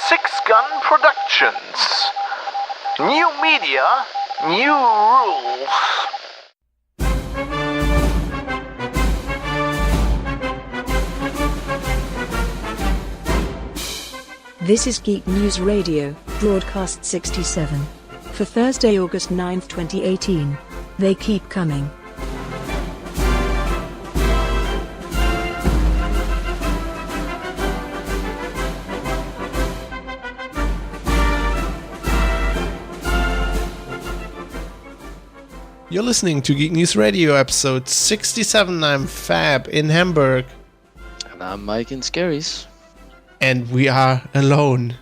Six Gun Productions. New media, new rules. This is Geek News Radio, broadcast 67. For Thursday, August 9th, 2018. They keep coming. You're listening to Geek News Radio, episode 67. I'm Fab in Hamburg. And I'm Mike in Scaries. And we are alone.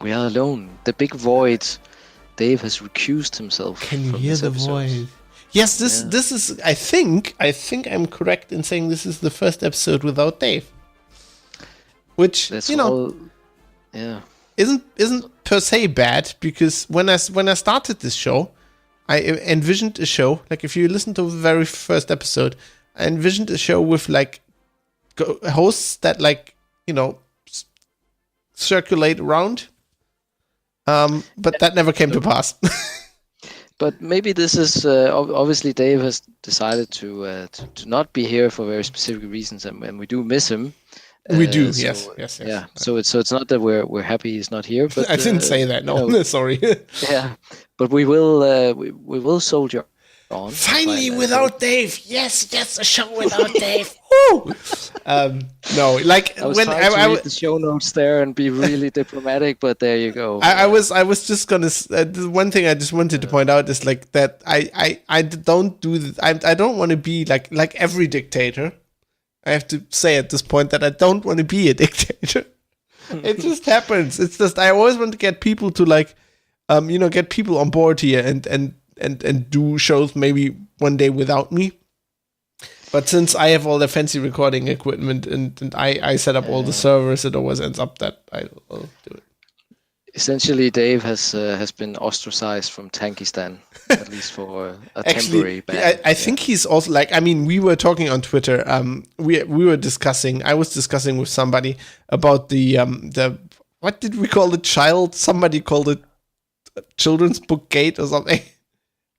We are alone. The big void. Dave has recused himself. Can you from hear this the episode. voice? Yes, this is. I think I'm correct in saying this is the first episode without Dave, which That's yeah, isn't per se bad, because when I started this show, I envisioned a show, like if you listen to the very first episode, I envisioned a show with like hosts that circulate around. But that never came to pass. But maybe this is obviously Dave has decided to not be here for very specific reasons, and we do miss him. We do, so, yes. Yeah. So it's not that we're happy he's not here. But I didn't say that. No, sorry. Yeah, but we will soldier on. Finally, without Dave. Yes, a show without Dave. Woo! No, like I was when trying to read the show notes there and be really diplomatic, but there you go. I was just gonna. The one thing I just wanted to point out is like that I don't do this. I don't want to be like every dictator. I have to say at this point that I don't want to be a dictator. It just happens. It's just I always want to get people to get people on board here and do shows maybe one day without me. But since I have all the fancy recording equipment and I set up all the servers, it always ends up that I will do it. Essentially, Dave has been ostracized from Tankistan, at least for a temporary ban. I think he's also we were talking on Twitter. We were discussing. I was discussing with somebody about the what did we call the child? Somebody called it children's book gate or something.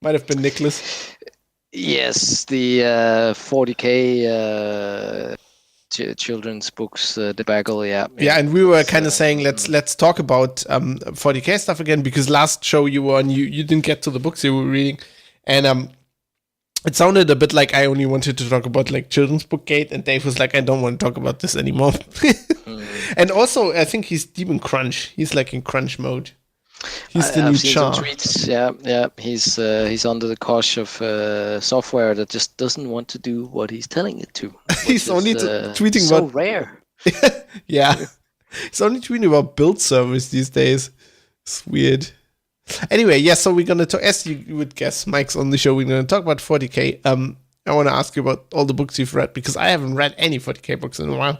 Might have been Nicholas. Yes, the 40K children's books debacle. Yeah, and we were kind of saying let's talk about 40K stuff again, because last show you were on, you didn't get to the books you were reading, and it sounded a bit like I only wanted to talk about like children's book gate, and Dave was like, I don't want to talk about this anymore. And also I think he's deep in crunch. He's like in crunch mode. He's the new Char. Tweets. Yeah. He's under the cosh of software that just doesn't want to do what he's telling it to. He's only tweeting so about rare. Yeah, he's only tweeting about build servers these days. It's weird. Anyway, so we're gonna talk. As you would guess, Mike's on the show. We're gonna talk about 40K. I want to ask you about all the books you've read, because I haven't read any 40K books in a while.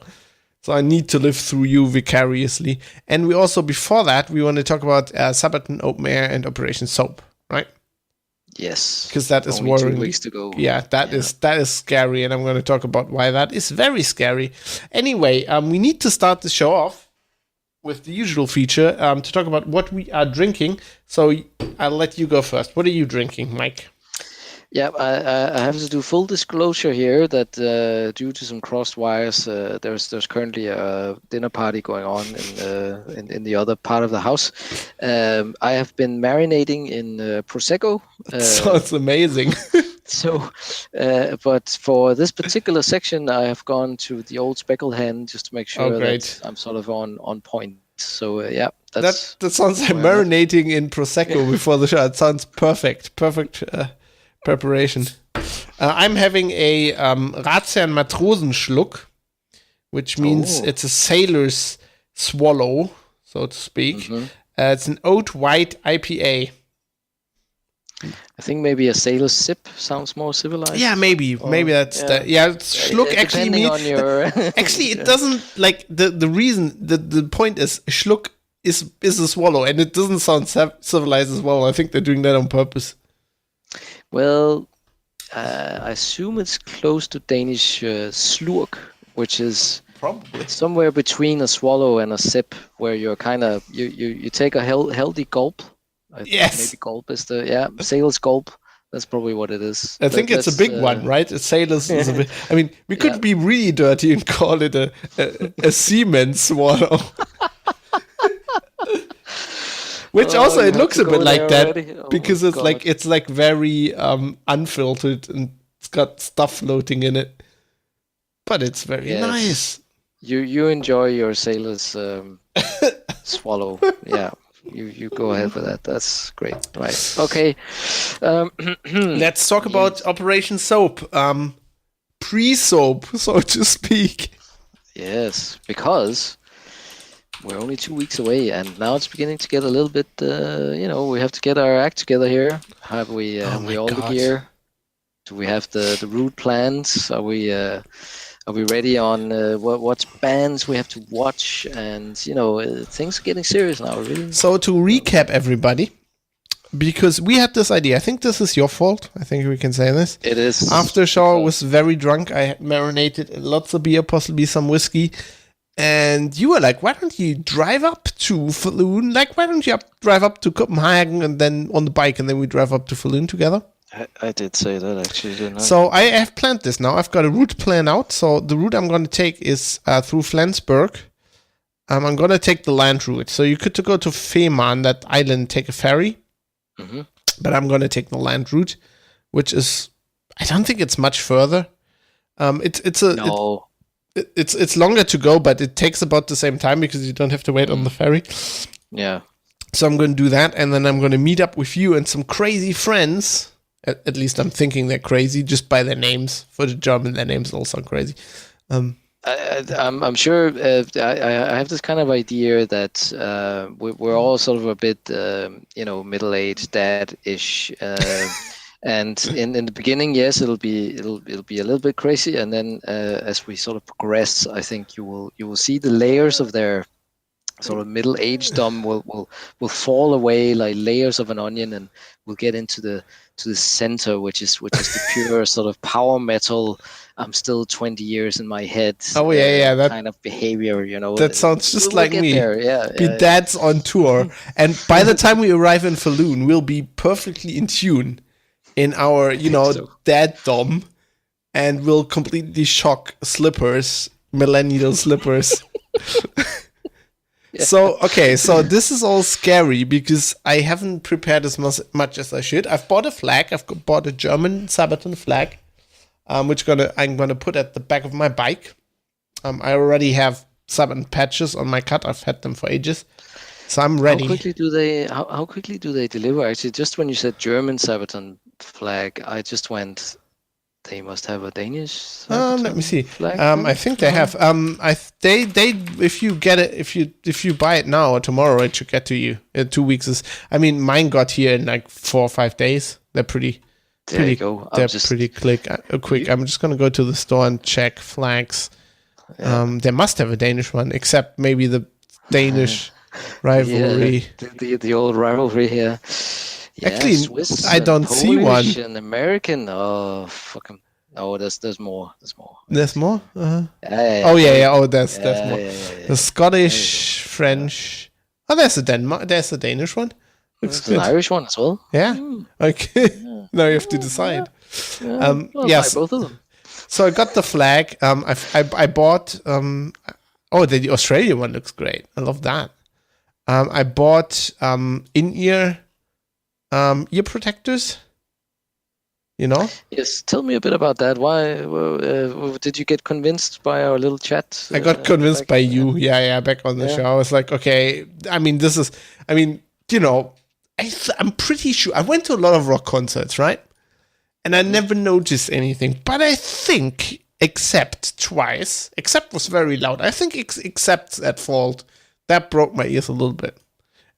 So I need to live through you vicariously. And we also, before that, we want to talk about Sabaton, Open Air, and Operation Soap, right? Yes. Because that is only worrying. 2 weeks to go. Yeah, that is scary, and I'm going to talk about why that is very scary. Anyway, we need to start the show off with the usual feature to talk about what we are drinking. So I'll let you go first. What are you drinking, Mike? Yeah, I have to do full disclosure here that due to some crossed wires, there's currently a dinner party going on in the other part of the house. I have been marinating in Prosecco. Sounds amazing. But for this particular section, I have gone to the old Speckle Hen just to make sure that I'm sort of on point. So that sounds like marinating in Prosecco before the show. It sounds perfect. Preparation. I'm having a Ratsherrn Matrosenschluck, which means it's a sailor's swallow, so to speak. Mm-hmm. It's an oat white IPA. I think maybe a sailor's sip sounds more civilized. Yeah, maybe that's Schluck actually means. Actually, it doesn't like the reason. The point is Schluck is a swallow, and it doesn't sound civilized as well. I think they're doing that on purpose. Well, I assume it's close to Danish slurk, which is Probably. It's somewhere between a swallow and a sip, where you're kind of you take a healthy gulp. I think Yes. maybe gulp is the sailor's gulp. That's probably what it is. I think it's a big one, right? A sailor's is a big. I mean, we could be really dirty and call it a seaman swallow. Which also it looks a bit like that because it's like very unfiltered and it's got stuff floating in it. But it's very nice. You enjoy your sailor's swallow. Yeah. You go ahead with that. That's great. Right. Okay. Let's talk about Operation Soap. Pre-soap, so to speak. Yes, because we're only 2 weeks away, and now it's beginning to get a little bit. We have to get our act together here. Have we all the gear? Do we have the route plans? Are we ready on what bands we have to watch? And things are getting serious now, really. So to recap, everybody, because we had this idea. I think this is your fault. I think we can say this. It is. After show, I was very drunk. I had marinated in lots of beer, possibly some whiskey. And you were like, why don't you drive up to Falun? Like, why don't you drive up to Copenhagen and then on the bike, and then we drive up to Falun together? I did say that, actually, didn't I? So I have planned this now. I've got a route plan out. So the route I'm going to take is through Flensburg. I'm going to take the land route. So you could go to Fehmarn, that island, take a ferry. Mm-hmm. But I'm going to take the land route, which is, I don't think it's much further. It's longer to go, but it takes about the same time because you don't have to wait on the ferry. Yeah. So I'm going to do that, and then I'm going to meet up with you and some crazy friends. At least I'm thinking they're crazy just by their names. For the German, their names all sound crazy. I'm sure I have this kind of idea that we're all sort of a bit, middle-aged, dad-ish. And in the beginning, yes, it'll be a little bit crazy, and then as we sort of progress, I think you will see the layers of their sort of middle-agedom will fall away like layers of an onion, and we'll get into the center, which is the pure sort of power metal. I'm still 20 years in my head. Oh yeah, that kind of behavior, That sounds just like me. There. Yeah, be dads on tour, and by the time we arrive in Falun, we'll be perfectly in tune in our, dad-dom, and we'll completely shock slippers, millennial slippers. So this is all scary because I haven't prepared as much as I should. I've bought a flag. I've bought a German Sabaton flag, which I'm gonna put at the back of my bike. I already have Sabaton patches on my cut. I've had them for ages, so I'm ready. How quickly do they deliver? Actually, just when you said German Sabaton flag, I just went, they must have a Danish let me see. flag. I think they have. They if you get it, if you buy it now or tomorrow, it should get to you. 2 weeks is. I mean, mine got here in like 4 or 5 days. They're pretty. There you go. They're pretty quick. I'm just gonna go to the store and check flags. Yeah. They must have a Danish one, except maybe the Danish rivalry. Yeah, the old rivalry here. Yeah, actually, Swiss I don't see one. An American. Oh, fuck 'em. Oh, there's more. There's more. Yeah. Oh, there's more. Yeah. The Scottish, French. Oh, there's a Danish one. Looks There's good. an Irish one as well. Yeah. Okay. Now you have to decide. Yes. Both of them. So I got the flag. I bought. The Australia one looks great. I love that. I bought in-ear ear protectors. Yes. Tell me a bit about that. Why did you get convinced by our little chat? I got convinced by you. Yeah. Back on the show, I was like, okay. I mean, I'm pretty sure I went to a lot of rock concerts, right? And I never noticed anything. But I think, except twice, except was very loud. I think except's at fault. That broke my ears a little bit.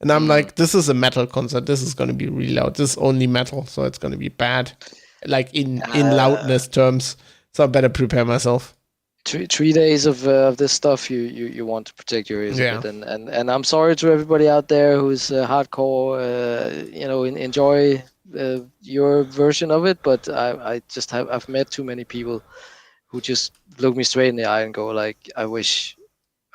And I'm like, this is a metal concert. This is going to be really loud. This is only metal, so it's going to be bad. Like in loudness terms. So I better prepare myself. 3 days of this stuff, you want to protect your ears a bit, and I'm sorry to everybody out there who's hardcore, enjoy your version of it, but I've met too many people who just look me straight in the eye and go like, I wish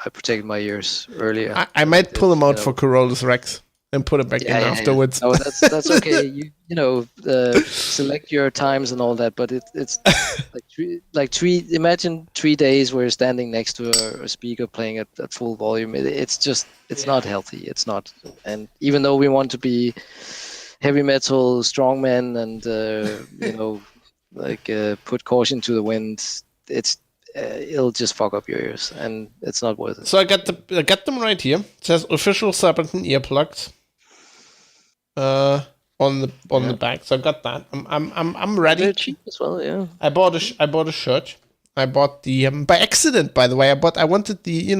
I protected my ears earlier. I might pull them out for Corollas Rex and put it back in afterwards. No, that's okay. Select your times and all that, but it's imagine 3 days where you're standing next to a speaker playing at full volume. It's not healthy. It's not. And even though we want to be heavy metal strongmen and put caution to the wind, it'll just fuck up your ears, and it's not worth it. So I got them right here. It says official Serpentine earplugs on the back. So I got that. I'm ready. They're cheap as well, yeah. I bought a shirt. I bought the by accident, by the way. I wanted the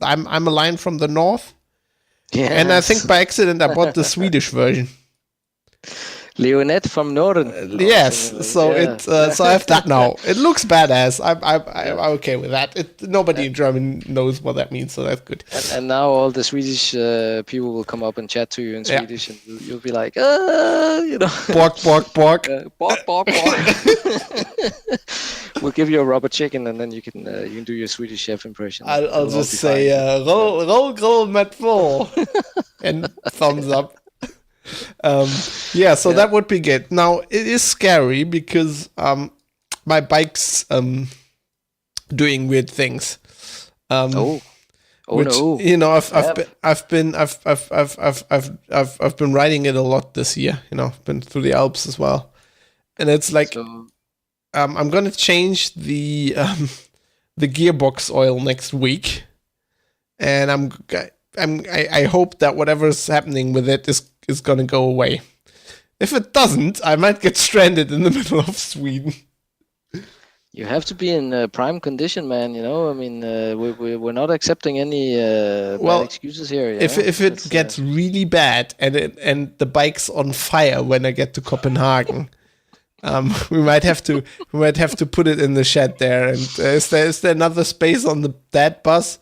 I'm a line from the north. Yeah. And I think by accident I bought the Swedish version. Leonette from Norden. Yes, so I have that now. It looks badass. I'm okay with that. Nobody in German knows what that means, so that's good. And now all the Swedish people will come up and chat to you in Swedish, and you'll be like, Bork, bork, bork. Bork, bork, bork. We'll give you a rubber chicken, and then you can do your Swedish chef impression. I'll just say roll met full and thumbs up. That would be good. Now it is scary because my bike's doing weird things. No. I've been riding it a lot this year. I've been through the Alps as well, and it's like I'm gonna change the gearbox oil next week, and I hope that whatever's happening with it is going to go away. If it doesn't, I might get stranded in the middle of Sweden. You have to be in prime condition, man. We're not accepting any bad excuses here. If it gets really bad and the bike's on fire when I get to Copenhagen, we might have to put it in the shed there. And is there another space on that bus?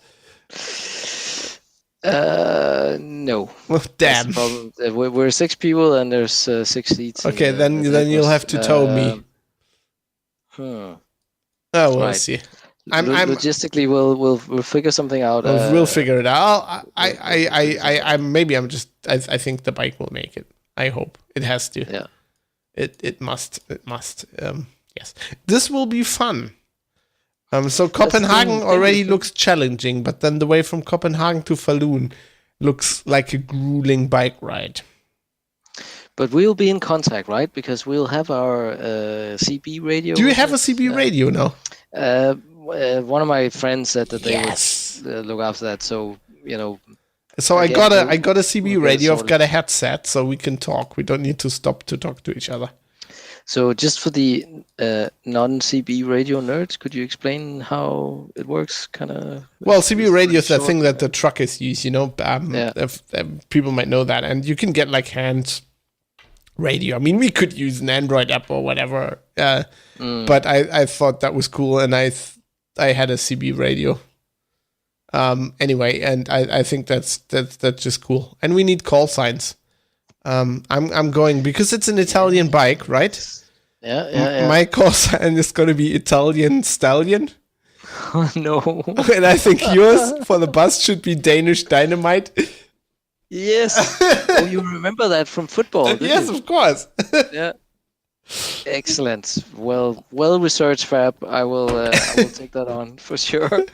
No. Well, damn. We're 6 people and there's 6 seats. Okay, then you'll have to tow me. Oh, we'll see. Logistically, we'll figure something out. We'll figure it out. I think the bike will make it. I hope it has to. Yeah. It must. Yes. This will be fun. So Copenhagen already looks challenging, but then the way from Copenhagen to Falun looks like a grueling bike ride. But we'll be in contact, right? Because we'll have our CB radio. Do you have a CB radio now? One of my friends said that they would look after that. So So I got a CB radio. I've got a headset, so we can talk. We don't need to stop to talk to each other. So just for the non-CB radio nerds, could you explain how it works? Well, CB radio is that thing that the truckers use, if people might know that. And you can get like hand radio. I mean, we could use an Android app or whatever. But I thought that was cool, and I had a CB radio. Anyway, and I think that's just cool. And we need call signs. I'm going because it's an Italian bike, right? Yeah. My call sign is going to be Italian Stallion. Oh, no. And I think yours for the bus should be Danish Dynamite. Yes. You remember that from football? Yes, of course. Yeah. Excellent. Well researched, Fab. I will take that on for sure.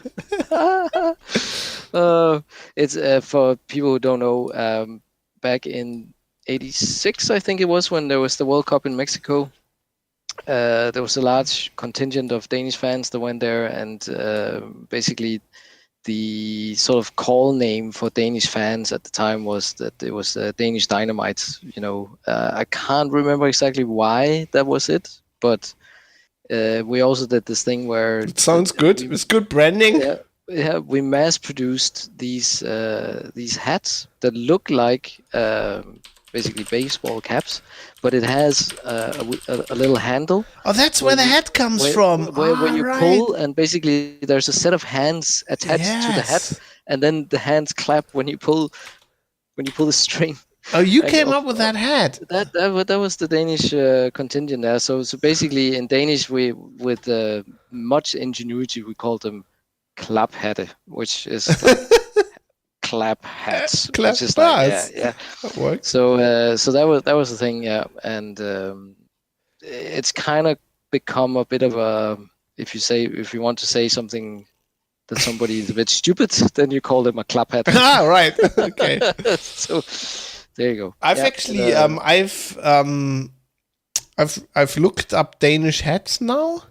It's for people who don't know. Back in '86, I think it was, when there was the World Cup in Mexico. There was a large contingent of Danish fans that went there, and basically the sort of call name for Danish fans at the time was that it was Danish Dynamite. I can't remember exactly why that was it, but we also did this thing where it sounds good. It's good branding. Yeah, we mass-produced these hats that look like basically baseball caps, but it has a little handle. Oh, that's where the hat comes from. Where you pull, and basically there's a set of hands attached to the hat, and then the hands clap when you pull the string. Oh, you Like, came up with that hat. that was the Danish contingent there. So basically in Danish we with much ingenuity we call them klaphatte, which is like clap hats, Clap which is like bars. yeah. That works. So that was the thing, yeah. And it's kind of become a bit of a, if you want to say something that somebody is a bit stupid, then you call them a clap hat. Ah, right. Okay. So there you go. I've Yeah, actually I've looked up Danish hats now.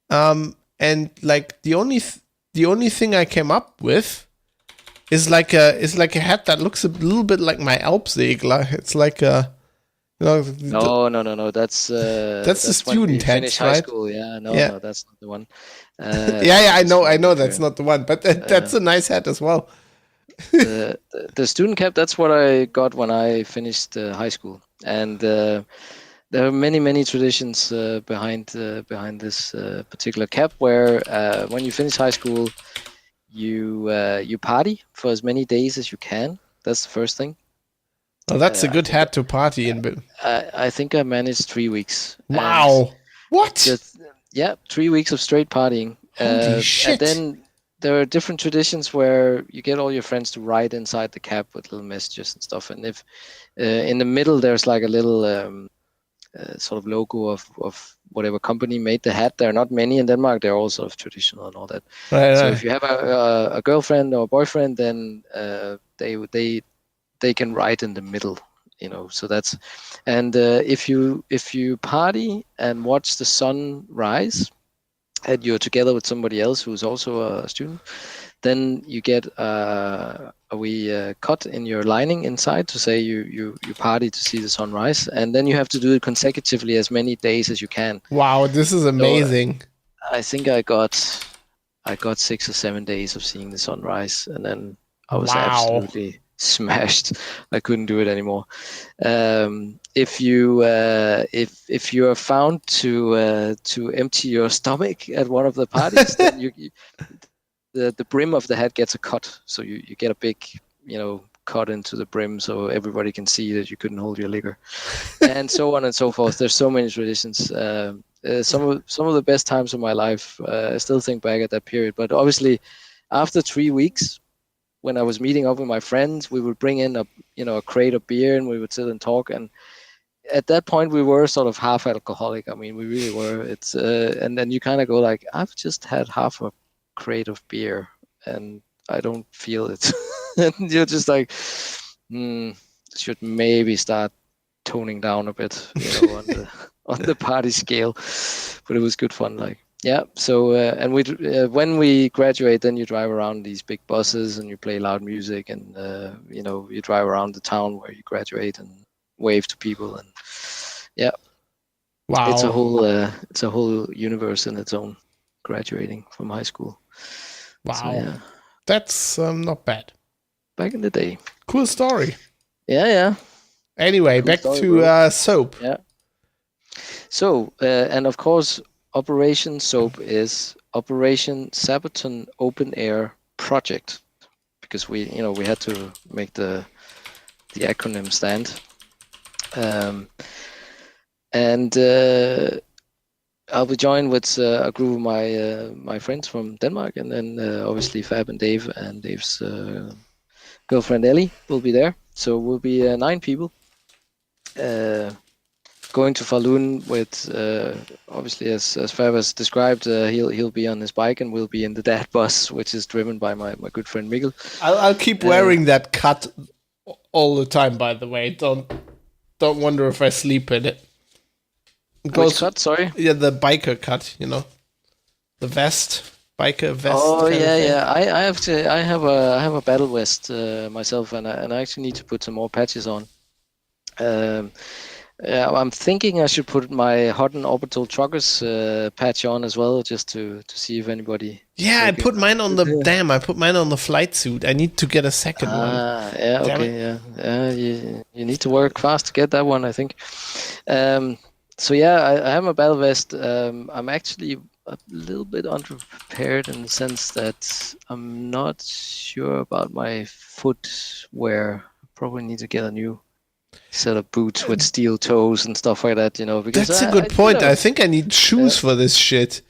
And like the only thing I came up with is like a hat that looks a little bit like my Alpsegler. It's like a no. That's the student when we hats, finish high right? school. Yeah, no, Yeah. no, that's not the one. Yeah, I know that's not the one, but that's a nice hat as well. The student cap. That's what I got when I finished high school, and there are many traditions behind this particular cap. Where when you finish high school, you party for as many days as you can. That's the first thing. Oh, that's a good hat to party in. But I think I managed 3 weeks. wow, what? 3 weeks of straight partying. Holy shit! And then there are different traditions where you get all your friends to write inside the cap with little messages and stuff. And if in the middle there's like a little sort of logo of whatever company made the hat. There are not many in Denmark. They're all sort of traditional and all that. Right, So right. if you have a girlfriend or a boyfriend, then they can write in the middle. So that's, and if you party and watch the sun rise, and you're together with somebody else who's also a student, then you get a wee cut in your lining inside to say you party to see the sunrise, and then you have to do it consecutively as many days as you can. Wow, this is amazing. So, I think I got 6 or 7 days of seeing the sunrise, and then I was absolutely smashed. I couldn't do it anymore. If you are found to empty your stomach at one of the parties, then the brim of the hat gets a cut, so you get a big cut into the brim, so everybody can see that you couldn't hold your liquor, and so on and so forth. There's so many traditions. Some of the best times of my life. I still think back at that period, but obviously, after 3 weeks, when I was meeting up with my friends, we would bring in a crate of beer and we would sit and talk. And at that point, we were sort of half alcoholic. I mean, we really were. It's and then you kind of go like, I've just had half a crate of beer and I don't feel it. And you're just like, should maybe start toning down a bit, on the party scale. But it was good fun, like. Yeah. So and when we graduate, then you drive around these big buses and you play loud music, and you drive around the town where you graduate and wave to people, and yeah. Wow. It's a whole universe in its own, graduating from high school. Wow. So, yeah. That's not bad. Back in the day. Cool story. Yeah. Anyway, Cool back story, to soap. Yeah. So and of course, Operation SOAP is Operation Sabaton Open Air Project, because we had to make the acronym stand. And I'll be joined with a group of my friends from Denmark, and then obviously Fab and Dave, and Dave's girlfriend Ellie will be there. So we'll be 9 people. Going to Falun with obviously, as Fab has described, he'll be on his bike and we'll be in the dad bus, which is driven by my good friend Mikkel. I'll keep wearing that cut all the time. By the way, don't wonder if I sleep in it. Which cut? Sorry. Yeah, the biker cut. The vest, biker vest. Oh yeah. I have a battle vest myself, and I actually need to put some more patches on. Yeah, I'm thinking I should put my Hot and Orbital Truckers patch on as well, just to see if anybody. Yeah, I put mine on the I put mine on the flight suit. I need to get a second one. Yeah, okay, yeah. You need to work fast to get that one, I think. So yeah, I have my battle vest. I'm actually a little bit underprepared in the sense that I'm not sure about my footwear probably need to get a new set of boots with steel toes and stuff like that, because That's a good point. I think I need shoes for this shit.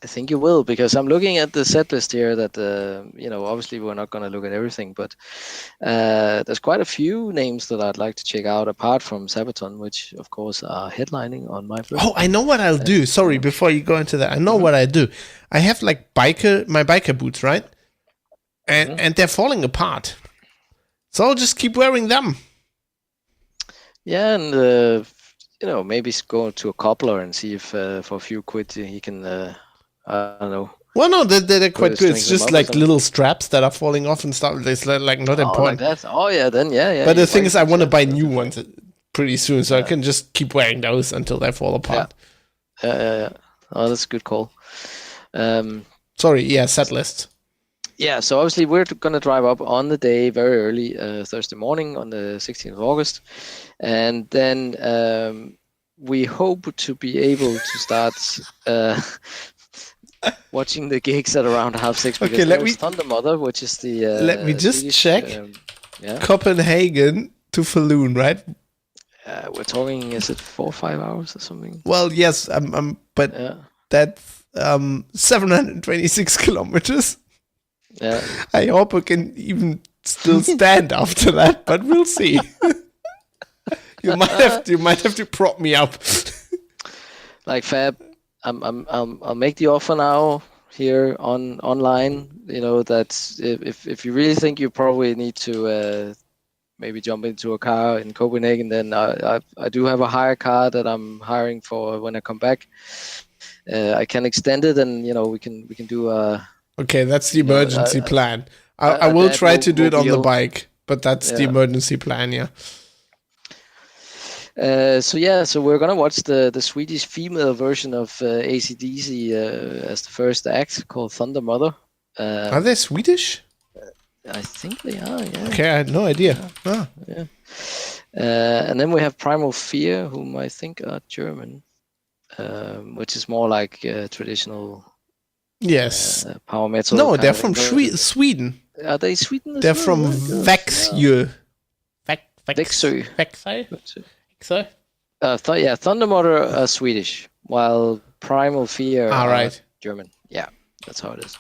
I think you will, because I'm looking at the set list here that, obviously we're not going to look at everything, but there's quite a few names that I'd like to check out apart from Sabaton, which of course are headlining on my birthday. Oh, I know what I'll do. Sorry, before you go into that, I know what I do. I have like my biker boots, right? And they're falling apart. So I'll just keep wearing them. Yeah, and maybe go to a cobbler and see if for a few quid he can, I don't know. Well, no, they're quite good. It's just like something. little straps that are falling off and stuff. It's like not important. Like that. Oh yeah, then yeah. But the thing is, I want to buy new ones pretty soon, so I can just keep wearing those until they fall apart. Yeah. Oh, that's a good call. Set list. Yeah, so obviously we're going to drive up on the day very early, Thursday morning on the 16th of August. And then we hope to be able to start watching the gigs at around 6:30. Okay, let me... Thunder Mother, which is the... let me just Swedish, check. Copenhagen to Falun, right? We're talking, is it 4 or 5 hours or something? Well, yes, but that's 726 kilometers. Yeah. I hope I can even still stand after that, but we'll see. you might have to prop me up. Like Fab, I'll make the offer now here online. That if you really think you probably need to maybe jump into a car in Copenhagen, then I do have a hire car that I'm hiring for when I come back. I can extend it, and we can do a. Okay, that's the emergency plan. I will try to do it on the bike, but that's the emergency plan, yeah. So we're gonna watch the Swedish female version of AC/DC as the first act, called Thunder Mother. Are they Swedish? I think they are. Yeah. Okay, I had no idea. Yeah. And then we have Primal Fear, whom I think are German, which is more like traditional. Yes. Power metal. No, they're from Sweden. Are they Sweden? They're from Växjö. Växjö. Växjö. Thunder Mother are Swedish, while Primal Fear are German. Yeah, that's how it is.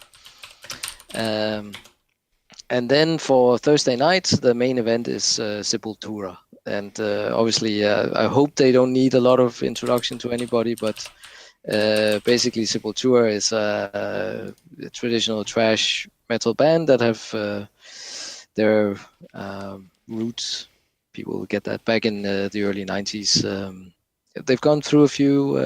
And then for Thursday night, the main event is Sepultura. And obviously, I hope they don't need a lot of introduction to anybody, but basically Sepultura is a traditional thrash metal band that have their roots. People will get that back in the early 90s. They've gone through a few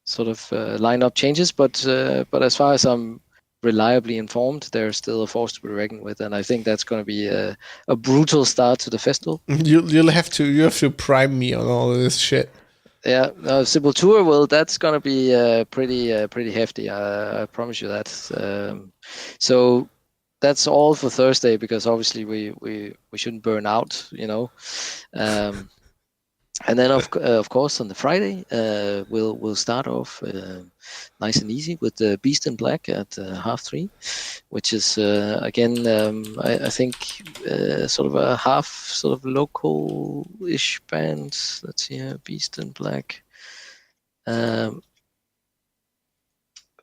lineup changes, but as far as I'm reliably informed, they're still a force to be reckoned with, and I think that's going to be a brutal start to the festival. You have to prime me on all of this shit. Yeah, Sepultura, well, that's going to be pretty hefty. I promise you that. So that's all for Thursday, because obviously we shouldn't burn out, and then of course on the Friday we'll start off nice and easy with the Beast in Black at 3:30, which is again I think sort of a half sort of local-ish band. Let's see here, Beast in Black.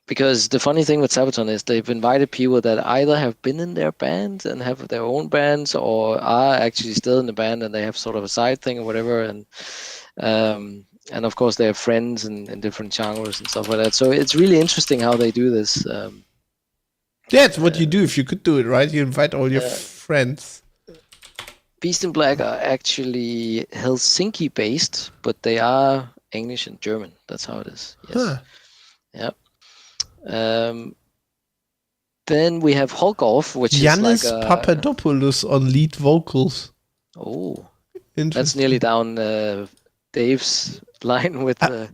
Because the funny thing with Sabaton is they've invited people that either have been in their band and have their own bands, or are actually still in the band and they have sort of a side thing or whatever. And of course they have friends in different genres and stuff like that. So it's really interesting how they do this. It's what you do if you could do it, right? You invite all your friends. Beast in Black are actually Helsinki based, but they are English and German. That's how it is. Yes. Huh. Yeah. Then we have Hulk Off, which Yannis is like Papadopoulos on lead vocals. Oh, that's nearly down Dave's line with the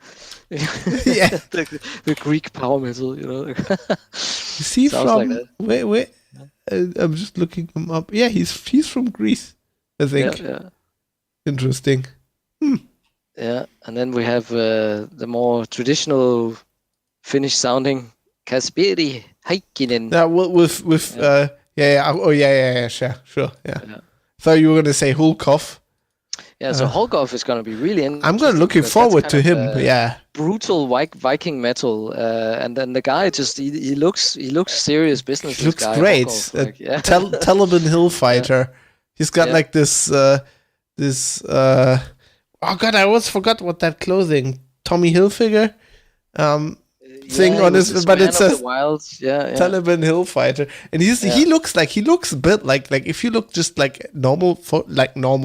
Greek power metal. Is he from? Like wait. I'm just looking him up. Yeah, he's from Greece, I think. Yeah. Interesting. Yeah, and then we have the more traditional Finnish sounding Kasperi Heikkinen. Yeah, with sure, yeah. Thought you were gonna say Hulkov. Yeah, so Hulkov is going to be really interesting. I'm gonna looking forward to him. Yeah, brutal Viking metal, and then the guy just he looks serious business. He looks guy, great. Hulkov, Taliban Hill fighter. He's got like this. Oh God, I always forgot what that clothing Tommy Hilfiger thing on his, but it says Taliban Hill fighter, and he looks a bit like if you look just like normal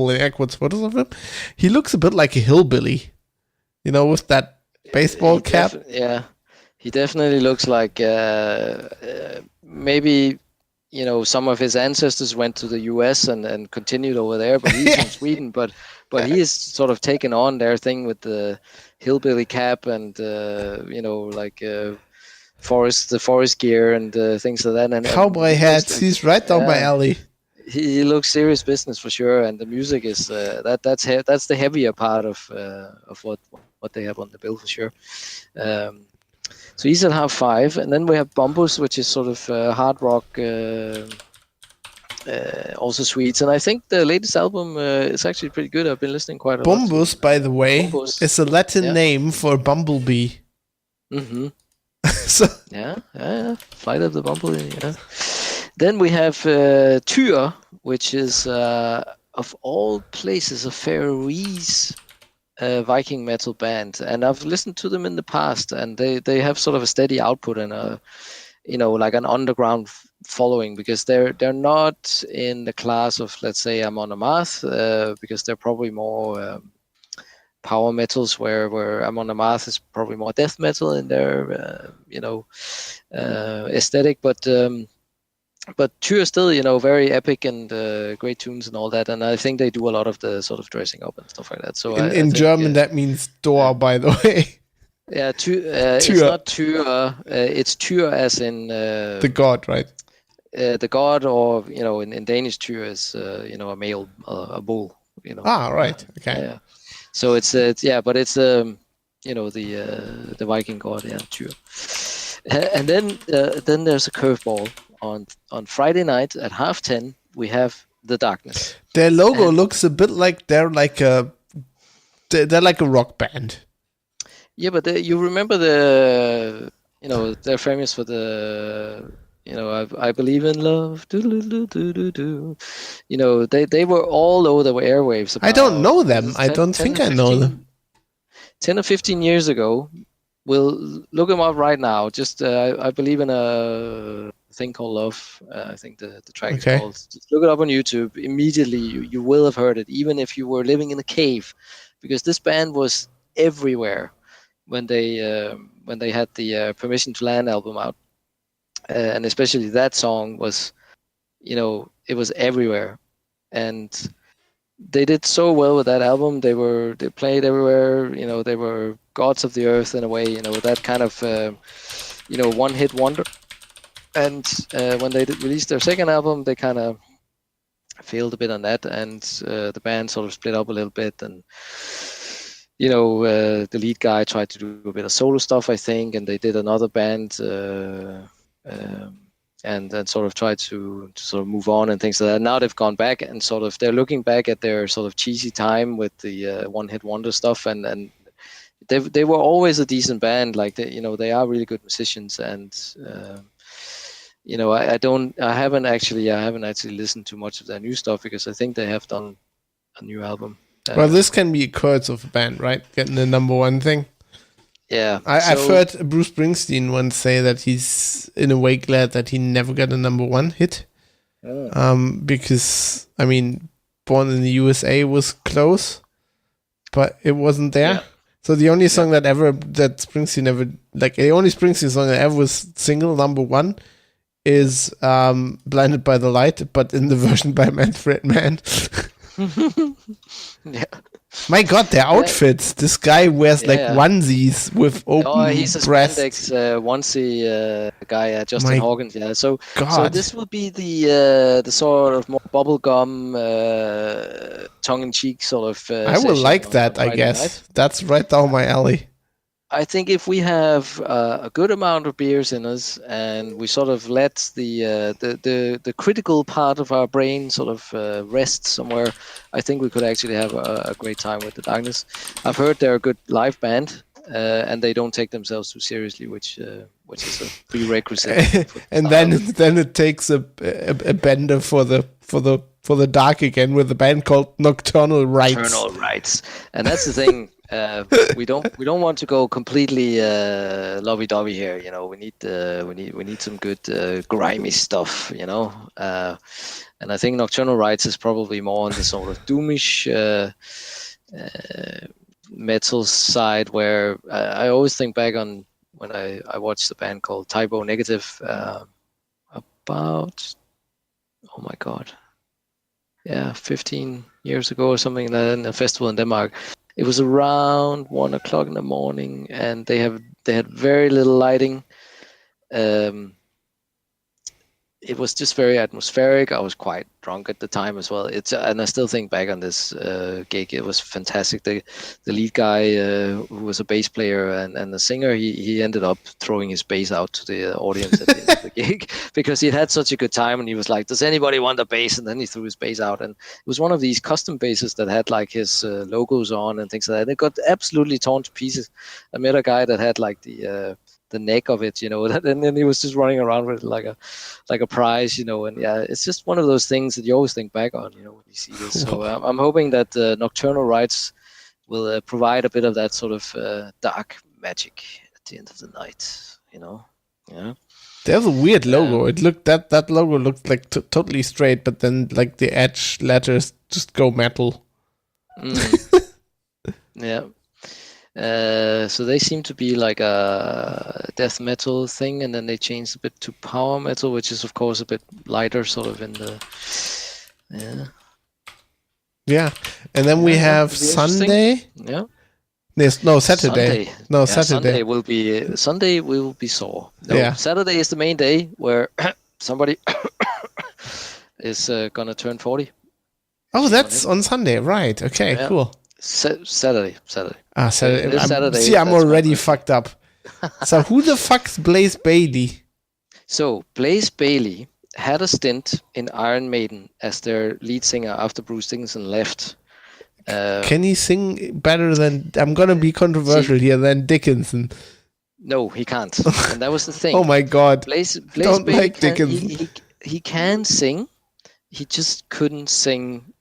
in air quotes photos of him, he looks a bit like a hillbilly, with that baseball cap. He definitely looks like maybe some of his ancestors went to the US and continued over there, but he's from Sweden, but he is sort of taken on their thing with the hillbilly cap and forest gear and things like that, and cowboy hats. He's right down my alley. He looks serious business for sure, and the music is that's the heavier part of what they have on the bill for sure. So he's at half 5, and then we have Bombus, which is sort of hard rock, also Swedes, and I think the latest album is actually pretty good. I've been listening quite a lot. Bombus, by the way, is a Latin name for bumblebee. Mm-hmm. So Flight of the Bumblebee. Yeah. Then we have Tyr, which is of all places a Faroese Viking metal band, and I've listened to them in the past, and they have sort of a steady output and like an underground following, because they're not in the class of, let's say, Amon Amarth, because they're probably more power metals, where Amon Amarth is probably more death metal in their aesthetic, but Tyr is still very epic and great tunes and all that, and I think they do a lot of the sort of dressing up and stuff like that. So in German that means door, by the way. Yeah, it's not Tyr, it's Tyr as in the god, right? The god, or in Danish Tyr is a male, a bull. Right, okay. Yeah. So it's but it's the Viking god, Tyr. And then there's a curveball on Friday night at 10:30. We have The Darkness. Their logo looks a bit like they're like a rock band. Yeah, but you remember they're famous for the I believe in love. They were all over the airwaves. I don't know them. I don't think I know them. 10 or 15 years ago. We'll look them up right now. Just I believe in a thing called Love. I think the track is called. Just look it up on YouTube. Immediately you will have heard it, even if you were living in a cave, because this band was everywhere when they had the Permission to Land album out, and especially that song was, it was everywhere, and they did so well with that album. They played everywhere. They were gods of the earth in a way. That kind of one-hit wonder. And when they released their second album, they kind of failed a bit on that, and the band sort of split up a little bit. And the lead guy tried to do a bit of solo stuff, I think, and they did another band. And then sort of tried to sort of move on and things like that. Now they've gone back and sort of they're looking back at their sort of cheesy time with the one-hit wonder stuff, and they were always a decent band. Like they are really good musicians, and I haven't actually listened to much of their new stuff, because I think they have done a new album. Well, this can be a curse of a band, right? Getting the number one thing. Yeah, I've heard Bruce Springsteen once say that he's in a way glad that he never got a number one hit. Because Born in the USA was close, but it wasn't there. Yeah. So the only song the only Springsteen song that ever was single number one is Blinded by the Light, but in the version by Manfred Mann. Yeah. My God, their outfits. This guy wears onesies with open breasts. Oh, he's a spandex onesie guy, Justin Hawkins. Yeah, so this will be the sort of more bubblegum, tongue-in-cheek sort of. I will like that. I guess that's right down my alley. I think if we have a good amount of beers in us, and we sort of let the critical part of our brain sort of rest somewhere, I think we could actually have a great time with the Darkness. I've heard they're a good live band, and they don't take themselves too seriously, which is a prerequisite. For And then it takes a bender for the dark again with a band called Nocturnal Rites. Nocturnal Rites, and that's the thing. We don't want to go completely lovey-dovey here. You know, we need some good grimy stuff. You know, and I think Nocturnal Rites is probably more on the sort of doomish metal side, where I always think back on when I watched the band called Typo Negative about, oh my god, 15 years ago or something, in a festival in Denmark. It was around 1 o'clock in the morning, and they had very little lighting. It was just very atmospheric. I was quite drunk at the time as well. And I still think back on this gig. It was fantastic. The lead guy, who was a bass player and the singer, he ended up throwing his bass out to the audience at the end of the gig because he'd had such a good time. And he was like, "Does anybody want a bass?" And then he threw his bass out. And it was one of these custom basses that had like his logos on and things like that. It got absolutely torn to pieces. I met a guy that had like the neck of it, you know, and then he was just running around with it like a prize, you know. And yeah, it's just one of those things that you always think back on, you know, when you see this. So I'm hoping that Nocturnal Rites will provide a bit of that sort of dark magic at the end of the night, you know. Yeah. There's a weird logo. It looked that logo looked like totally straight, but then like the edge letters just go metal. Yeah. So they seem to be like a death metal thing, and then they changed a bit to power metal, which is of course a bit lighter, sort of in the yeah. And then we have Sunday. Yeah. There's no Saturday. Saturday we will be sore. No, yeah. Saturday is the main day where somebody is gonna turn 40. Oh, that's on Sunday, right? Okay, yeah. Cool. Saturday. Saturday. Saturday. See, I'm already fucked up. So who the fuck's Blaze Bayley? So Blaze Bayley had a stint in Iron Maiden as their lead singer after Bruce Dickinson left. Can he sing better than? I'm gonna be controversial here. Than Dickinson. No, he can't. And that was the thing. Oh my god. Blaze don't Bayley like Dickinson. He can sing. He just couldn't sing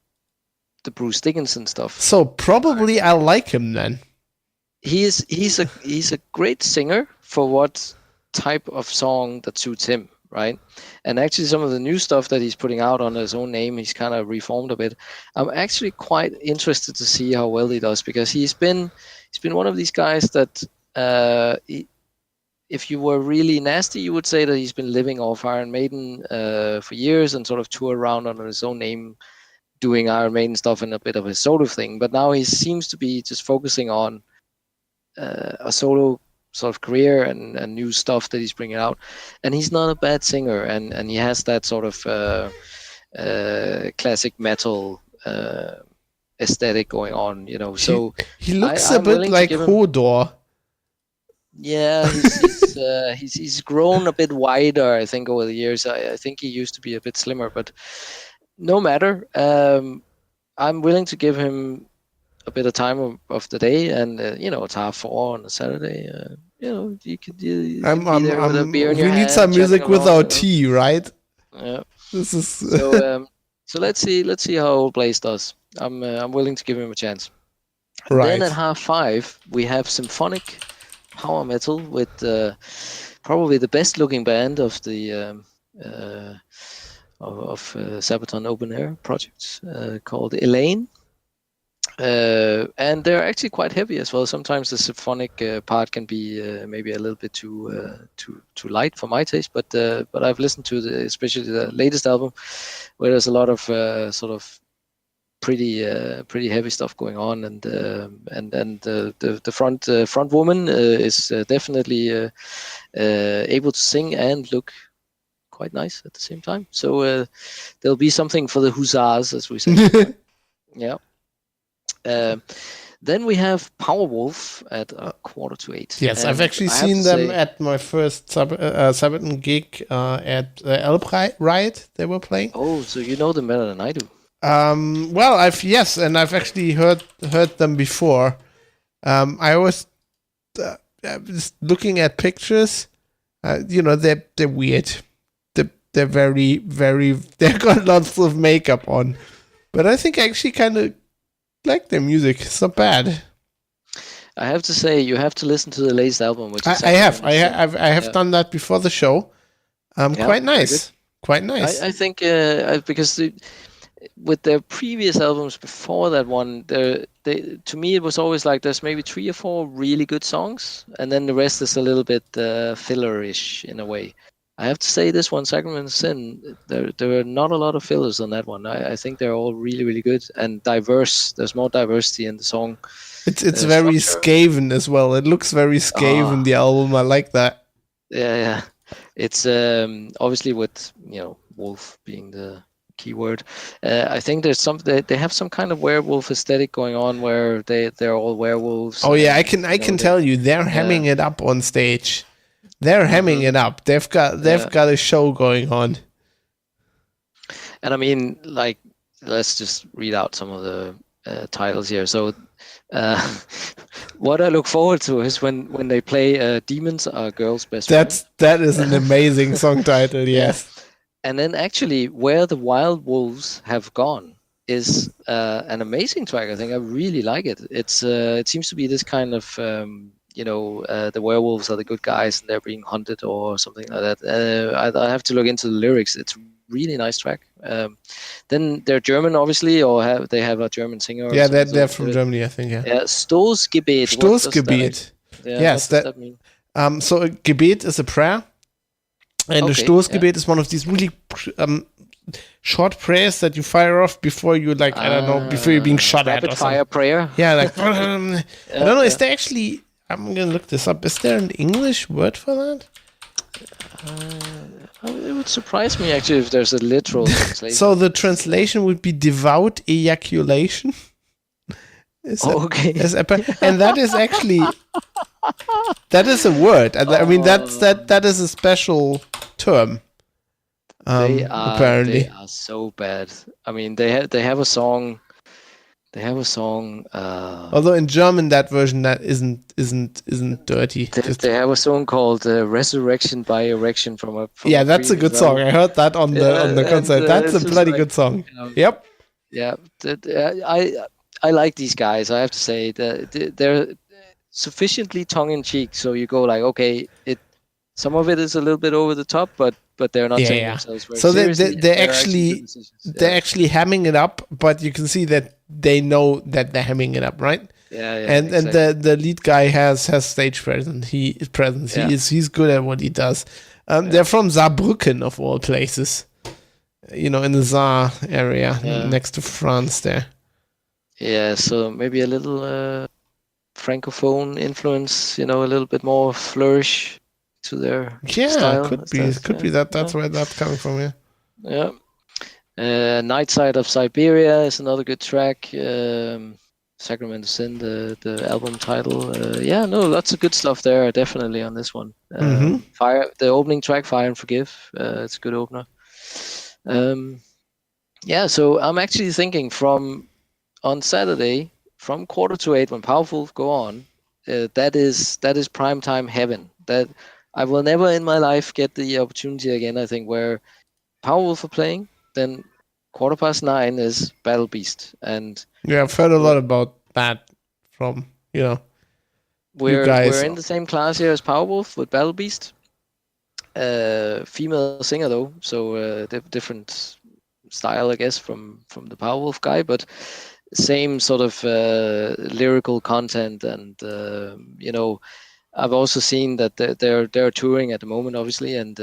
the Bruce Dickinson stuff. So probably I like him then. He's a great singer for what type of song that suits him, right? And actually some of the new stuff that he's putting out on his own name, he's kind of reformed a bit. I'm actually quite interested to see how well he does, because he's been one of these guys that if you were really nasty, you would say that he's been living off Iron Maiden for years and sort of tour around under his own name, doing Iron Maiden stuff and a bit of a solo thing. But now he seems to be just focusing on a solo sort of career and new stuff that he's bringing out. And he's not a bad singer, and he has that sort of classic metal aesthetic going on, you know. So he looks a bit like Hodor. Yeah, he's grown a bit wider, I think, over the years. I think he used to be a bit slimmer, but no matter. I'm willing to give him a bit of time of the day, and you know, it's 4:30 on a Saturday. You know, you could be there with a beer in your hand. We need some music with our tea, right? Yeah. This is so let's see how old Blaze does. I'm willing to give him a chance. Right. Then at 5:30 we have symphonic power metal with probably the best looking band of the Sabaton Open Air projects, called Elaine. And they're actually quite heavy as well. Sometimes the symphonic part can be maybe a little bit too light for my taste. But I've listened to especially the latest album, where there's a lot of sort of pretty heavy stuff going on, and the front woman is definitely able to sing and look quite nice at the same time. So there'll be something for the hussars, as we say. Yeah. Then we have Powerwolf at 7:45. Yes, I've And actually I have seen to them say- at my first Sabaton gig at Elb Riot. They were playing. Oh, so you know them better than I do. Well, I've actually heard them before. I was just looking at pictures. They're weird. They're very, very. They've got lots of makeup on, but I think I actually kind of like their music. It's not bad. I have to say, you have to listen to the latest album, which is I have done that before the show. Quite nice. Quite nice. I think because with their previous albums before that one, to me it was always like there's maybe 3 or 4 really good songs, and then the rest is a little bit filler-ish in a way. I have to say this one, Sacrament of Sin, there are not a lot of fillers on that one. I think they're all really, really good and diverse. There's more diversity in the song. It's very Skaven as well. It looks very Skaven, the album. I like that. Yeah. It's obviously with wolf being the key word. I think there's they have some kind of werewolf aesthetic going on where they're all werewolves. Oh yeah, I can tell you they're hemming it up on stage. They're hemming it up. They've got a show going on. And I mean, like, let's just read out some of the titles here. So what I look forward to is when they play Demons Are Girls' Best Friend. That is an amazing song title, yes. And then actually Where the Wild Wolves Have Gone is an amazing track. I think I really like it. It's it seems to be this kind of the werewolves are the good guys and they're being hunted or something like that. I have to look into the lyrics. It's really nice track. Then they're German, obviously, or they have a German singer. Yeah, they're from Germany, I think. Yeah. Stoßgebet. Stoßgebet. Yes, what does that mean? So a Gebet is a prayer, and a Stoßgebet is one of these really short prayers that you fire off before you before you're being shot at. Rapid fire prayer. Yeah, like I don't know. Is there actually? I'm gonna look this up. Is there an English word for that? It would surprise me actually if there's a literal translation. So the translation would be devout ejaculation. Okay. And that is actually that is a word. I mean that is a special term. Apparently they are so bad. I mean they have a song. They have a song. Although in German that version that isn't dirty. They have a song called "Resurrection by Erection" from yeah, that's a good song. I heard that on the concert. That's a bloody good song. Yep. Yeah, I like these guys. I have to say that they're sufficiently tongue in cheek, so you go like, okay, some of it is a little bit over the top, but they're not taking themselves very seriously. So they're actually hamming it up, but you can see that they know that they're hamming it up, right? Yeah. And the lead guy has stage presence. He's good at what he does. They're from Saarbrücken of all places, in the Saar area next to France there. Yeah, so maybe a little francophone influence, a little bit more flourish to their style. Could be that's where that's coming from. Night Side of Siberia is another good track. Sacrament of Sin, the album title. Lots of good stuff there definitely on this one. Fire, the opening track, Fire and Forgive, it's a good opener. So I'm actually thinking on Saturday from 7:45 when Powerful go on, that is prime time heaven. That I will never in my life get the opportunity again, I think, where Powerwolf are playing, then 9:15 is Battle Beast. And yeah, I've heard a lot about that from, we're guys. We're in the same class here as Powerwolf with Battle Beast. Female singer though, so different style, I guess, from the Powerwolf guy, but same sort of lyrical content, and I've also seen that they're touring at the moment, obviously, and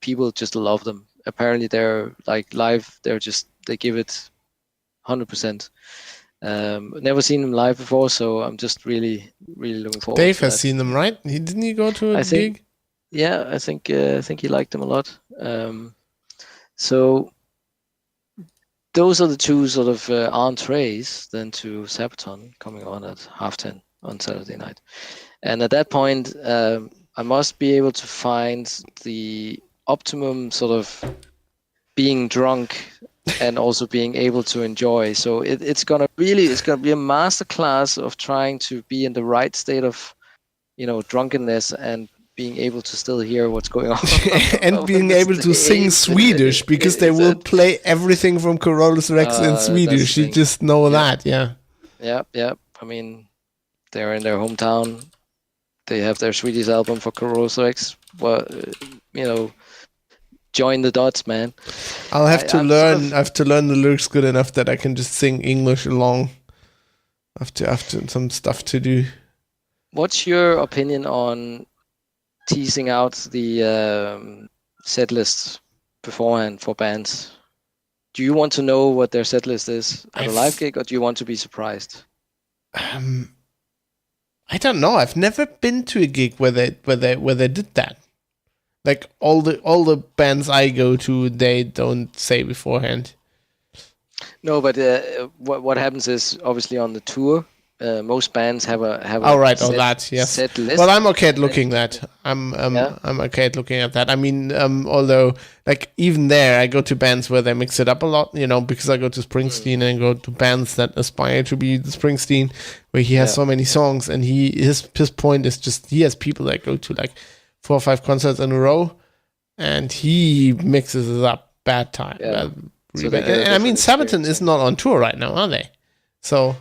people just love them. Apparently, they're like live. They give it 100%. Never seen them live before, so I'm just really, really looking forward. Dave has seen them, right? Didn't he go to a gig? Yeah, I think he liked them a lot. So those are the two sort of entrees then to Sabaton coming on at 10:30 on Saturday night. And at that point, I must be able to find the optimum sort of being drunk and also being able to enjoy. So it's gonna be a masterclass of trying to be in the right state of, drunkenness and being able to still hear what's going on. And being able to sing Swedish, because they will play everything from Carolus Rex in Swedish. You just know that, yeah. Yeah. I mean, they're in their hometown. They have their Swedish album for Carolus Rex. Well, join the dots, man. I'll have to learn. I have to learn the lyrics good enough that I can just sing English along. After some stuff to do. What's your opinion on teasing out the set lists beforehand for bands? Do you want to know what their set list is at a live gig, or do you want to be surprised? I don't know. I've never been to a gig where they did that. Like all the bands I go to, they don't say beforehand. No, but what happens is obviously on the tour, most bands have a set list. Well, I'm okay at looking at that. I'm okay at looking at that. I mean, although like even there, I go to bands where they mix it up a lot. Because I go to Springsteen and go to bands that aspire to be the Springsteen, where he has so many songs, and his point is just he has people that go to like 4 or 5 concerts in a row, and he mixes it up bad time. Yeah. Really bad. And I mean, Sabaton is not on tour right now, are they? So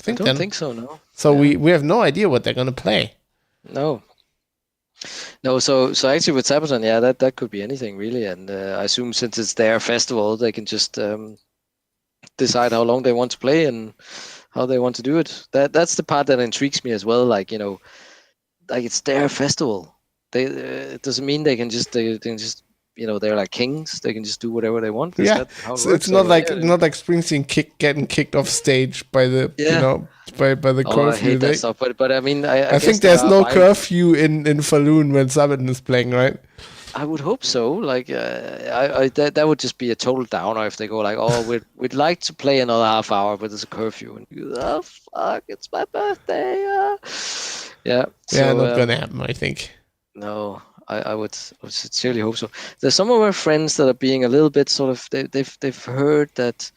I don't think so. No. So we have no idea what they're gonna play. No. So actually with Sabaton, that could be anything really, and I assume since it's their festival, they can just decide how long they want to play and how they want to do it. That's the part that intrigues me as well. Like like it's their festival. It doesn't mean they can just they're like kings. They can just do whatever they want. Yeah, so it's not like Springsteen getting kicked off stage by the by the curfew. I hate that stuff. But I mean, I think there's no curfew in Falun when Sabaton is playing, right? I would hope so. Like that would just be a total downer if they go like, oh, we'd like to play another half hour, but there's a curfew, and you go, oh fuck, it's my birthday. Not gonna happen, I think. No, I would sincerely hope so. There's some of our friends that are being a little bit sort of they've heard that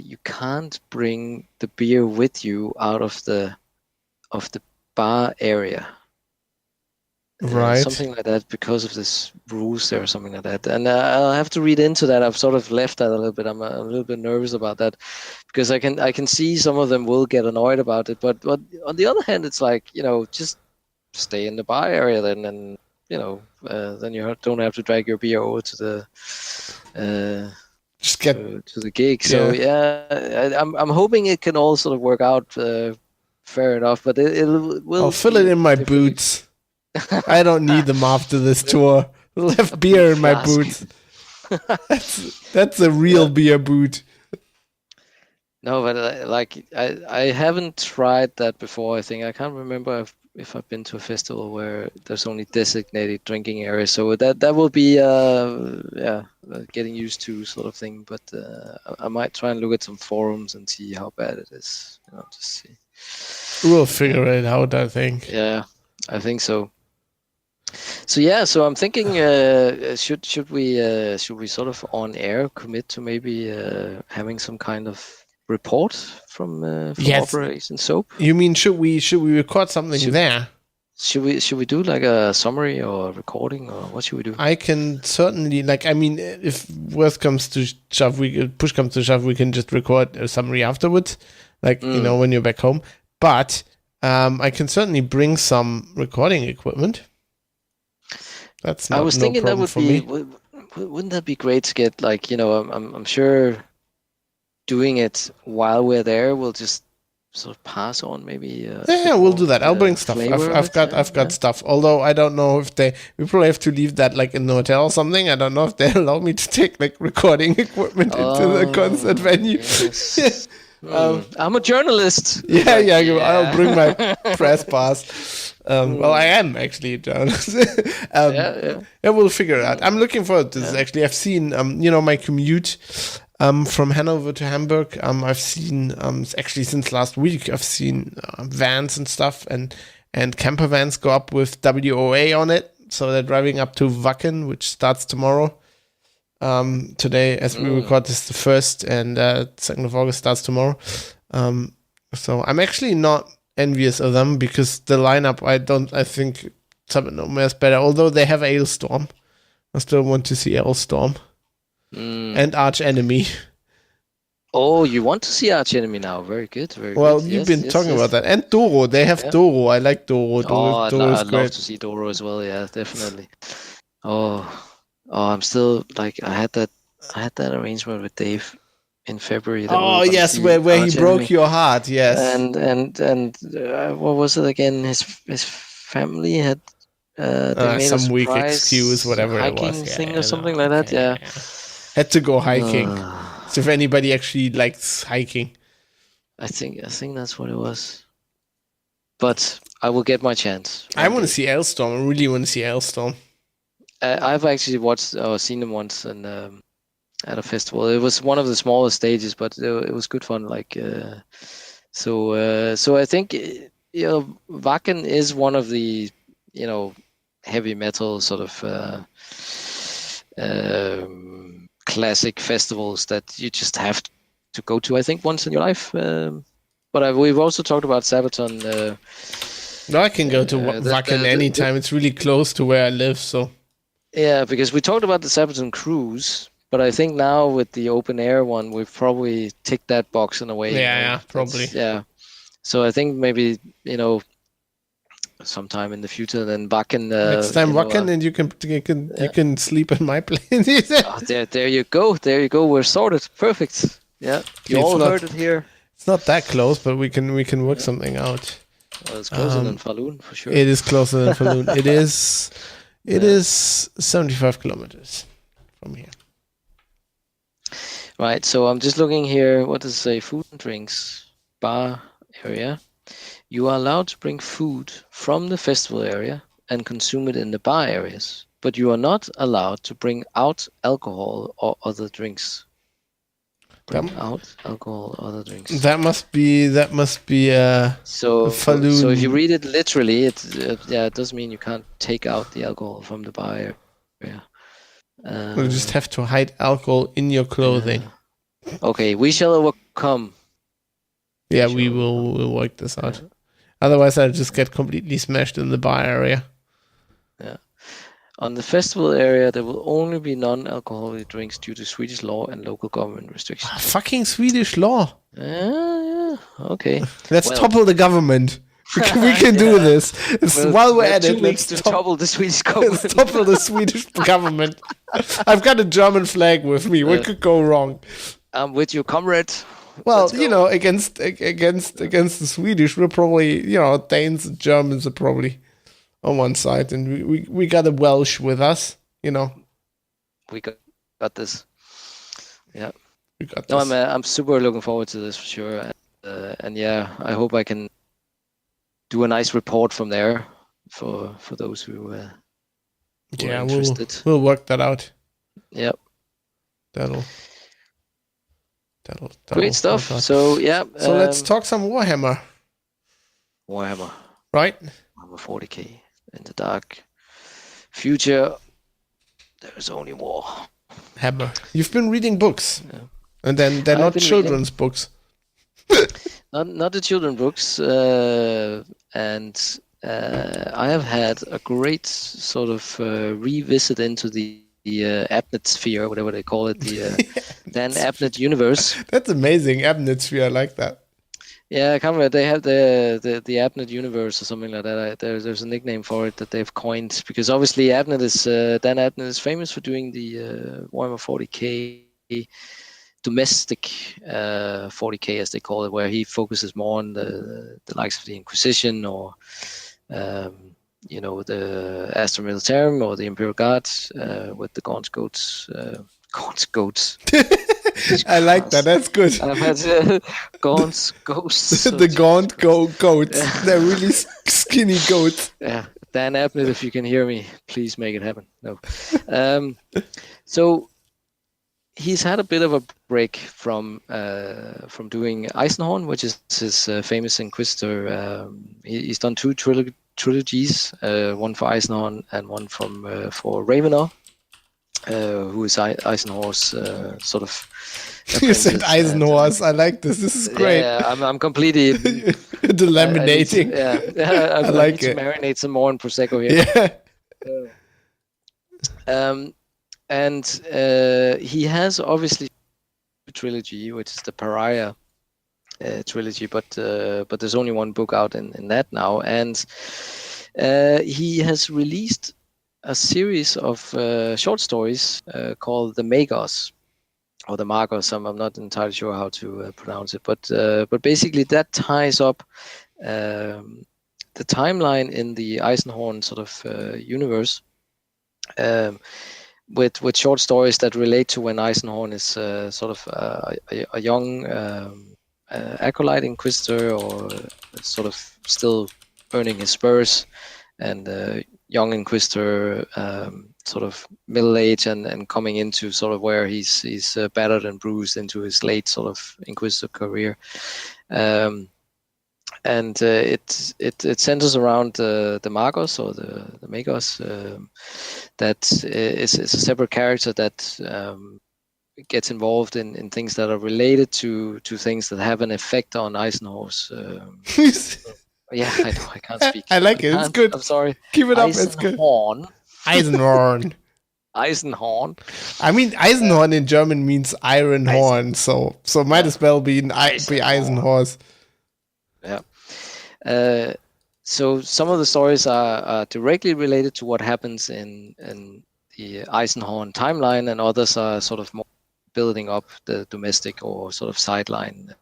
you can't bring the beer with you out of the bar area. Right. Something like that because of this rules there or something like that. And I'll have to read into that. I've sort of left that a little bit. I'm a little bit nervous about that because I can see some of them will get annoyed about it. But on the other hand, it's like, just stay in the bar area then, and then you don't have to drag your beer over to the just get to the gig. So I'm hoping it can all sort of work out fair enough. But it will. I'll fill it in my boots. I don't need them after this tour. I'll have beer in my boots. That's a real beer boot. No, but I haven't tried that before. I think I can't remember if I've been to a festival where there's only designated drinking areas. So that will be getting used to sort of thing. But I might try and look at some forums and see how bad it is. Just see. We'll figure it out, I think. Yeah, I think so. So I'm thinking, should we sort of on air commit to maybe having some kind of report from Operation Soap? You mean should we record something there? Should we do like a summary or recording, or what should we do? I can certainly if worst comes to shove, push comes to shove, we can just record a summary afterwards, when you're back home. But I can certainly bring some recording equipment. That's not, I was thinking that would be. me. Wouldn't that be great to get I'm sure doing it while we're there will just sort of pass on maybe. We'll do that. I'll bring stuff. I've got stuff. Although I don't know if we probably have to leave that in the hotel or something. I don't know if they allow me to take recording equipment into the concert venue. Yes. I'm a journalist. I'll bring my press pass. Well, I am actually a journalist. We'll figure it out. I'm looking forward to this. Actually, I've seen, my commute From Hanover to Hamburg, I've seen actually since last week I've seen vans and stuff and camper vans go up with WOA on it. So they're driving up to Wacken, which starts tomorrow. Today, as we record, this is the 1st, and 2nd of August starts tomorrow. So I'm actually not envious of them because the lineup, I think Sabinome is better. Although they have Ailstorm, I still want to see Ailstorm and Arch Enemy. Oh, you want to see Arch Enemy now? Very good, very well, good. You've been talking about that. And Doro, they have Doro. I like Doro. I'd Doro's great. love to see Doro as well. Yeah, definitely. Oh, I'm still like I had that arrangement with Dave in February. Oh yes, where he broke your heart. Yes. And what was it again? His family had they made some a weak surprise excuse, whatever it was. hiking thing or something like that. Yeah. Had to go hiking. So if anybody actually likes hiking, I think that's what it was. But I will get my chance. I want to see Ailstorm. I really want to see Ailstorm. I've actually watched or seen them once and at a festival. It was one of the smaller stages, but it was good fun. Like so I think Wacken is one of the heavy metal sort of classic festivals that you just have to go to, I think, once in your life. But we've also talked about Sabaton. No, I can go to Wacken anytime. It's really close to where I live, so. Yeah, because we talked about the Sabaton cruise, but I think now with the open air one, we've probably ticked that box in a way. Yeah, probably. Yeah. So I think maybe, sometime in the future, then Wacken. Next time Wacken, and you can sleep in my place. There you go. There you go. We're sorted. Perfect. Yeah. You all heard it here. It's not that close, but we can work something out. Well, it's closer than Falun for sure. It is closer than Falun. It is 75 kilometers from here. Right. So I'm just looking here. What does it say? Food and drinks bar area. You are allowed to bring food from the festival area and consume it in the bar areas, but you are not allowed to bring out alcohol or other drinks. Other drinks. That must be so Falun. So if you read it literally, it does mean you can't take out the alcohol from the bar area. You just have to hide alcohol in your clothing. Okay, we shall overcome. Yeah, we'll work this out. Otherwise, I'll just get completely smashed in the bar area. Yeah. On the festival area, there will only be non-alcoholic drinks due to Swedish law and local government restrictions. Fucking Swedish law. Yeah. Okay. Let's topple the government. We can do this. While we're at it, let's topple the Swedish government. Let's topple the Swedish government. I've got a German flag with me. What could go wrong? I'm with you, comrade. Well, against the Swedish, we're probably, Danes and Germans are probably on one side, and we got a Welsh with us, We got this. Yeah. We got this. No, I'm super looking forward to this for sure, and yeah, I hope I can do a nice report from there for those who are interested. We'll work that out. Yep. That'll great stuff. So yeah. So let's talk some Warhammer. Right? Warhammer 40k. In the dark future, there is only war. Hammer. You've been reading books. Yeah. And then they're not children's books. Not the children's books. And I have had a great sort of revisit into the Abnett sphere, whatever they call it, the Dan Abnett universe. That's amazing, Abnett sphere. I like that. Yeah, I can't remember. They have the Abnett universe or something like that. There's a nickname for it that they've coined because obviously Abnett is Dan Abnett is famous for doing the Warhammer 40k domestic 40k as they call it, where he focuses more on the likes of the Inquisition or the Astra Militarum or the Imperial Guards with the Gaunt Goats. I like that. That's good. I've had Gaunt Ghosts. The Gaunt Goats. Yeah. They're really skinny goats. Yeah. Dan Abnett, if you can hear me, please make it happen. No. So he's had a bit of a break from doing Eisenhorn, which is his famous Inquisitor. He's done two trilogies, one for Eisenhorn and one for Ravenor, who is Eisenhorn's sort of You said apprentice. Eisenhorse. I like this. This is great. Yeah, I'm completely Delaminating. I like need to it. marinate some more in prosecco here. Yeah. And he has obviously a trilogy, which is the Pariah trilogy, but there's only one book out in that now, and he has released a series of short stories called the Magos, or the Magos. I'm not entirely sure how to pronounce it, but basically that ties up the timeline in the Eisenhorn sort of universe. With short stories that relate to when Eisenhorn is sort of a young acolyte inquisitor, or sort of still earning his spurs, and young inquisitor, sort of middle age, and coming into sort of where he's battered and bruised into his late sort of inquisitor career. And it centers around the Magos, or the Magos, that is a separate character that gets involved in things that are related to things that have an effect on Eisenhorn's. Yeah, I know, I can't speak. I like it. It's good. I'm sorry. Keep it up. It's good. Eisenhorn. Eisenhorn. I mean, Eisenhorn in German means iron horn, so might as well be Eisenhorse. Yeah. So some of the stories are directly related to what happens in the Eisenhorn timeline, and others are sort of more building up the domestic or sort of sideline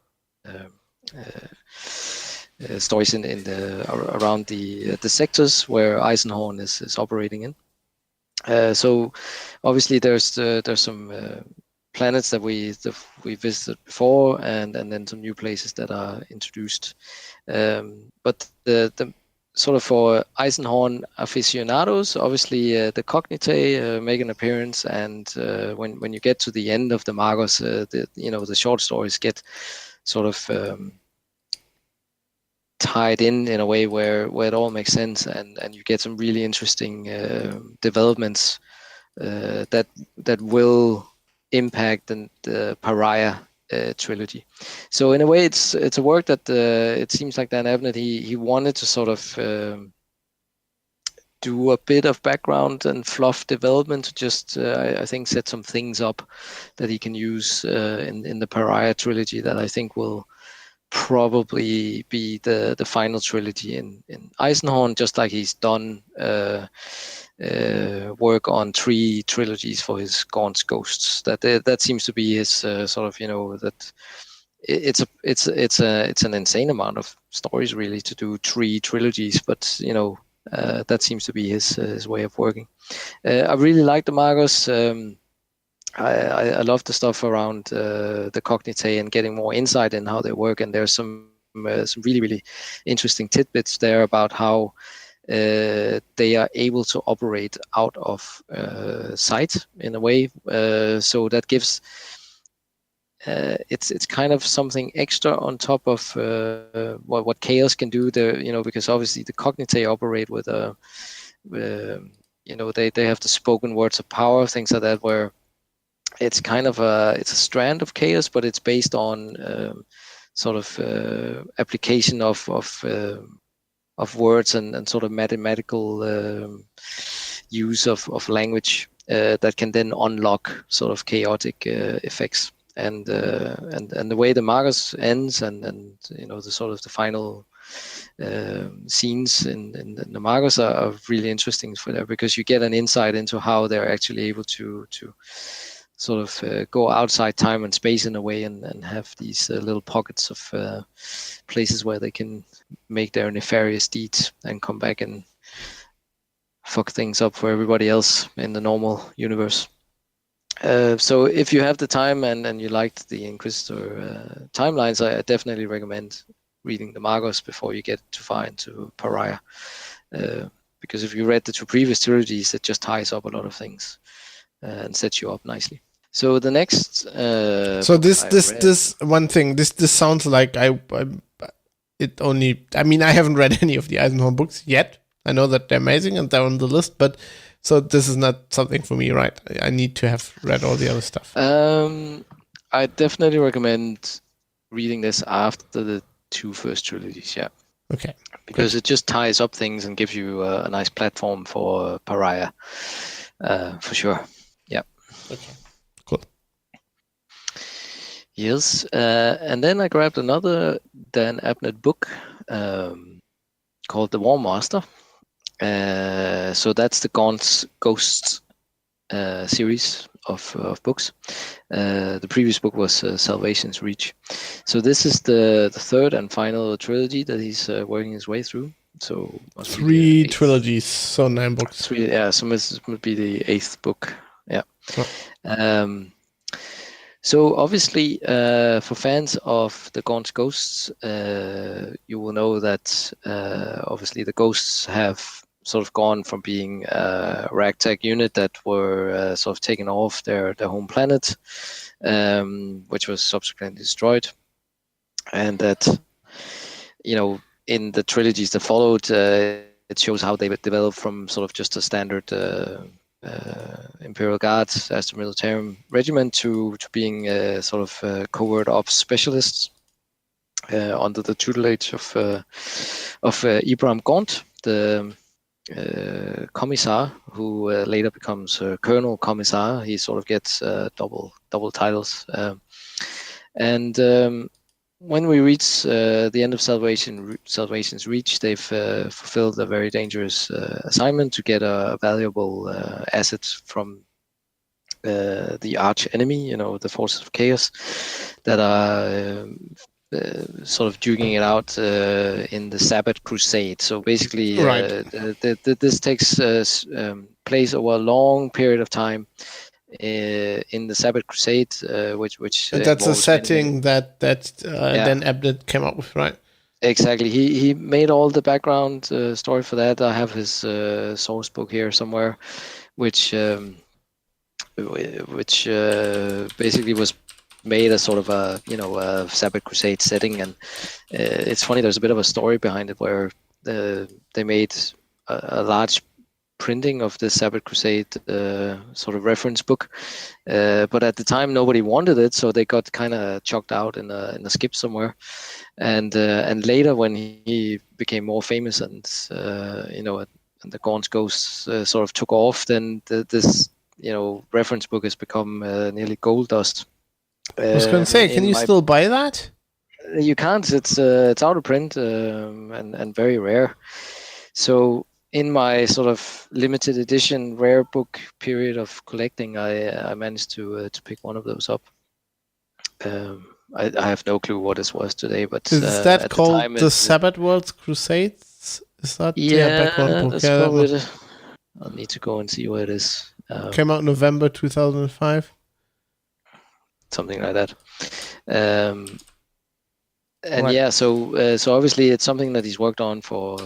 stories in the around the sectors where Eisenhorn is operating in. So obviously there's some planets that we visited before, and then some new places that are introduced. But the sort of for Eisenhorn aficionados, obviously the Cognitae make an appearance, and when you get to the end of the Magos, the short stories get sort of tied in a way where it all makes sense, and you get some really interesting developments that will impact the Pariah trilogy. So in a way, it's a work that it seems like Dan Abnett he wanted to sort of do a bit of background and fluff development to just I think set some things up that he can use in the Pariah trilogy that I think will probably be the final trilogy in Eisenhorn, just like he's done work on 3 trilogies for his Gaunt's Ghosts. That seems to be his sort of, that it's an insane amount of stories really to do 3 trilogies, but that seems to be his way of working. I really like the Magos. I love the stuff around the Cognitae and getting more insight in how they work, and there's some really, really interesting tidbits there about how they are able to operate out of sight in a way. So that gives it's kind of something extra on top of what Chaos can do there, because obviously the Cognitae operate with they have the spoken words of power, things like that, where it's kind of it's a strand of Chaos, but it's based on sort of application of words and sort of mathematical use of language that can then unlock sort of chaotic effects. And the way the Magos ends and the sort of the final scenes in the Magos are really interesting for that, because you get an insight into how they're actually able to sort of go outside time and space in a way, and have these little pockets of places where they can make their nefarious deeds and come back and fuck things up for everybody else in the normal universe. So if you have the time and you liked the Inquisitor timelines, I definitely recommend reading the Magos before you get too far into Pariah. Because if you read the 2 previous trilogies, it just ties up a lot of things and sets you up nicely. So the next So book this I this read- this one thing. This sounds like it only. I mean, I haven't read any of the Eisenhorn books yet. I know that they're amazing and they're on the list, but so this is not something for me, right? I need to have read all the other stuff. I definitely recommend reading this after the two first trilogies, yeah. Okay. Because it just ties up things and gives you a nice platform for Pariah, for sure. Yeah. Okay. Cool. Yes, and then I grabbed another Dan Abnett book called The War Master. So that's the Gaunt's Ghosts series of books. The previous book was Salvation's Reach. So this is the third and final trilogy that he's working his way through. So must be the 3 eighth. trilogies, so 9 books. Three, yeah. So this would be the 8th book. Yeah. Oh. So obviously, for fans of the Gaunt's Ghosts, you will know that obviously the Ghosts have sort of gone from being a ragtag unit that were sort of taken off their home planet, which was subsequently destroyed, and that, you know, in the trilogies that followed, it shows how they developed from sort of just a standard Imperial Guards as the military regiment to being sort of covert ops specialists under the tutelage of Ibrahim Gaunt, the commissar, who later becomes Colonel Commissar. He sort of gets double titles. When we reach the end of Salvation's Reach, they've fulfilled a very dangerous assignment to get a valuable asset from the arch enemy, you know, the forces of chaos that are sort of duking it out in the Sabbath Crusade. So basically, this takes place over a long period of time in the Sabbath Crusade, which that's a setting that Dan Abnett came up with, right? Exactly. He made all the background story for that. I have his source book here somewhere, which basically was made as sort of a Sabbath Crusade setting, and it's funny. There's a bit of a story behind it where they made a large printing of the Sabbath Crusade sort of reference book, but at the time nobody wanted it, so they got kind of chucked out in a skip somewhere. And later, when he became more famous and and the Gaunt's Ghosts sort of took off, then this reference book has become nearly gold dust. I was going to say, can you still buy that? You can't. It's out of print and very rare. So in my sort of limited edition rare book period of collecting, I managed to pick one of those up. I have no clue what this was today, but is that called the Sabbath World's Crusades? Is that background book? That's probably I'll need to go and see what it is. Came out November 2005. Something like that. And right. So obviously it's something that he's worked on for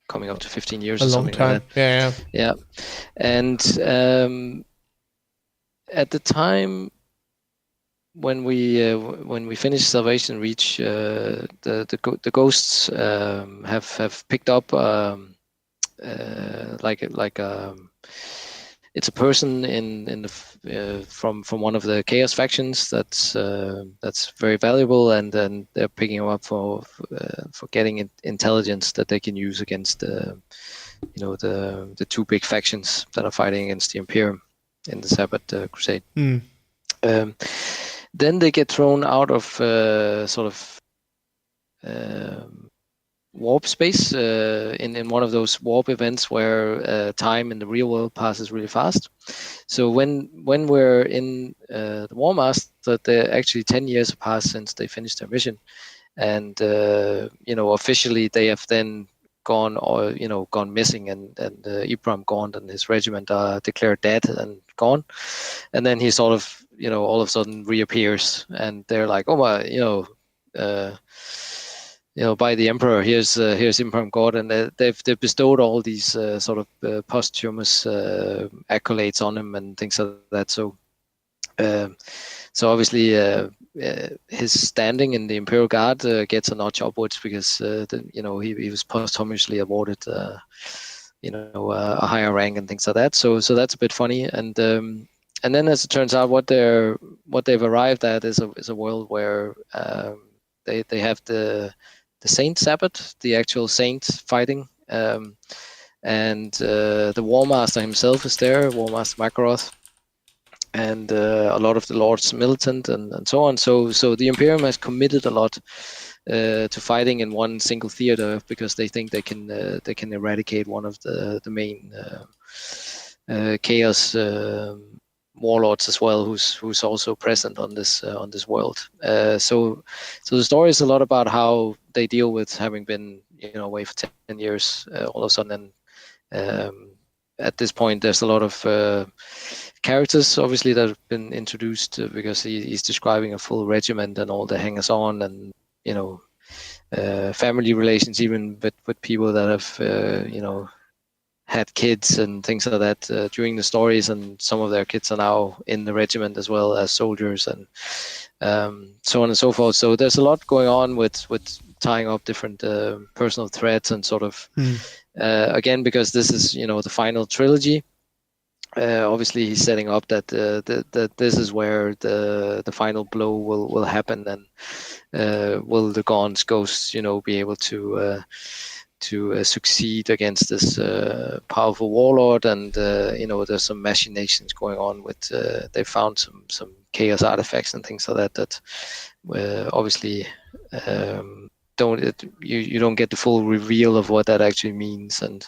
coming up to 15 years or something like that. Yeah. And at the time when we finished Salvation Reach, the ghosts have picked up it's a person in the from one of the Chaos factions that's very valuable, and then they're picking him up for getting intelligence that they can use against the two big factions that are fighting against the Imperium in the Sabbath Crusade. Then they get thrown out of sort of warp space in one of those warp events where time in the real world passes really fast. So when we're in the War Master, they're actually 10 years have passed since they finished their mission, and officially they have then gone missing, and Ibrahim Gaunt and his regiment are declared dead and gone, and then he sort of all of a sudden reappears, and they're like, oh my, by the emperor. Here's Imperm God, and they've bestowed all these sort of posthumous accolades on him and things like that. So obviously his standing in the Imperial Guard gets a notch upwards because he was posthumously awarded a higher rank and things like that. So that's a bit funny. And then as it turns out, what they've arrived at is a world where they have the Saint Sabbath, the actual saint fighting, and the War Master himself is there, War Master Makaroth, and a lot of the Lords Militant and so on. So the Imperium has committed a lot to fighting in one single theater because they think they can eradicate one of the main chaos warlords as well, who's also present on this world. So the story is a lot about how they deal with having been away for 10 years all of a sudden. And at this point, there's a lot of characters obviously that have been introduced because he's describing a full regiment and all the hangers-on and family relations, even with people that have had kids and things like that during the stories, and some of their kids are now in the regiment as well as soldiers, and so on and so forth. So there's a lot going on with tying up different personal threads and sort of again, because this is the final trilogy. Obviously, he's setting up that this is where the final blow will happen, and will the Gaunt's ghosts be able to succeed against this powerful warlord. And there's some machinations going on with they found some chaos artifacts and things like that obviously you don't get the full reveal of what that actually means. And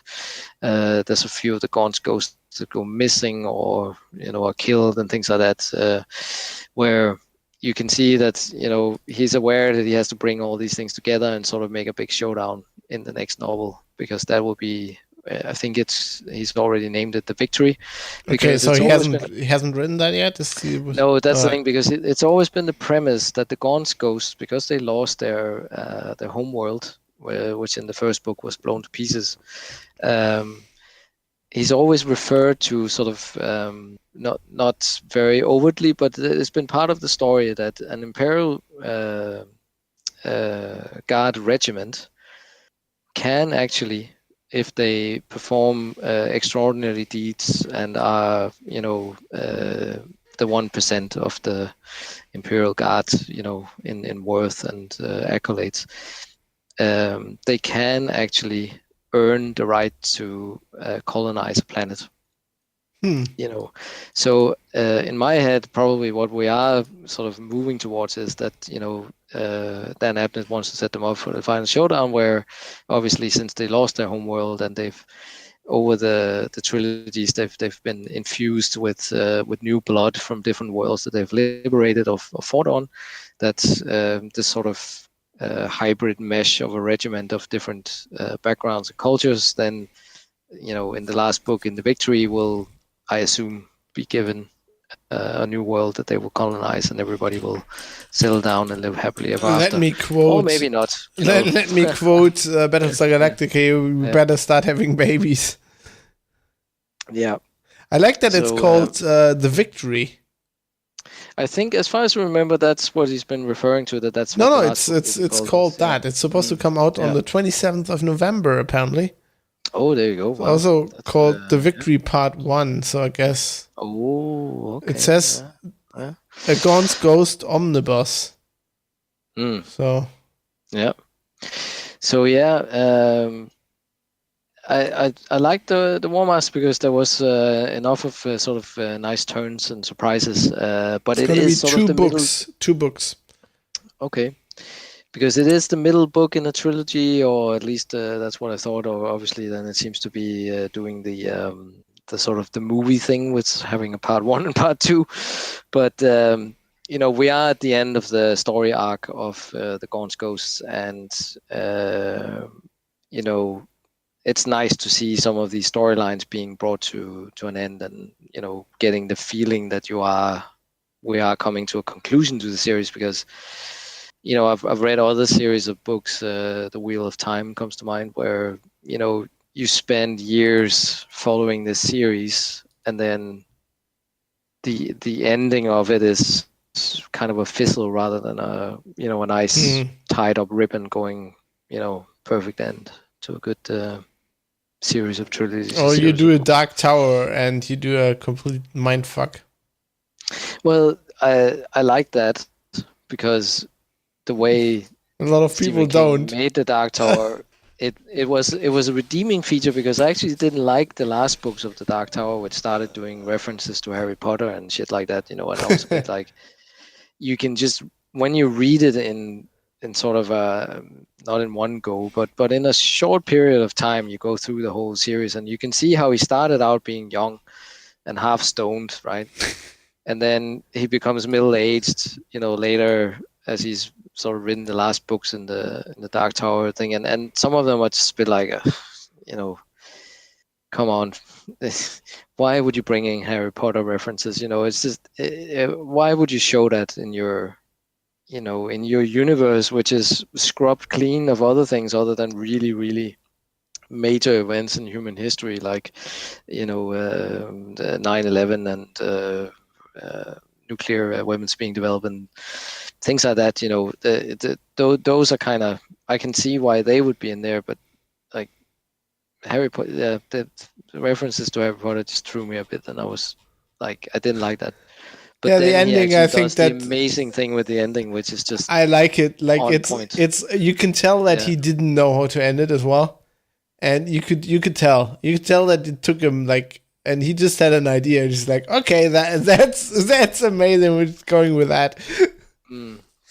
there's a few of the Gaunt's ghosts that go missing or are killed and things like that, where you can see that he's aware that he has to bring all these things together and sort of make a big showdown in the next novel, because that will be, I think he's already named it the Victory. Okay, so he hasn't written that yet? No, that's the thing, because it's always been the premise that the Gaunt's ghosts, because they lost their home world, which in the first book was blown to pieces, he's always referred to sort of not very overtly, but it's been part of the story that an Imperial Guard regiment can actually, if they perform extraordinary deeds and are the 1% of the Imperial Guard in worth and accolades, they can actually earn the right to colonize a planet. So in my head, probably what we are sort of moving towards is that Dan Abnett wants to set them up for the final showdown, where obviously since they lost their home world and they've over the trilogies they've been infused with new blood from different worlds that they've liberated or fought on, that's this sort of hybrid mesh of a regiment of different backgrounds and cultures. Then in the last book, in the Victory, will, I assume, be given a new world that they will colonize, and everybody will settle down and live happily ever after. Let me quote, or maybe not. Let me quote Battlestar Galactica: "You better start having babies." Yeah, I like that it's called the Victory. I think, as far as I remember, that's what he's been referring to. That's no, it's called that. It's supposed to come out on the 27th of November, apparently. Oh, there you go. Wow. Also called The Victory Part 1, so I guess... Oh, okay. It says a Gaunt's Ghost Omnibus. So... Yeah. So, yeah, I liked the War Master because there was enough of sort of nice turns and surprises. But it is sort of the middle... Two books. Okay. Because it is the middle book in a trilogy, or at least that's what I thought. Or obviously, then it seems to be doing the sort of the movie thing with having a part 1 and part 2. But we are at the end of the story arc of the Gaunt's Ghosts, and it's nice to see some of these storylines being brought to an end, and getting the feeling that we are coming to a conclusion to the series, because I've read other series of books. The Wheel of Time comes to mind, where you spend years following this series, and then the ending of it is kind of a fizzle rather than a nice tied up ribbon going, perfect end to a good series of trilogies. Or you do a Dark Tower and you do a complete mindfuck. Well, I like that because the way a lot of people don't made the Dark Tower, it was a redeeming feature, because I actually didn't like the last books of the Dark Tower, which started doing references to Harry Potter and shit like that. And I was a bit like, you can just, when you read it in sort of not in one go, but in a short period of time, you go through the whole series and you can see how he started out being young and half stoned, right? And then he becomes middle-aged, later, as he's sort of written the last books in the Dark Tower thing, and some of them are just a bit like, come on, why would you bring in Harry Potter references? It's just, why would you show that in your universe, which is scrubbed clean of other things other than really, really major events in human history, like the 9/11 and nuclear weapons being developed and things like that. Those are kind of, I can see why they would be in there, but like Harry Potter, the references to Harry Potter just threw me a bit, and I was like, I didn't like that. But yeah, the ending, I think that the amazing thing with the ending, which is just, I like it. Like point. it's you can tell that he didn't know how to end it as well, and you could tell that it took him like, and he just had an idea. Just like, okay, that's amazing. We're just going with that.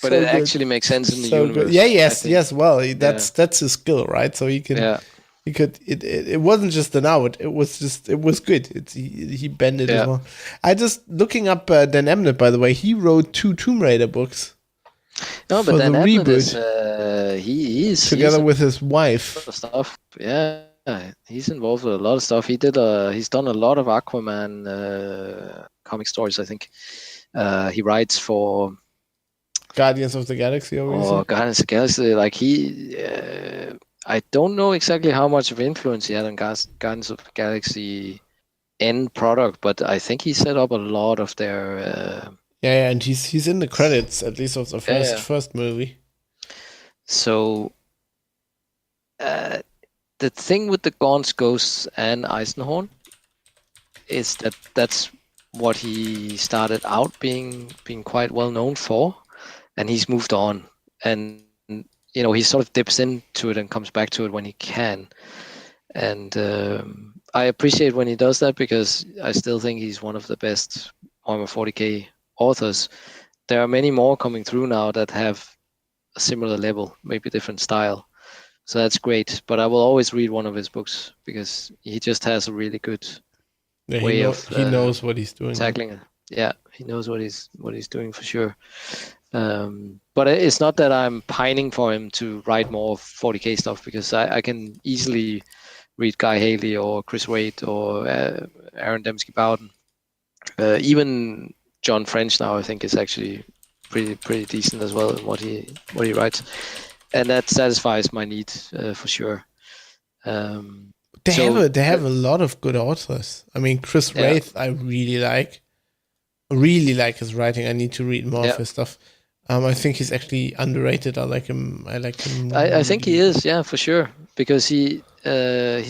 But it actually makes sense in the universe. Good. Yeah, yes. Well, that's his skill, right? So he can. Yeah. He could. It wasn't just an out. It was good. He bent it as well. I just looking up Dan Abnett, by the way. He wrote 2 Tomb Raider books. No, but Dan Abnett is he's together with his wife. Stuff. Yeah, he's involved with a lot of stuff. He's done a lot of Aquaman comic stories, I think. He writes for Guardians of the Galaxy, obviously. Oh, Guardians of the Galaxy. Like I don't know exactly how much of influence he had on Guardians of the Galaxy end product, but I think he set up a lot of their. Yeah, and he's in the credits, at least of the first movie. So, the thing with the Gaunt's Ghosts and Eisenhorn is that that's what he started out being quite well known for, and he's moved on, and he sort of dips into it and comes back to it when he can, and I appreciate when he does that, because I still think he's one of the best Warhammer 40k authors. There are many more coming through now that have a similar level, maybe different style, so that's great. But I will always read one of his books because he just has a really good way of he knows what he's doing, tackling it. Yeah, he knows what he's doing for sure. But it's not that I'm pining for him to write more 40k stuff, because I can easily read Guy Haley or Chris Wade or Aaron Dembski-Bowden. Even John French now, I think, is actually pretty decent as well in what he writes, and that satisfies my need for sure. They have a lot of good authors. I mean, Chris Wraith, I really like his writing. I need to read more of his stuff. I think he's actually underrated. I like him. I think he is, yeah, for sure, because he's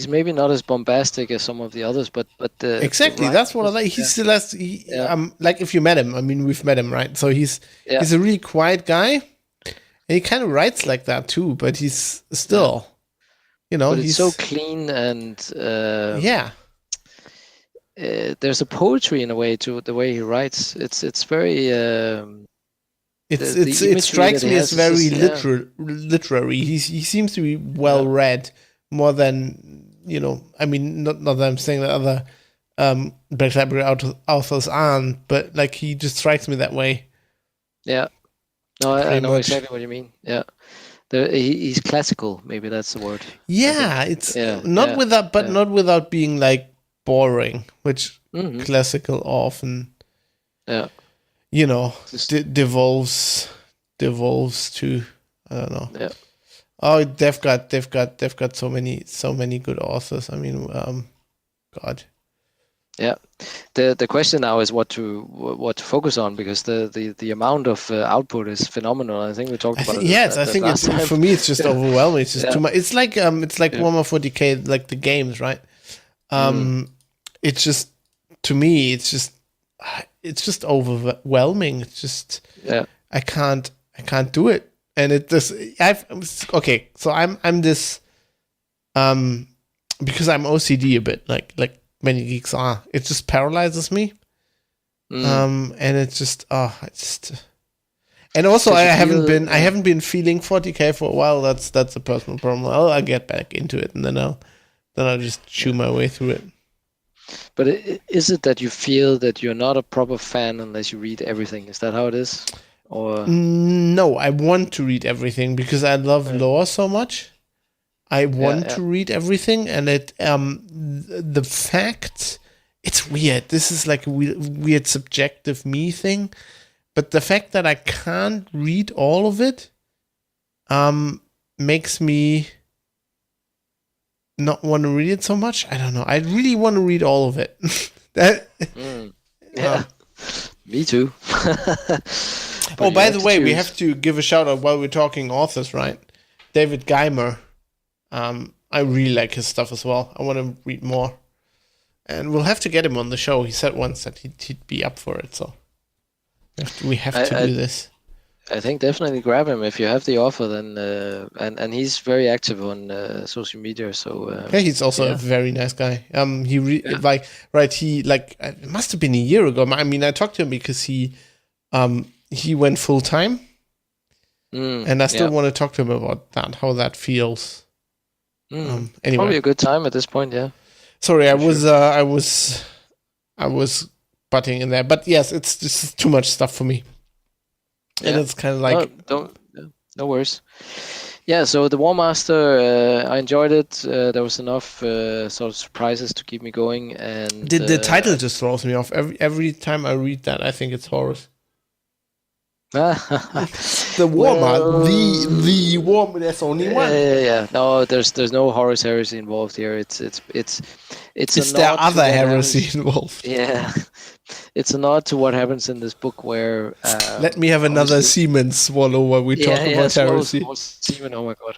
maybe not as bombastic as some of the others, but exactly, that's what I like. He still has. Like if you met him, I mean, we've met him, right? So he's a really quiet guy, and he kind of writes like that too. But he's still, but he's so clean and there's a poetry in a way to the way he writes. It's very. It strikes me as very literary. He seems to be well read, more than I mean, not that I'm saying that other Black Library authors aren't, but like he just strikes me that way. Yeah, no, I know exactly what you mean. Yeah, he's classical. Maybe that's the word. Yeah, it's not without being like boring, which classical often. Yeah. Devolves devolves to. I don't know. Yeah. Oh, they've got so many good authors. I mean, God. Yeah, the question now is what to focus on, because the amount of output is phenomenal. I think we talked about it. Yes, I think last time. for me it's just overwhelming. It's just too much. It's like Warhammer 40k, like the games, right? It's just, to me, it's just overwhelming. It's just I can't do it, and it just okay. So I'm this because I'm OCD a bit, like many geeks are. It just paralyzes me, and it's just and also I haven't been feeling 40k for a while. That's a personal problem. I'll get back into it, and then I'll just chew my way through it. But is it that you feel that you're not a proper fan unless you read everything? Is that how it is? Or no, I want to read everything because I love lore so much. I want to read everything, and the fact, it's weird. This is like a weird subjective me thing, but the fact that I can't read all of it makes me not want to read it so much. I don't know. I really want to read all of it. Me too. Oh, by the way, we have to give a shout out while we're talking authors, right? David Geimer. I really like his stuff as well. I want to read more, and we'll have to get him on the show. He said once that he'd be up for it, so we have to do this. I think definitely grab him if you have the offer. Then and he's very active on social media. So he's also a very nice guy. It must have been a year ago. I mean, I talked to him because he went full time, and I still want to talk to him about that, how that feels. Anyway, probably a good time at this point. Yeah. Sorry, I was butting in there, but yes, it's just too much stuff for me. And it's kind of like no worries. Yeah, so the War Master, I enjoyed it. There was enough sort of surprises to keep me going, and the title just throws me off every time I read that. I think it's Horus. The War Master, the War. There's only one. Yeah. No, there's no Horus heresy involved here. It's Is there other heresy involved? Yeah. It's a nod to what happens in this book where... Let me have another semen swallow while we talk about heresy. Semen, oh my god.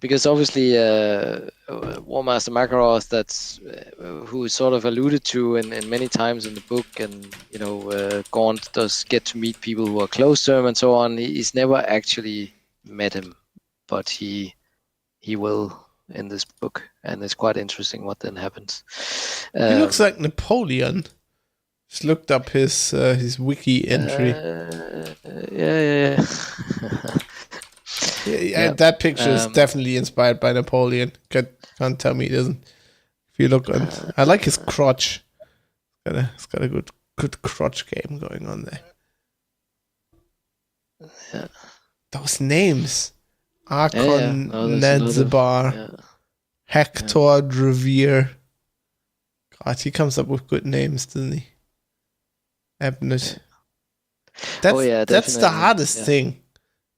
Because obviously War Master Makaroth, that's who is sort of alluded to in many times in the book, and Gaunt does get to meet people who are close to him and so on. He's never actually met him, but he will in this book, and it's quite interesting what then happens. He looks like Napoleon. Just looked up his wiki entry. Yeah, that picture is definitely inspired by Napoleon. Can't tell me it isn't. If you look on, I like his crotch. It's got a good crotch game going on there. Yeah. Those names: Archon, Nedzabar, Hector Drevere. God, he comes up with good names, doesn't he? Abnett. That's the hardest thing.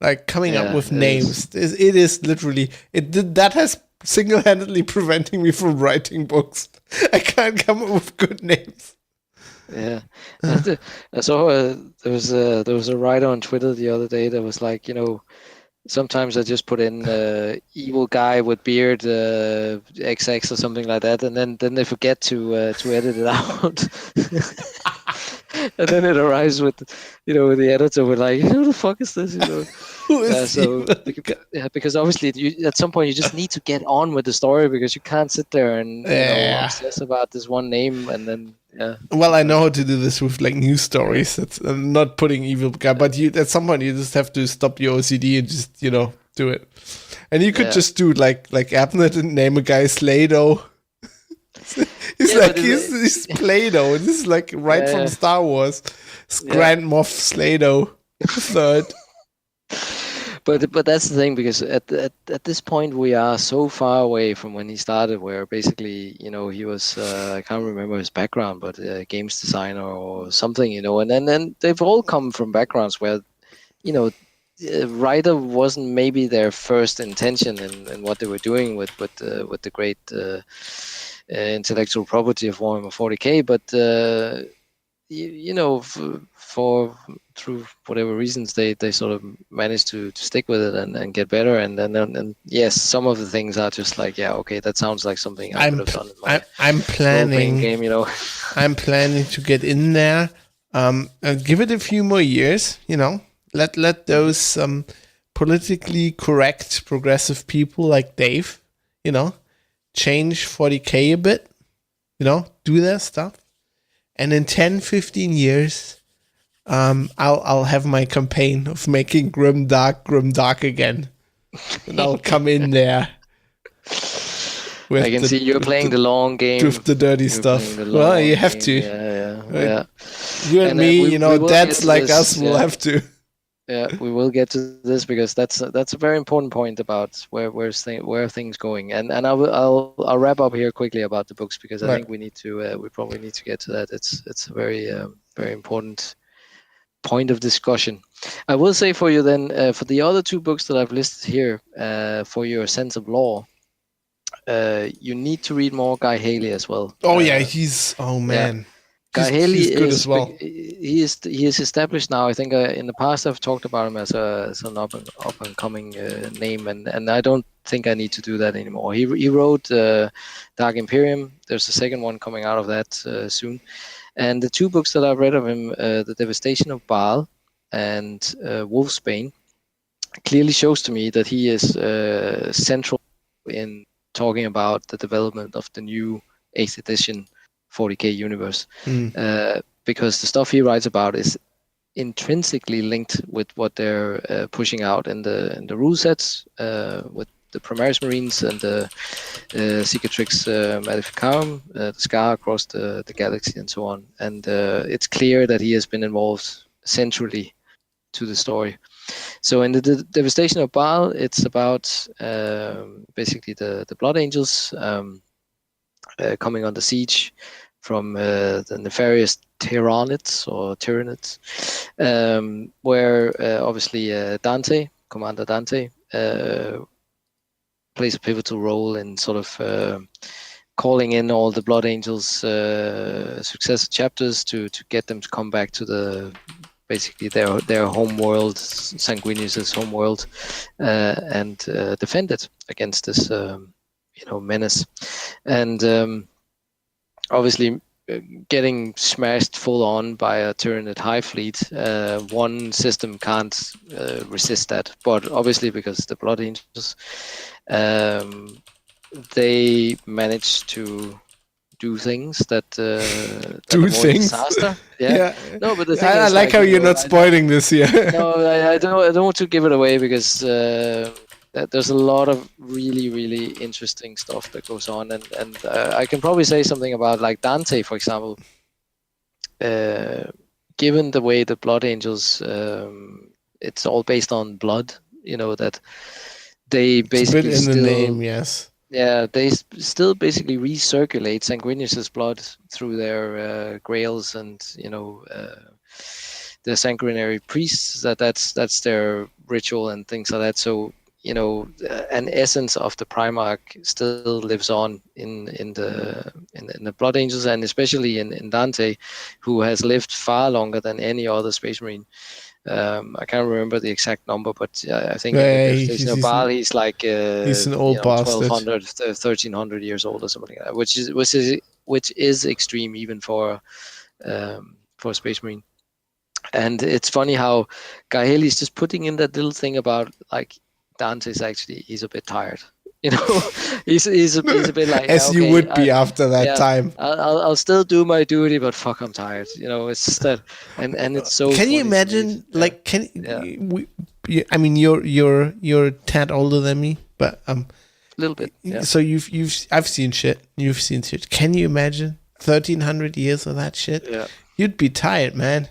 Like coming up with names. It is literally that has single-handedly preventing me from writing books. I can't come up with good names. Yeah, I saw there was a writer on Twitter the other day that was like, sometimes I just put in evil guy with beard XX or something like that, and then they forget to edit it out. And then it arrives with, the editor with like, who the fuck is this? Because obviously at some point you just need to get on with the story, because you can't sit there and obsess about this one name and then Well, I know how to do this with like news stories. I'm not putting evil guy, but at some point you just have to stop your OCD and just do it. And you could just do like Abnett and name a guy Slado. He's Play-Doh. This is like from Star Wars. It's Grand Moff Slado III. But that's the thing, because at this point we are so far away from when he started, where basically, he was I can't remember his background, but games designer or something, and then they've all come from backgrounds where, writer wasn't maybe their first intention in what they were doing with the great intellectual property of Warhammer 40k, but for through whatever reasons they sort of managed to stick with it and get better, and yes, some of the things are just like, yeah, okay, that sounds like something I would have done in my I'm planning game, I'm planning to get in there, give it a few more years, let those politically correct progressive people like Dave, change 40k a bit, do their stuff. And in 10, 15 years, I'll have my campaign of making grim dark again. And I'll come in there. I can see you're playing the long game. With the dirty stuff. Well, you have to. Yeah. You and me, dads like us will have to. Yeah, we will get to this, because that's a very important point about where things going, and I'll wrap up here quickly about the books, because I think we probably need to get to that. It's a very very important point of discussion. I will say for you then, for the other two books that I've listed here, for your sense of law, you need to read more Guy Haley as well. Oh yeah, man. Yeah. Guy Haley is good as well. He is established now. I think in the past I've talked about him as an up and coming name, and I don't think I need to do that anymore. He wrote Dark Imperium. There's a second one coming out of that soon, and the two books that I've read of him, The Devastation of Baal and Wolfsbane, clearly shows to me that he is central in talking about the development of the new 8th edition 40k universe, because the stuff he writes about is intrinsically linked with what they're pushing out in the rule sets, with the Primaris Marines and the Cicatrix Maleficarum, the Scar across the galaxy, and so on. And it's clear that he has been involved centrally to the story. So in the Devastation of Baal, it's about basically the Blood Angels coming under siege from the nefarious Tyranids, where obviously Dante, Commander Dante, plays a pivotal role in sort of calling in all the Blood Angels' successive chapters to get them to come back to basically their home world, Sanguinius' home world, and defend it against this menace. And obviously getting smashed full on by a Tyranid high fleet, one system can't resist that. But obviously, because the Blood Angels, they manage to do things that avoid disaster. Yeah. No, but the thing I is, like how you're not spoiling this here. No, I don't want to give it away, because there's a lot of really, really interesting stuff that goes on, and I can probably say something about, like, Dante, for example. Given the way the Blood Angels, it's all based on blood, that they basically it's a bit in the name, yes. Yeah, they still basically recirculate Sanguinius' blood through their grails and the sanguinary priests. That's their ritual and things like that. So an essence of the Primarch still lives on in the Blood Angels, and especially in Dante, who has lived far longer than any other Space Marine. I can't remember the exact number, but I think he's like he's an old bastard, 1200, 1300 years old or something like that, which is extreme even for a Space Marine. And it's funny how Guy Haley's just putting in that little thing about, like, Dante's actually, he's a bit tired. He's a bit like, as you would be after that time. I'll still do my duty, but fuck, I'm tired. It's just that, and it's so. Can you imagine? Like, I mean, you're a tad older than me, but a little bit. Yeah. So I've seen shit. You've seen shit. Can you imagine 1300 years of that shit? Yeah. You'd be tired, man.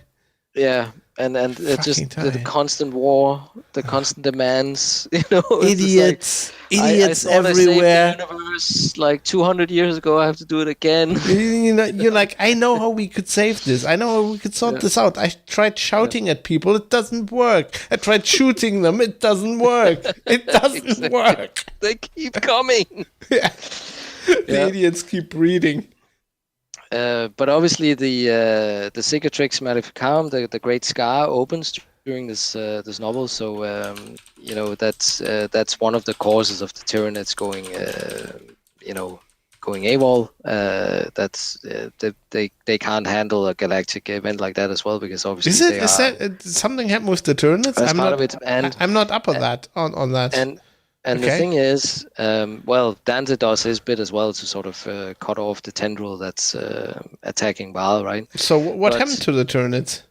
Yeah. and it just Fucking the tired. constant war, the constant demands. It's just like, Idiots I thought everywhere. I saved the universe like 200 years ago. I have to do it again. You know, you're like, I know how we could save this. I know how we could sort this out. I tried shouting at people. It doesn't work. I tried shooting them. It doesn't work. It doesn't Exactly. work. They keep coming. Yeah. The idiots keep reading. But obviously the Cicatrix Maleficarum, the Great Scar, opens during this novel. So that's one of the causes of the Tyranids going going AWOL. They can't handle a galactic event like that as well, because obviously Is that something happened with the Tyranids? That's part of it, and I'm not up on that. On that. And the thing is, Dante does his bit as well to sort of cut off the tendril that's attacking Baal, right? So what happened to the Tyranids?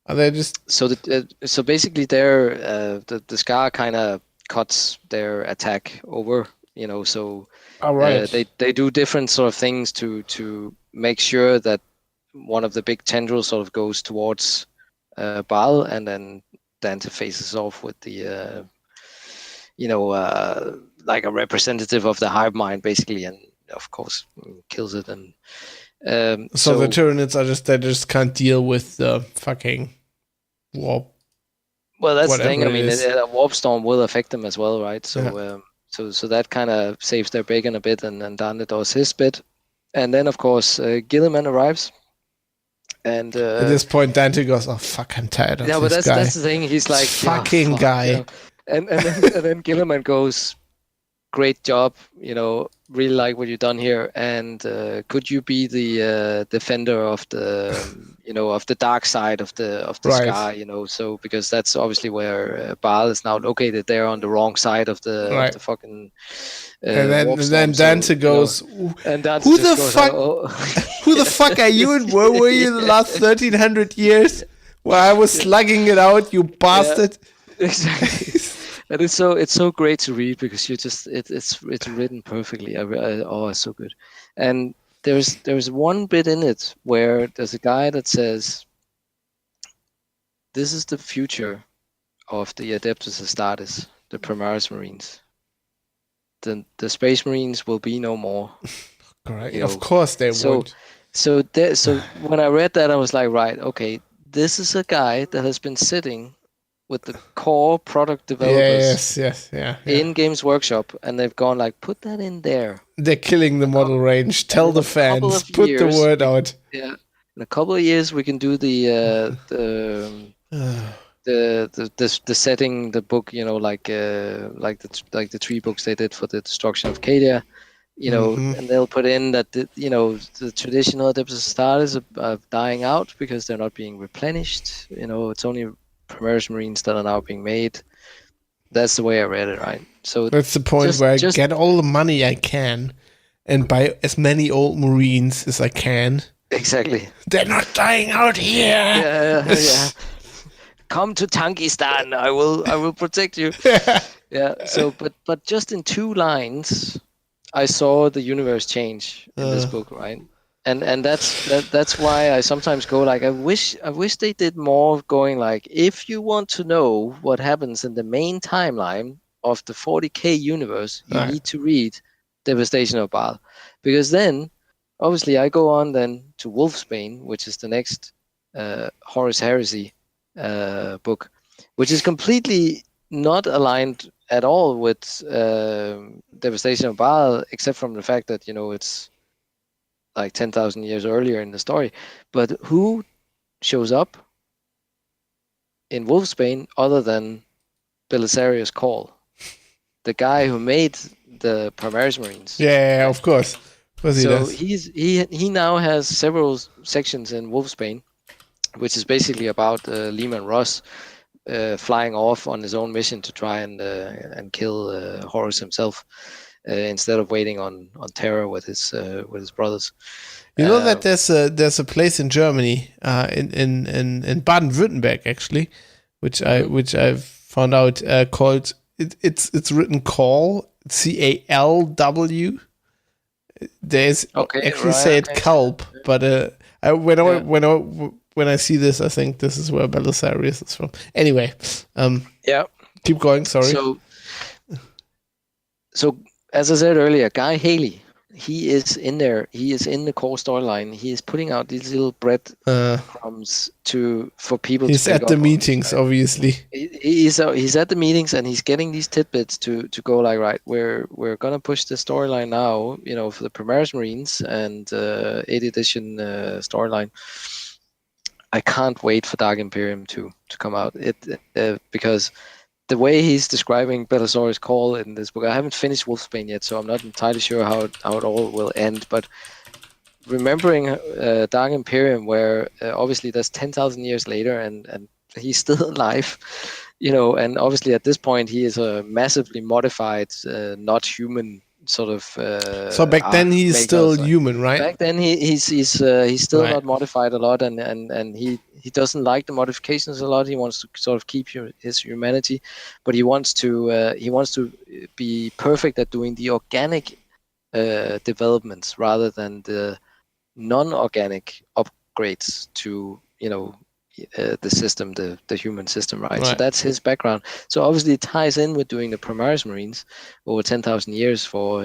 Are they just so basically the Scar kind of cuts their attack over, so they do different sort of things to make sure that one of the big tendrils sort of goes towards Baal, and then Dante faces off with the like a representative of the hive mind, basically, and of course kills it. And so the Tyranids they just can't deal with the fucking warp. Well, that's the thing. I mean, a warp storm will affect them as well, right? So so that kind of saves their bacon a bit, and Dante does his bit, and then of course Gilliman arrives. And at this point, Dante goes, "Oh fuck, I'm tired of this guy." Yeah, but that's the thing. He's like, fucking guy. And then Gilliman goes, "Great job, really like what you've done here. And could you be the defender of the of the dark side of the sky, so because that's obviously where Baal is now located. They're on the wrong side of the fucking and then Dante goes, and Dante who the goes, fuck who the fuck are you, and where were you the last 1300 years where I was slugging it out, you bastard? Exactly. And it's so great to read, because you just it's written perfectly. It's so good. And there's one bit in it where there's a guy that says, "This is the future of the Adeptus Astartes, the Primaris Marines. The Space Marines will be no more." Correct. Of course they would. So when I read that, I was like, right, okay, this is a guy that has been sitting with the core product developers in Games Workshop, and they've gone like, put that in there. They're killing the model range. Tell the fans, put the word out. Yeah, in a couple of years we can do the setting, the book, like the 3 books they did for the destruction of Cadia, and they'll put in that the traditional Adeptus Astartes are dying out because they're not being replenished. It's only Primaris Marines that are now being made. That's the way I read it, right? So that's the point where I get all the money I can and buy as many old Marines as I can. Exactly. They're not dying out here. Yeah. Come to Tankistan. I will protect you. Yeah. So, but just in 2 lines, I saw the universe change in this book, right? And that's why I sometimes go like, I wish they did more, going like, if you want to know what happens in the main timeline of the 40k universe, you need to read Devastation of Baal, because then obviously I go on then to Wolfsbane, which is the next Horus Heresy book, which is completely not aligned at all with Devastation of Baal, except from the fact that it's like 10,000 years earlier in the story. But who shows up in Wolfsbane other than Belisarius Cawl, the guy who made the Primaris Marines? Yeah, of course. So he now has several sections in Wolfsbane, which is basically about Leman Russ flying off on his own mission to try and kill Horus himself, instead of waiting on Terra with his brothers. That there's a place in Germany, in Baden-Württemberg actually, which I found out called it's written Cawl, CALW. There's say it Kalb, but when when I see this, I think this is where Belisarius is from. Anyway, Yeah. keep going. Sorry. So as I said earlier, Guy Haley, he is in there. He is in the core storyline. He is putting out these little bread crumbs for people. He's to pick at the up meetings, on. obviously. He's at the meetings, and he's getting these tidbits to go like, right, we're gonna push the storyline now, for the Primaris Marines and 8th edition storyline. I can't wait for Dark Imperium to come out. Because the way he's describing Belisarius' call in this book, I haven't finished Wolfsbane yet, so I'm not entirely sure how it all will end. But remembering Dark Imperium, where obviously that's 10,000 years later, and he's still alive, and obviously at this point he is a massively modified, not human sort of. So back then he's still human, right? Back then he's still not modified a lot, and he doesn't like the modifications a lot. He wants to sort of keep his humanity, but he wants to be perfect at doing the organic developments rather than the non-organic upgrades to the system, the human system, right? So that's his background. So obviously it ties in with doing the Primaris Marines over 10,000 years for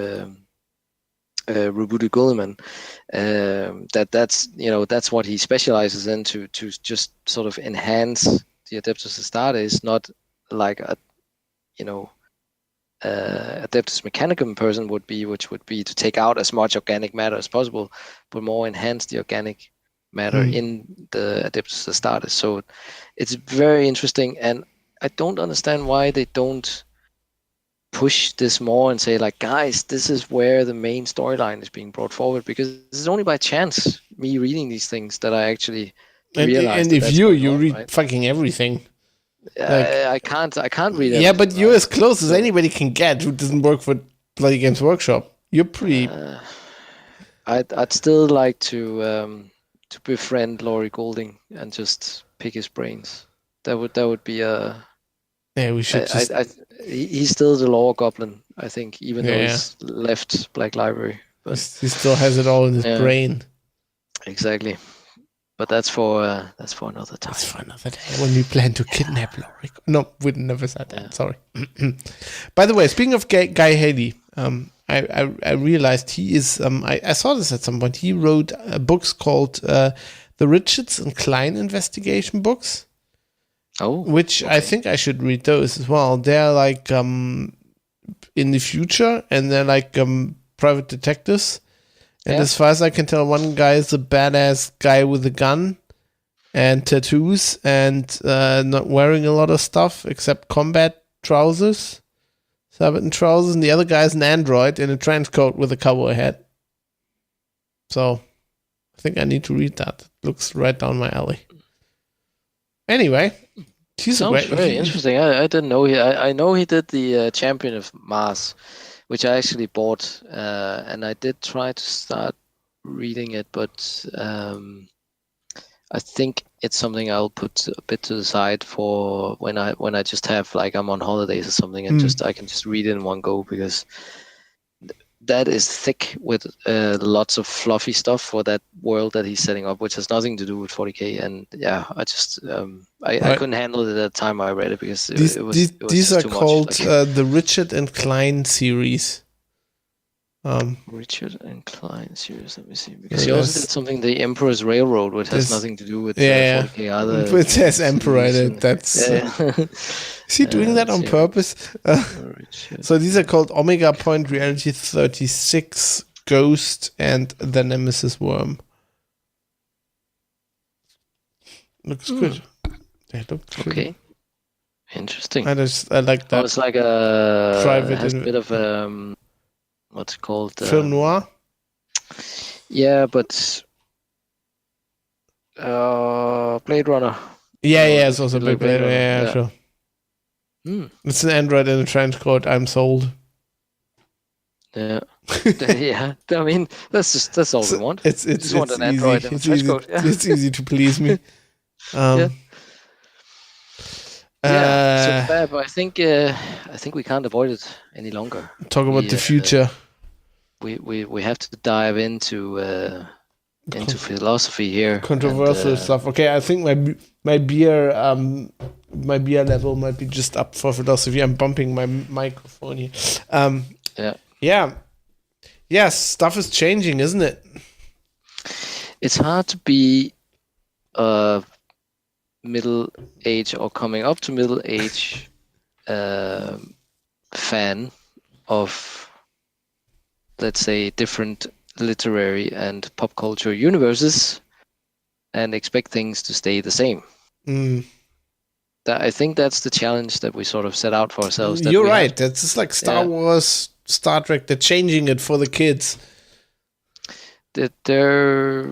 Roboute Guilliman. That's what he specializes in to just sort of enhance the Adeptus Astartes, not like a Adeptus Mechanicum person would be, which would be to take out as much organic matter as possible, but more enhance the organic matter in the Adeptus Astartes. So it's very interesting, and I don't understand why they don't push this more and say, like, guys, this is where the main storyline is being brought forward, because it's only by chance me reading these things that I actually realize. And if you read right? fucking everything. I can't read everything. Yeah, but you're as close as anybody can get who doesn't work for Bloody Games Workshop. You're pretty. I'd still like to befriend Laurie Golding and just pick his brains. That would be a. Yeah, we should. He's still the lore goblin, I think, even though he's left Black Library. But he still has it all in his brain. Exactly. But that's for another time. That's for another day when we plan to kidnap Laurie. No, we never said that. Sorry. By the way, speaking of Guy Haley, I realized he is. I saw this at some point. He wrote books called the Richards and Klein investigation books. Oh, which I think I should read those as well. They're like in the future, and they're like private detectives. And as far as I can tell, one guy is a badass guy with a gun and tattoos and not wearing a lot of stuff except combat trousers, Sabaton trousers, and the other guy is an android in a trench coat with a cowboy hat. So I think I need to read that. It looks right down my alley. Anyway, sounds very interesting. I didn't know I know he did the Champion of Mars, which I actually bought, and I did try to start reading it, but I think it's something I'll put a bit to the side for when I just have, like, I'm on holidays or something, and I can just read it in one go, because that is thick with lots of fluffy stuff for that world that he's setting up, which has nothing to do with 40k. And I just I couldn't handle it at the time I read it, because it was these are too called much, like, the Richard and Klein series. Richard and Klein series. Let me see, because he also did something, the Emperor's Railroad, which has nothing to do with 40k either. It says Emperor in it. That's is he doing that on purpose? So these are called Omega Point Reality 36, Ghost, and the Nemesis Worm. Looks good. They look okay. Interesting. I like that. Oh, it's like a private. Has a bit of what's it called? Film noir. Yeah, but Blade Runner. Yeah, it's also Blade Runner. Yeah, sure. It's an android in a trench coat. I'm sold. Yeah, yeah. I mean, that's all we want. It's want an android in a trench coat. Yeah. It's easy to please me. So Fab, I think we can't avoid it any longer. Talk about the future. We have to dive into into philosophy here. Controversial stuff. Okay, I think my beer level might be just up for philosophy. I'm bumping my microphone here. Yeah. Yes, stuff is changing, isn't it? It's hard to be middle age or coming up to middle age fan of, let's say, different literary and pop culture universes and expect things to stay the same. I think that's the challenge that we sort of set out for ourselves. You're right. That's just like Star Wars, Star Trek. They're changing it for the kids. Their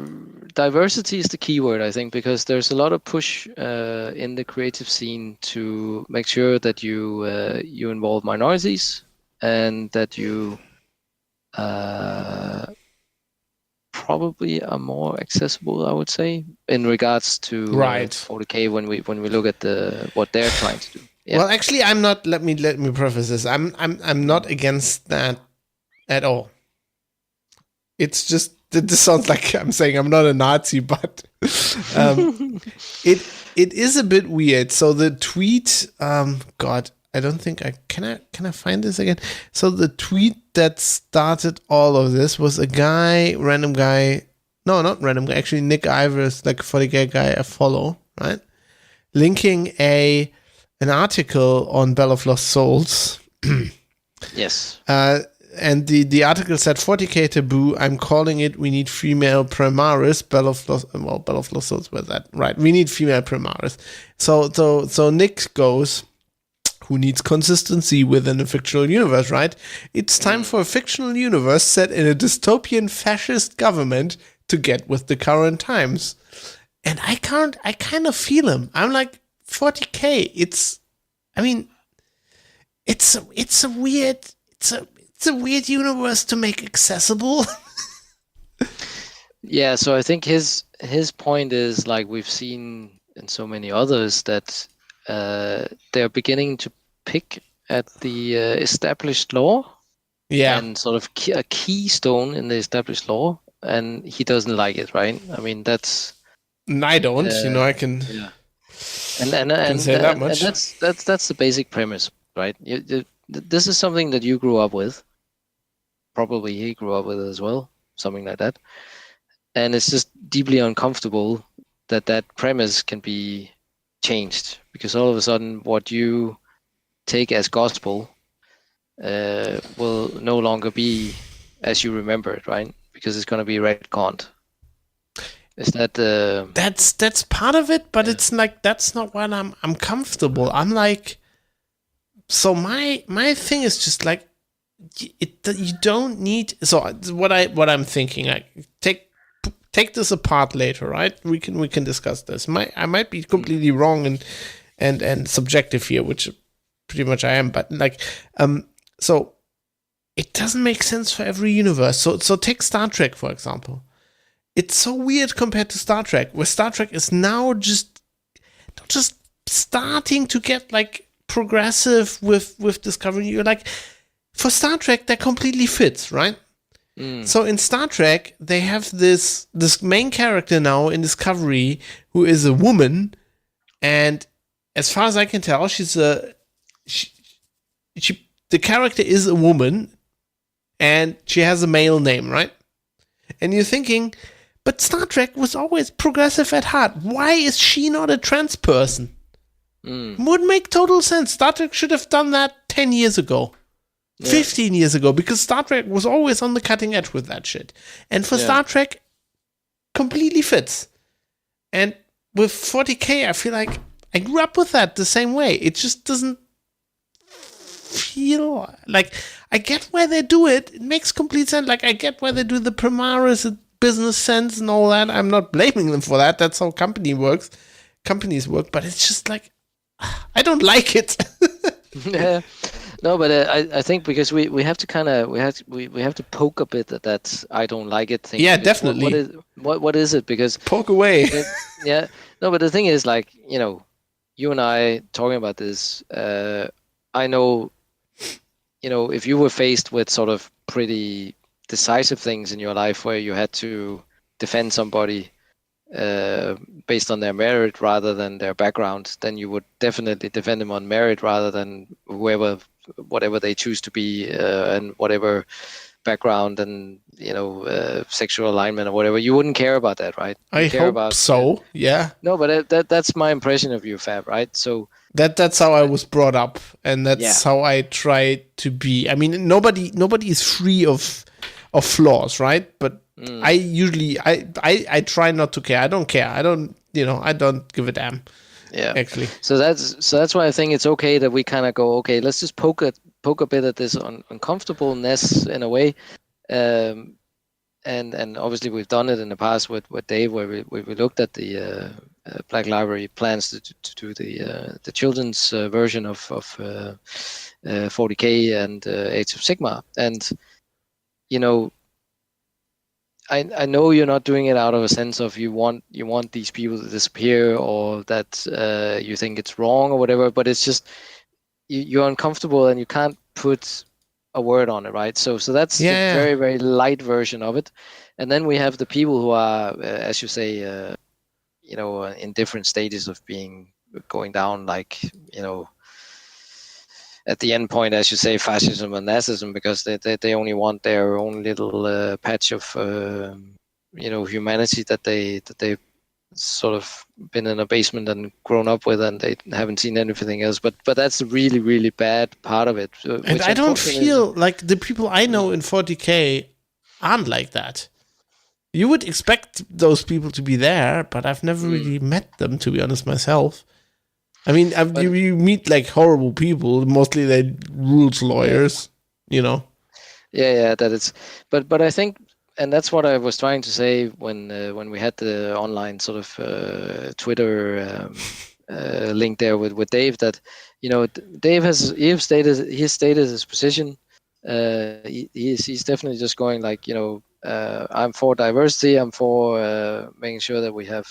diversity is the key word, I think, because there's a lot of push in the creative scene to make sure that you involve minorities and that you probably are more accessible, I would say, in regards to 40K when we look at what they're trying to do. Yeah. Well, actually, I'm not. Let me preface this. I'm not against that at all. It's just this sounds like I'm saying I'm not a Nazi, but it is a bit weird. So the tweet, God, I don't think can I find this again? So the tweet that started all of this was a random guy. No, not random guy. Actually, Nick Ivers, like 40K guy I follow, right? Linking an article on Bell of Lost Souls. Yes. And the article said 40K taboo. I'm calling it. We need female Primaris. Bell of Lost Souls was that right? We need female Primaris. So Nick goes, who needs consistency within a fictional universe, right? It's time for a fictional universe set in a dystopian fascist government to get with the current times. And I kind of feel him. I'm like 40K. It's a weird universe to make accessible. Yeah, so I think his point is, like we've seen in so many others, that they're beginning to pick at the established law, and sort of a keystone in the established law, and he doesn't like it, right? I mean, that's. I don't. I can. Yeah. And say that much. And that's the basic premise, right? This is something that you grew up with. Probably he grew up with it as well, something like that. And it's just deeply uncomfortable that premise can be changed, because all of a sudden what you take as gospel will no longer be as you remember it, right? Because it's going to be retconned. Is that that's part of it, but it's like that's not what I'm comfortable. I'm like, so my thing is just like, you don't need. So what I'm thinking, I take this apart later, right? We can discuss this. I might be completely wrong and subjective here, which pretty much I am, but like so it doesn't make sense for every universe. So take Star Trek, for example. It's so weird compared to Star Trek, where Star Trek is now just starting to get like progressive with discovering. You're like, for Star Trek, that completely fits, right? So in Star Trek, they have this main character now in Discovery who is a woman, and as far as I can tell, the character is a woman, and she has a male name, right? And you're thinking, but Star Trek was always progressive at heart. Why is she not a trans person? Would make total sense. Star Trek should have done that 10 years ago. 15 years ago, because Star Trek was always on the cutting edge with that shit. And for Star Trek, completely fits. And with 40K, I feel like I grew up with that the same way. It just doesn't feel like, I get why they do it. It makes complete sense. Like, I get why they do the Primaris business sense and all that. I'm not blaming them for that. That's how companies work. But it's just like, I don't like it. Yeah. No, but I think because we have to kind of we have to poke a bit at that I don't like it thing. Yeah, definitely. What is it? Because poke away. Yeah. No, but the thing is, like, you and I talking about this. I know, if you were faced with sort of pretty decisive things in your life where you had to defend somebody based on their merit rather than their background, then you would definitely defend them on merit rather than whatever they choose to be, and whatever background and sexual alignment or whatever. You wouldn't care about that, right? I hope so. Yeah. No, but that's my impression of you, Fab. Right? So that's how I was brought up, and that's how I try to be. I mean, nobody is free of flaws, right? But I usually I try not to care. I don't care. I don't give a damn. Yeah. Actually. So that's why I think it's okay that we kind of go, okay, let's just poke a bit at this uncomfortableness in a way. And obviously we've done it in the past with Dave, where we looked at the Black Library plans to do the children's version of 40K and Age of Sigmar, and I know you're not doing it out of a sense of you want these people to disappear, or that you think it's wrong or whatever, but it's just you're uncomfortable and you can't put a word on it, right? So that's the very, very light version of it. And then we have the people who are, as you say, in different stages of going down, like, at the end point, as you say, fascism and Nazism, because they only want their own little patch of humanity that they've sort of been in a basement and grown up with, and they haven't seen anything else. But that's the really, really bad part of it. And I don't feel like the people I know in 40K aren't like that. You would expect those people to be there, but I've never really met them, to be honest, myself. I mean, you meet like horrible people. Mostly they're rules lawyers, Yeah, that is. But I think, and that's what I was trying to say when we had the online sort of Twitter link there with Dave. That Dave has stated his position. He's definitely just going like, I'm for diversity. I'm for making sure that we have.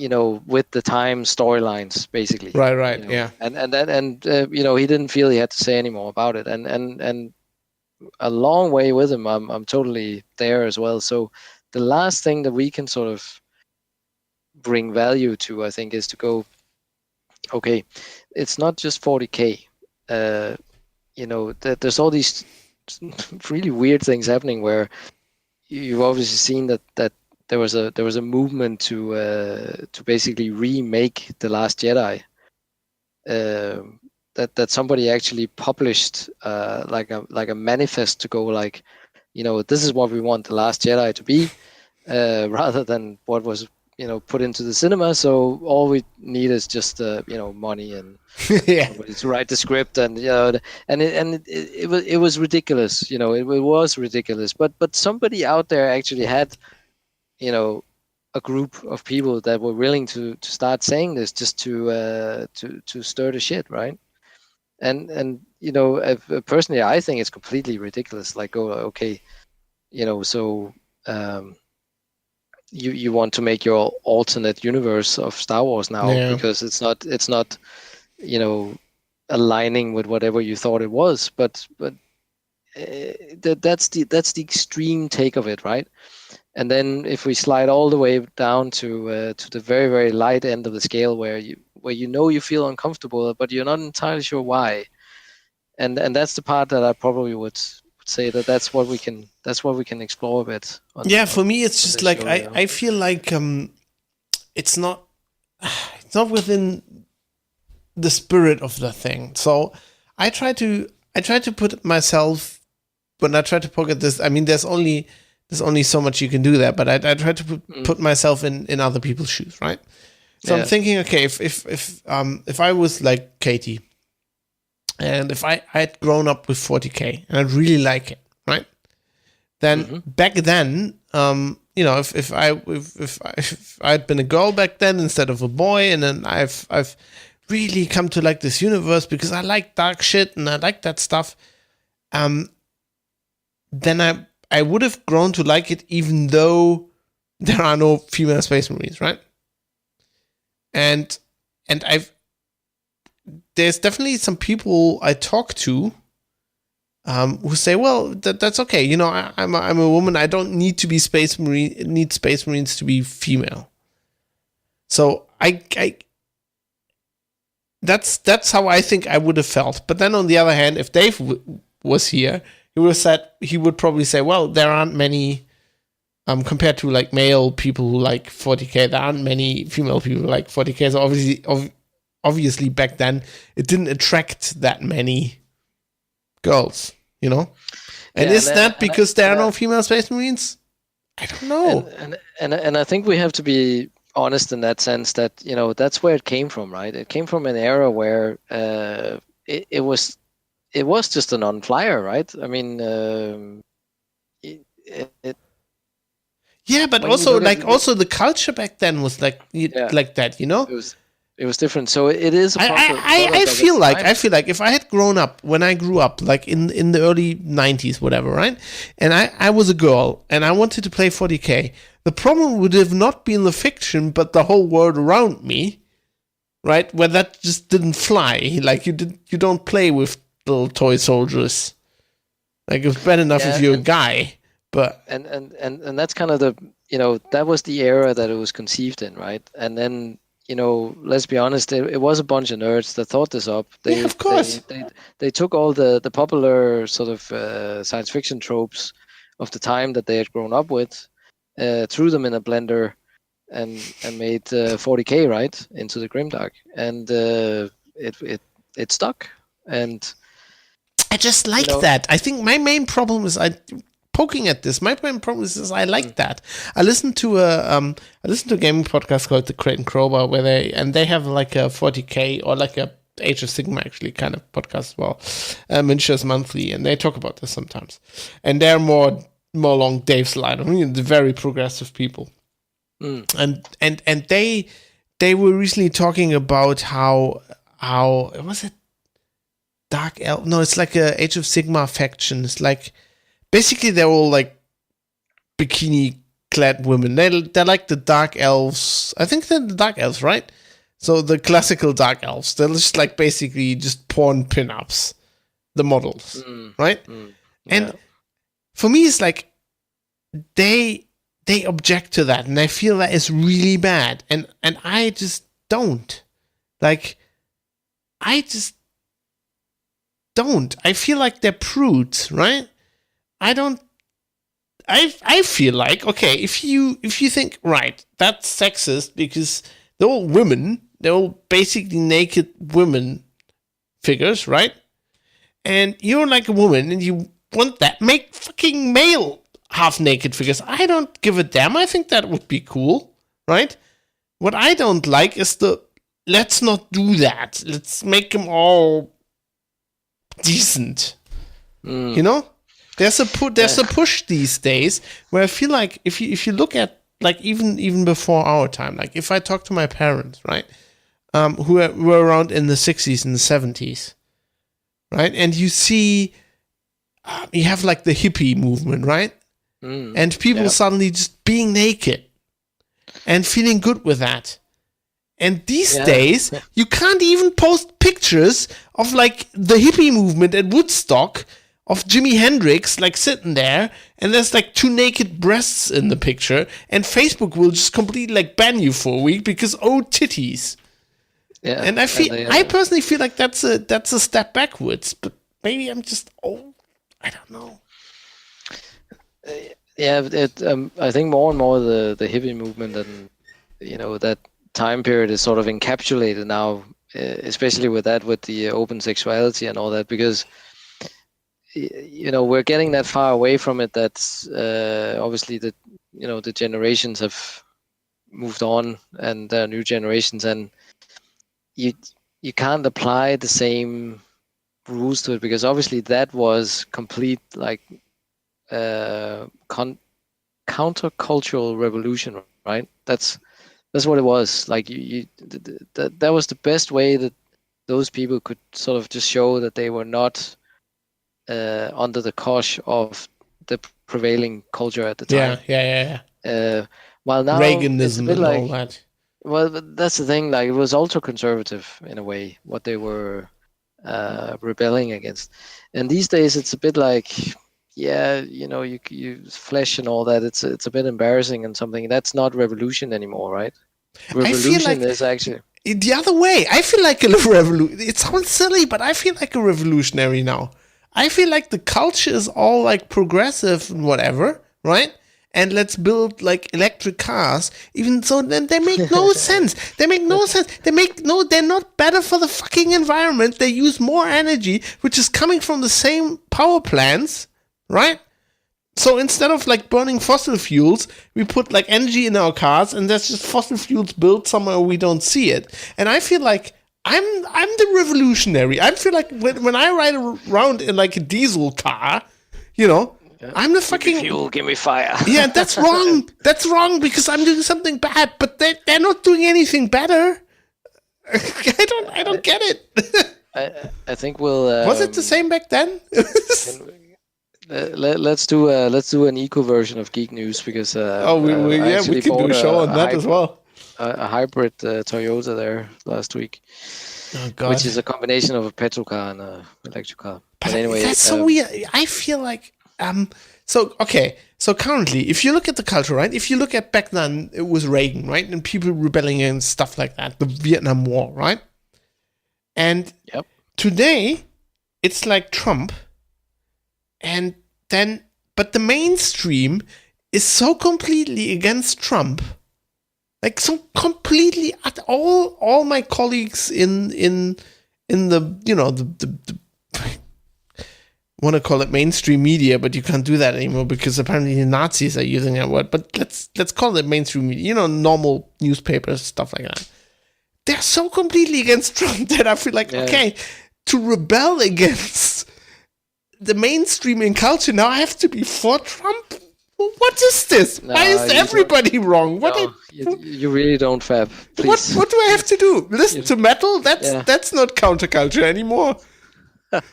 With the time storylines, basically. Right, yeah. And he didn't feel he had to say any more about it. And a long way with him, I'm totally there as well. So the last thing that we can sort of bring value to, I think, is to go, okay, it's not just 40K. There's all these really weird things happening where you've obviously seen that there was a movement to basically remake The Last Jedi. That somebody actually published like a manifest to go like, this is what we want The Last Jedi to be, rather than what was put into the cinema. So all we need is just money and somebody to write the script, and it was ridiculous. It was ridiculous. But somebody out there actually had a group of people that were willing to start saying this just to stir the shit, right? And personally, I think it's completely ridiculous. Like, okay, so you want to make your alternate universe of Star Wars now because it's not aligning with whatever you thought it was, but that's the extreme take of it, right? And then if we slide all the way down to the very, very light end of the scale, where you feel uncomfortable, but you're not entirely sure why, and that's the part that I probably would say that's what we can explore a bit. For me, it's just like I feel like it's not within the spirit of the thing. So I try to put myself, when I try to poke at this. I mean, there's only so much you can do there, but I try to put myself in other people's shoes, right? So I'm thinking, okay, if I was like Katie, and if I had grown up with 40K and I really like it, right? Then back then, if I'd been a girl back then instead of a boy, and then I've really come to like this universe because I like dark shit and I like that stuff, then I would have grown to like it, even though there are no female Space Marines, right? And there's definitely some people I talk to who say, well, that's okay. You know, I'm a woman. I don't need to be space marines to be female. So that's how I think I would have felt. But then on the other hand, if Dave was here, he would probably say, well, there aren't many, compared to like male people who like 40K, there aren't many female people who like 40K. So obviously back then it didn't attract that many girls, you know? And is that because there are no female space marines? I don't know. And I think we have to be honest in that sense that, you know, that's where it came from, right? It came from an era where it was just a non-flyer, right? I mean, yeah, but also the culture back then was like that, you know. It was different. So it is. I feel like if I had grown up when I grew up, like in the early 90s, whatever, right? And I was a girl and I wanted to play 40K. The problem would have not been the fiction, but the whole world around me, right? Where that just didn't fly. Like you don't play with little toy soldiers. Like it's bad enough if you're a guy, but and that's kind of the, you know, that was the era that it was conceived in, right? And then, you know, let's be honest, it was a bunch of nerds that thought this up. Of course. They took all the popular sort of science fiction tropes of the time that they had grown up with, threw them in a blender, and made 40K right into the Grimdark, and it stuck. And I just like that. I think my main problem is poking at this. My main problem is I like that. I listened to a gaming podcast called The Crate and Crowbar where they have like a 40K or like a Age of Sigma actually kind of podcast as well, Miniatures Monthly, and they talk about this sometimes. And they're more along Dave's line. I mean, the very progressive people. And they were recently talking about how was it Dark Elf? No, it's like a Age of Sigma faction. It's like basically they're all like bikini clad women. They're like the Dark Elves. I think they're the Dark Elves, right? So the classical Dark Elves. They're just like basically just porn pin-ups, the models, right? And for me, it's like they object to that, and I feel that is really bad. And I just don't. Like, I just don't. I feel like they're prudes, right? I don't. I feel like, okay, if you think, right, that's sexist because they're all women, they're all basically naked women figures, right? And you're like a woman and you want that, make fucking male half-naked figures. I don't give a damn. I think that would be cool, right? What I don't like is let's not do that. Let's make them all decent. You know? There's a push these days where I feel like if you look at, like, even before our time, like if I talk to my parents, right, who were around in the 60s and the 70s, right, and you see, you have like the hippie movement, right, and people suddenly just being naked and feeling good with that. And these days, you can't even post pictures of like the hippie movement at Woodstock of Jimi Hendrix like sitting there, and there's like 2 naked breasts in the picture, and Facebook will just completely like ban you for a week because titties. Yeah, and I personally feel like that's a step backwards, but maybe I'm just old. I don't know. I think more and more the hippie movement and that time period is sort of encapsulated now, especially with the open sexuality and all that, because we're getting that far away from it. That's obviously the generations have moved on, and there are new generations, and you can't apply the same rules to it, because obviously that was complete like countercultural revolution, right? That's what it was. Like that was the best way that those people could sort of just show that they were not under the cosh of the prevailing culture at the time. Yeah. While now Reaganism and all that. Well, but that's the thing. Like, it was ultra conservative in a way, what they were rebelling against. And these days, it's a bit like, yeah, you flesh and all that. It's a bit embarrassing and something. That's not revolution anymore, right? Revolution is actually the other way. I feel like a revolution. It sounds silly, but I feel like a revolutionary now. I feel like the culture is all like progressive and whatever, right? And let's build like electric cars. Even so, then they make no sense. They make no sense. They're not better for the fucking environment. They use more energy, which is coming from the same power plants, right? So instead of like burning fossil fuels, we put like energy in our cars, and there's just fossil fuels built somewhere we don't see it. And I feel like I'm the revolutionary. I feel like when I ride around in like a diesel car, I'm the fucking... Give me fuel, give me fire. Yeah, that's wrong. That's wrong because I'm doing something bad, but they're not doing anything better. I don't get it. I think we'll... Was it the same back then? Let's do an eco version of Geek News because we can do a show on that as well. A hybrid Toyota there last week, which is a combination of a petrol car and an electric car. But anyway, that's so weird. I feel like So currently, if you look at the culture, right? If you look at back then, it was Reagan, right? And people rebelling against stuff like that, the Vietnam War, right? And today, it's like Trump. And then, but the mainstream is so completely against Trump, like so completely. At all my colleagues in the the want to call it mainstream media, but you can't do that anymore because apparently the Nazis are using that word. But let's call it mainstream media. Normal newspapers, stuff like that. They're so completely against Trump that I feel like okay, to rebel against the mainstream culture now, I have to be for Trump. What is this? Why is everybody wrong? You really don't, Fab. Please. What do I have to do? Listen to metal? That's not counterculture anymore.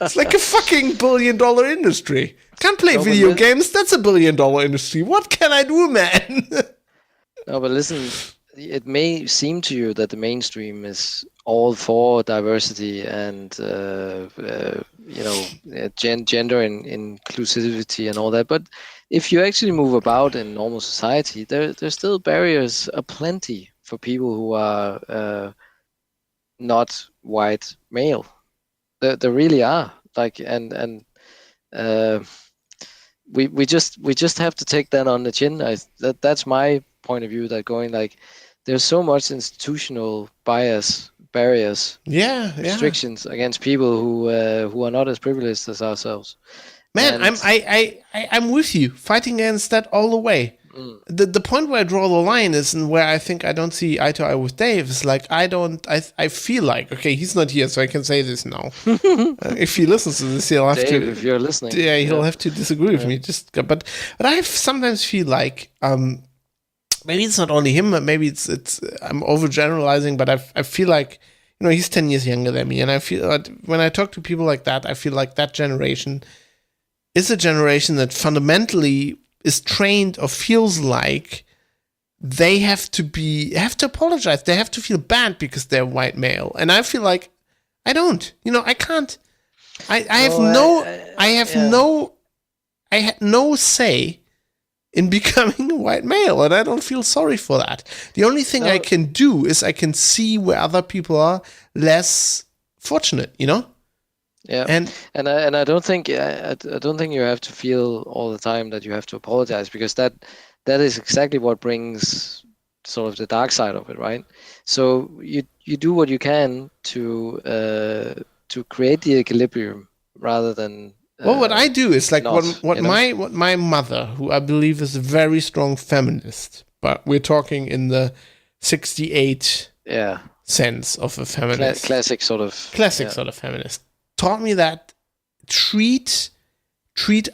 It's like a fucking $1 billion industry. Can't play video games. That's a $1 billion industry. What can I do, man? No, but listen, it may seem to you that the mainstream is all for diversity and gender and inclusivity and all that. But if you actually move about in normal society, there's still barriers aplenty for people who are not white male. There really are. Like we just have to take that on the chin. That's my point of view. That going like there's so much institutional barriers, restrictions against people who are not as privileged as ourselves. Man, I'm with you, fighting against that all the way. The point where I draw the line is, and where I think I don't see eye to eye with Dave, is like I feel like, okay, he's not here, so I can say this now. If he listens to this, he'll have Dave, to. If you're listening, he'll have to disagree with me. But I sometimes feel like maybe it's not only him, but maybe it's I'm overgeneralizing, but I feel like he's 10 years younger than me, and I feel like when I talk to people like that, I feel like that generation is a generation that fundamentally is trained or feels like they have to apologize. They have to feel bad because they're white male. And I feel like I don't. I can't. I had no say in becoming a white male, and I don't feel sorry for that. The only thing I can do is I can see where other people are less fortunate, Yeah, and I don't think you have to feel all the time that you have to apologize, because that is exactly what brings sort of the dark side of it, right? So you do what you can to create the equilibrium rather than. What I do is like what my mother, who I believe is a very strong feminist, but we're talking in the 68 sense of a feminist, classic sort of feminist. Taught me that treat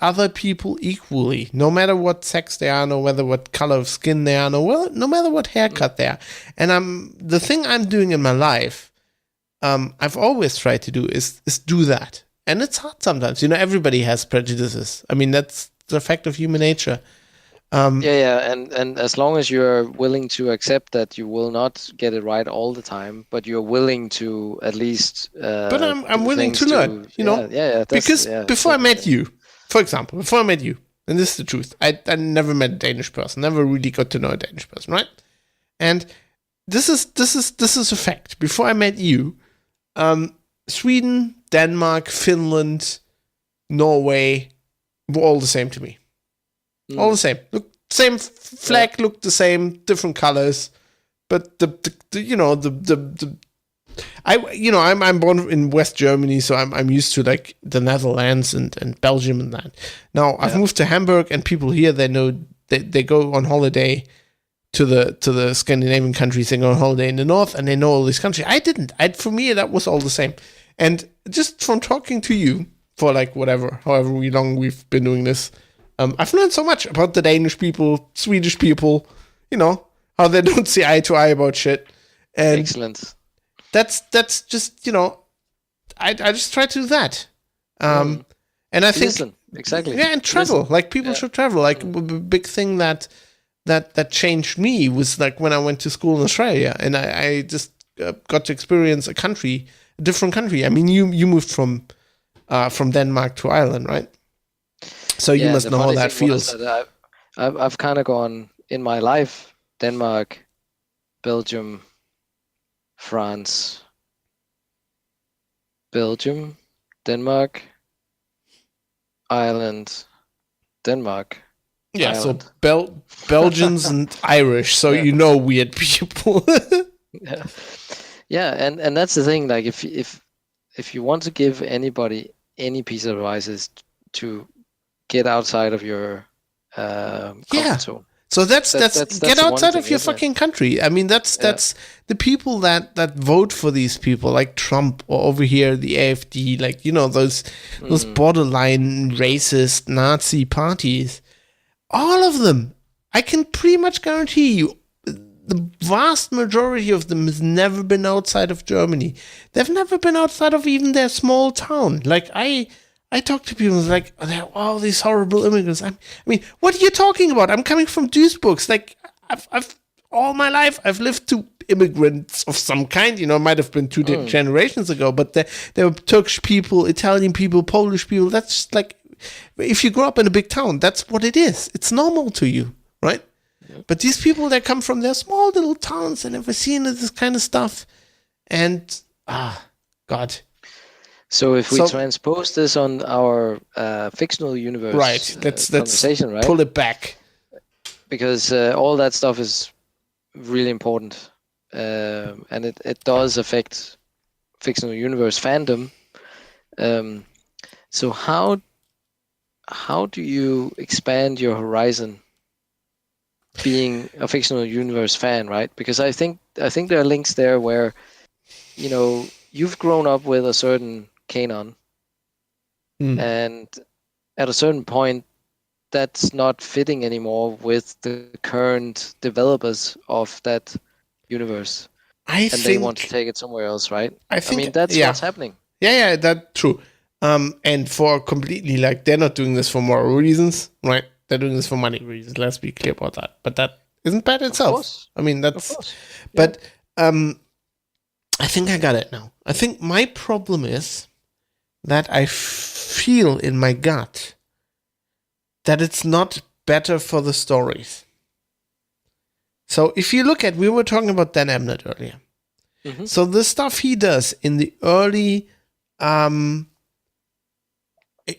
other people equally, no matter what sex they are, no matter what color of skin they are, no matter what haircut they are. And the thing I'm doing in my life, I've always tried to do is do that. And it's hard sometimes. Everybody has prejudices. I mean, that's the fact of human nature. and as long as you're willing to accept that you will not get it right all the time, but you're willing to at least but I'm do willing to things learn, you know. Because before I met you, for example, and this is the truth, I never met a Danish person, never really got to know a Danish person, right? And this is a fact. Before I met you, Sweden, Denmark, Finland, Norway were all the same to me. All the same. Look, same flag looked the same, different colors, but I'm born in West Germany, so I'm used to like the Netherlands and Belgium and that. Now I've moved to Hamburg, and people here they go on holiday to the Scandinavian countries. They go on holiday in the north, and they know all these countries. I didn't. For me, that was all the same. And just from talking to you for like however long we've been doing this, I've learned so much about the Danish people, Swedish people, you know, how they don't see eye to eye about shit. And excellent. That's just, you know, I just try to do that. And I think listen, exactly. Yeah, and travel. Listen. Like people should travel. Like a big thing that changed me was like when I went to school in Australia, and I just got to experience a different country. I mean, you moved from Denmark to Ireland, right? So you must know how that feels. That I've kind of gone in my life: Denmark, Belgium, France, Belgium, Denmark, Ireland, Denmark. Yeah, Ireland. So Belgians and Irish, so you know weird people. Yeah, and that's the thing. Like, if you want to give anybody any piece of advice, is to get outside of your comfort zone. So that's get outside of your fucking country. I mean, that's the people that vote for these people, like Trump, or over here the AfD, like, you know, those borderline racist Nazi parties. All of them, I can pretty much guarantee you, the vast majority of them has never been outside of Germany. They've never been outside of even their small town. Like, I talk to people like, oh, these horrible immigrants. I mean, what are you talking about? I'm coming from Duisburg. Like, I've all my life, I've lived to immigrants of some kind. You know, it might have been two generations ago, but there were Turkish people, Italian people, Polish people. That's just like, if you grow up in a big town, that's what it is. It's normal to you, right? Yeah. But these people that come from their small little towns and never seen this kind of stuff, and God. So if we transpose this on our fictional universe, right? Let's right? Pull it back, because all that stuff is really important, and it does affect fictional universe fandom. So how do you expand your horizon being a fictional universe fan, right? Because I think there are links there where, you know, you've grown up with a certain canon, and at a certain point that's not fitting anymore with the current developers of that universe. They want to take it somewhere else, right? I mean, that's what's happening. Yeah, that's true. And for completely, like, they're not doing this for moral reasons, right? They're doing this for money reasons. Let's be clear about that. But that isn't bad itself. Of course. I mean, that's... Of course. Yeah. But I think I got it now. I think my problem is that I feel in my gut that it's not better for the stories. So if you look at... We were talking about Dan Abnett earlier. Mm-hmm. So the stuff he does in the early...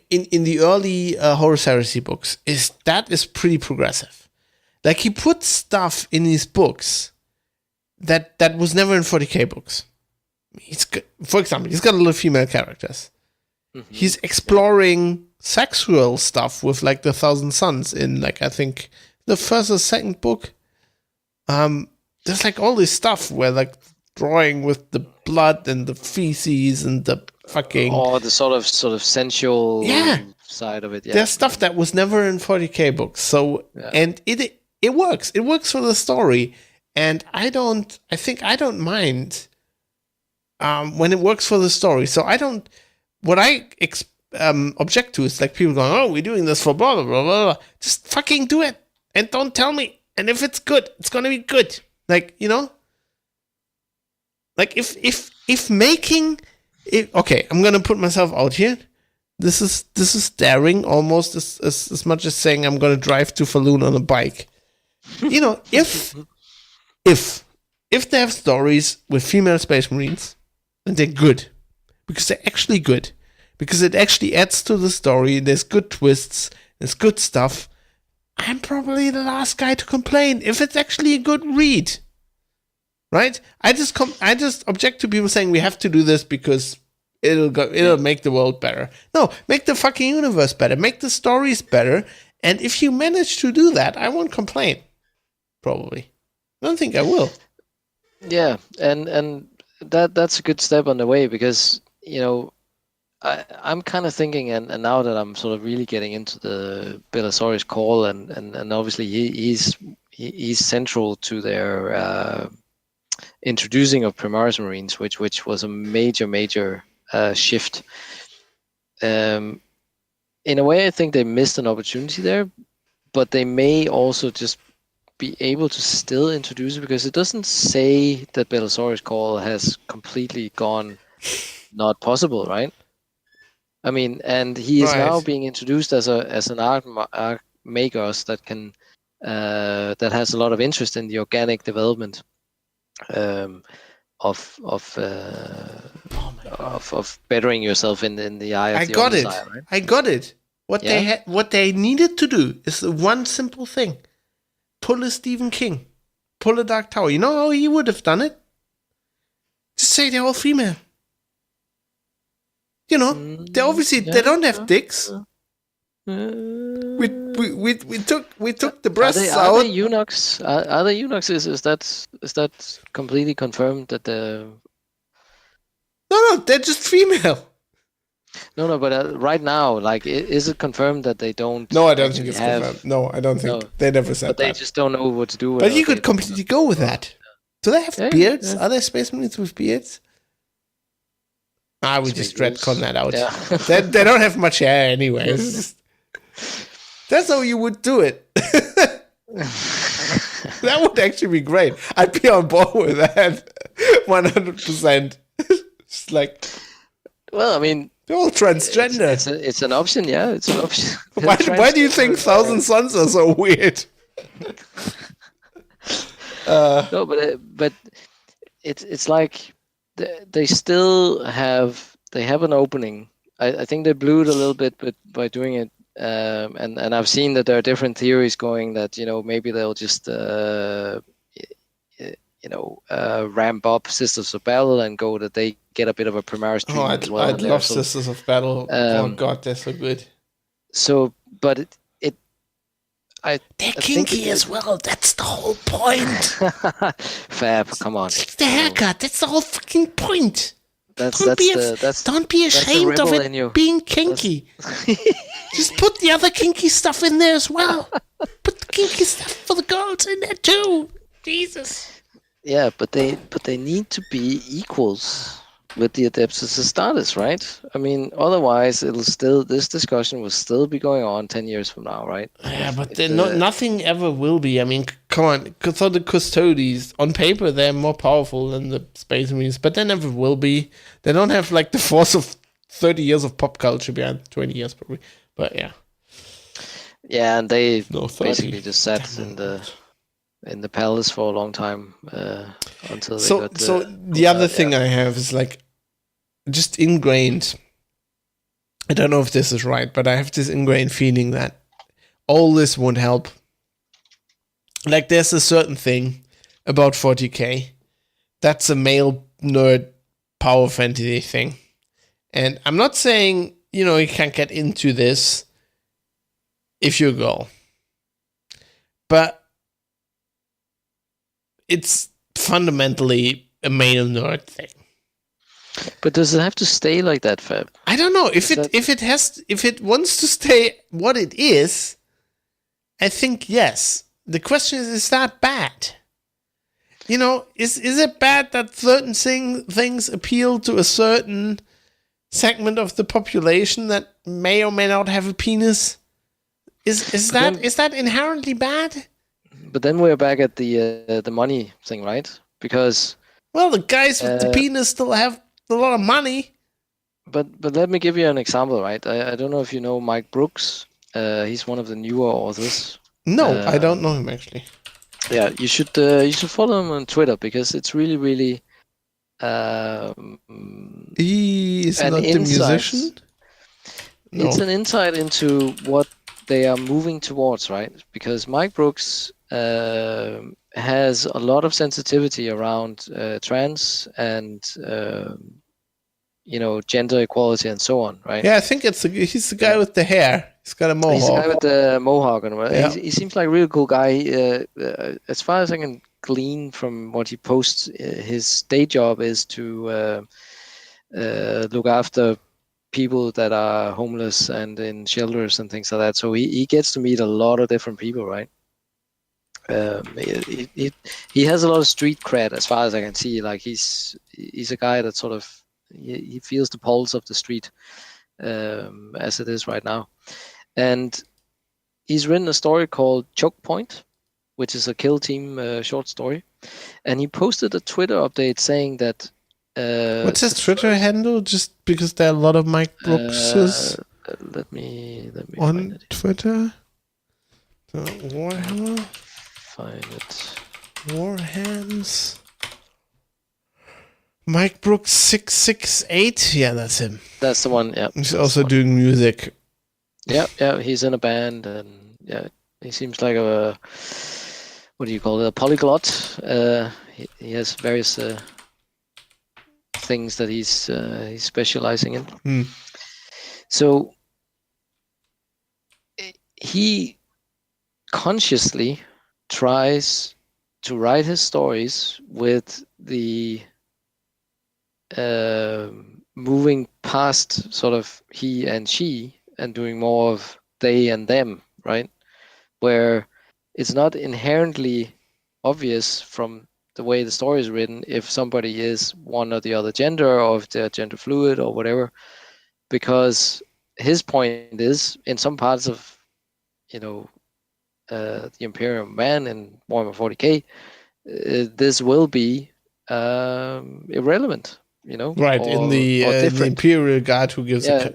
In the early Horus Heresy books is pretty progressive. Like, he puts stuff in his books that was never in 40k books. For example, he's got a little female characters. Mm-hmm. He's exploring sexual stuff with like the Thousand Sons in, like, I think the first or second book. There's like all this stuff where, like, drawing with the blood and the feces and the fucking... Oh, the sort of sensual side of it. Yeah. There's stuff that was never in 40k books. So, and it works. It works for the story. And I don't mind when it works for the story. So what I object to is like people going, oh, we're doing this for blah, blah, blah, blah. Just fucking do it. And don't tell me. And if it's good, it's gonna be good. Like, you know? Like if making it, okay, I'm gonna put myself out here. This is daring almost as much as saying I'm gonna drive to Falun on a bike. You know, if they have stories with female space marines and they're good, because they're actually good, because it actually adds to the story, there's good twists, there's good stuff, I'm probably the last guy to complain if it's actually a good read. Right? I just object to people saying we have to do this because it'll make the world better. No, make the fucking universe better, make the stories better, and if you manage to do that, I won't complain. Probably. I don't think I will. Yeah, and that's a good step on the way, because, you know, I'm kind of thinking, and now that I'm sort of really getting into the Belisarius call, and obviously he's central to their introducing of Primaris Marines, which was a major shift. In a way, I think they missed an opportunity there, but they may also just be able to still introduce it, because it doesn't say that Belisarius call has completely gone not possible, right? I mean, and he is now being introduced as an arc makers that can that has a lot of interest in the organic development of bettering yourself in the eye of the Omnissiah, right? I got it. What they needed to do is one simple thing: pull a Stephen King, pull a Dark Tower. You know how he would have done it? Just say they're all female. You know, they obviously they don't have dicks. We took the breasts out. Are they eunuchs? Are they eunuchs? Is that completely confirmed that the? No, they're just female. No, but right now, like, is it confirmed that they don't? No, I don't think it's confirmed. No, I don't think they never said that. But they just don't know what to do with. But you could completely go with that. Do they have beards? Are there space marines with beards? We just retcon that out. Yeah. they don't have much hair anyway. That's how you would do it. That would actually be great. I'd be on board with that 100%. It's like, well, I mean, they're all transgender. It's an option, yeah. It's an option. Why do you think Thousand Suns are so weird? No, but it's like they still have an opening. I think they blew it a little bit, but by doing it, and I've seen that there are different theories going that, you know, maybe they'll just ramp up Sisters of Battle and go that they get a bit of a Primaris treatment as well. I'd love Sisters of Battle. Oh God, they're so good. So, but they're kinky as well. That's the whole point. Fab, come on. It's the haircut. That's the whole fucking point. Don't be ashamed of it being kinky. Just put the other kinky stuff in there as well. Put the kinky stuff for the girls in there too. Jesus. Yeah, but they need to be equals with the Adeptus Astartes, right? I mean, otherwise this discussion will still be going on 10 years from now, right? Yeah, but nothing ever will be. I mean, come on. So the Custodes, on paper, they're more powerful than the Space Marines, but they never will be. They don't have like the force of 30 years of pop culture behind, 20 years probably. But yeah. Yeah, and they basically just sat in the palace for a long time until they got. So the other thing I have is like just ingrained. I don't know if this is right, but I have this ingrained feeling that all this won't help. Like there's a certain thing about 40k that's a male nerd power fantasy thing, and I'm not saying you can't get into this if you're a girl, but it's fundamentally a male nerd thing. But does it have to stay like that, Fab? I don't know. If it wants to stay what it is, I think yes. The question is that bad? Is it bad that certain things appeal to a certain segment of the population that may or may not have a penis? Is But that inherently bad? But then we're back at the money thing, right? Because Well, the guys with the penis still have a lot of money. but let me give you an example, right? I don't know if you know Mike Brooks. He's one of the newer authors. No, I don't know him actually. Yeah, you should follow him on Twitter because it's really really. He is an not the insight. musician. No. It's an insight into what they are moving towards, right? Because Mike Brooks has a lot of sensitivity around trans and gender equality and so on, right? Yeah, I think he's the guy with the hair. He's got a mohawk. He's the guy with the mohawk, and Yeah. he seems like a real cool guy. As far as I can glean from what he posts, his day job is to look after people that are homeless and in shelters and things like that. So he gets to meet a lot of different people, right? He has a lot of street cred as far as I can see. Like he's a guy that sort of he feels the pulse of the street as it is right now. And he's written a story called Choke Point, which is a Kill Team short story. And he posted a Twitter update saying that what's his Twitter handle? Just because there are a lot of Mike Brookses let me on find it. Twitter. Warhammer. Find it. Warhams. Mike Brooks 668. Yeah, that's him. That's the one. Yeah. He's also doing music. Yeah. He's in a band, and yeah, he seems like a what do you call it? A polyglot. He has various things that he's specializing in. So he consciously tries to write his stories with the moving past sort of he and she and doing more of they and them, right? Where it's not inherently obvious from the way the story is written if somebody is one or the other gender or if they're gender fluid or whatever, because his point is in some parts of the Imperial Man in Warhammer 40k, this will be irrelevant, right? In the Imperial Guard who gives a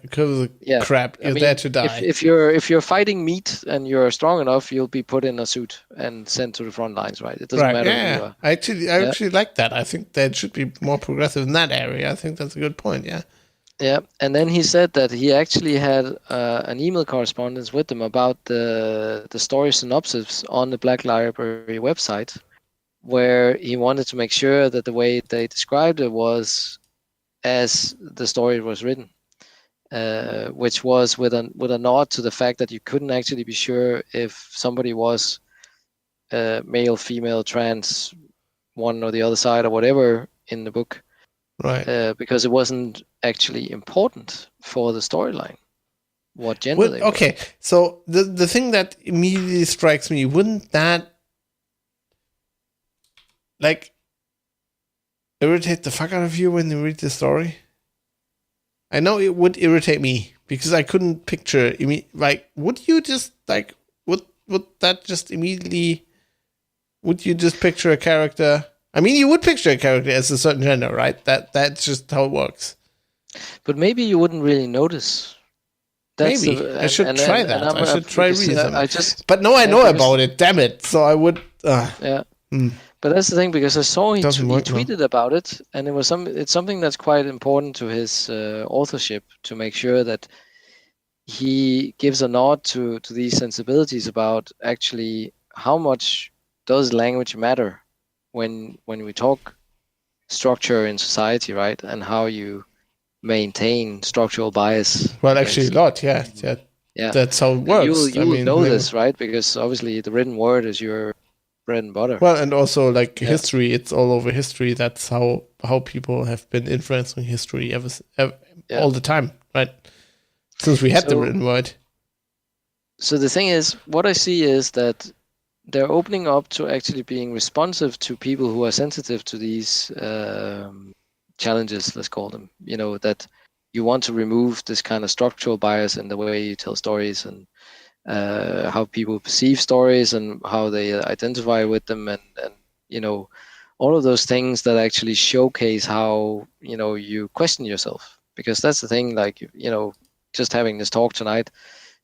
crap, you're there to die. If you're fighting meat and you're strong enough, you'll be put in a suit and sent to the front lines, right? It doesn't matter. Yeah, I actually like that. I think that should be more progressive in that area. I think that's a good point. Yeah. Yeah, and then he said that he actually had an email correspondence with them about the story synopsis on the Black Library website, where he wanted to make sure that the way they described it was as the story was written, which was with a nod to the fact that you couldn't actually be sure if somebody was male, female, trans, one or the other side or whatever in the book. Right. Because it wasn't actually important for the storyline what gender they were. Okay, so the thing that immediately strikes me, wouldn't that like irritate the fuck out of you when you read the story? I know it would irritate me because I couldn't picture would you just like would that just immediately would you just picture a character? I mean, you would picture a character as a certain gender, right? That's just how it works. But maybe you wouldn't really notice. Maybe I should try that. I should try reading them. But I know about it. Damn it! So I would. Yeah. But that's the thing, because I saw he tweeted about it, and it's something that's quite important to his authorship, to make sure that he gives a nod to these sensibilities about actually how much does language matter when we talk structure in society, right? And how you maintain structural bias. Well, actually a lot, yeah. That's how it works. You will know this, right? Because obviously the written word is your bread and butter. Well, and also history, it's all over history. That's how people have been influencing history all the time, right? Since we had the written word. So the thing is, what I see is that they're opening up to actually being responsive to people who are sensitive to these challenges, let's call them. That you want to remove this kind of structural bias in the way you tell stories, and how people perceive stories and how they identify with them, and all of those things that actually showcase how you question yourself, because that's the thing. Like just having this talk tonight,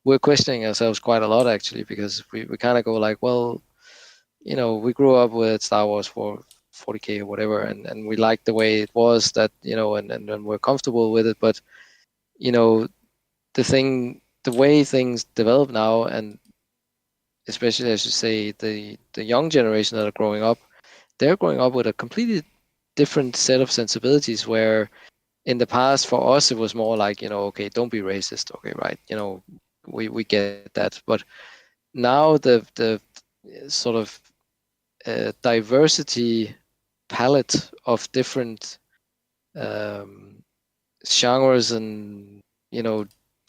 we're questioning ourselves quite a lot actually, because we kind of go like, well, we grew up with Star Wars for 40K or whatever, and we like the way it was, that and we're comfortable with it, but the way things develop now, and especially as you say, the young generation that are growing up, they're growing up with a completely different set of sensibilities, where in the past for us it was more like, okay, don't be racist, okay, right, we get that, but now the sort of diversity palette of different genres and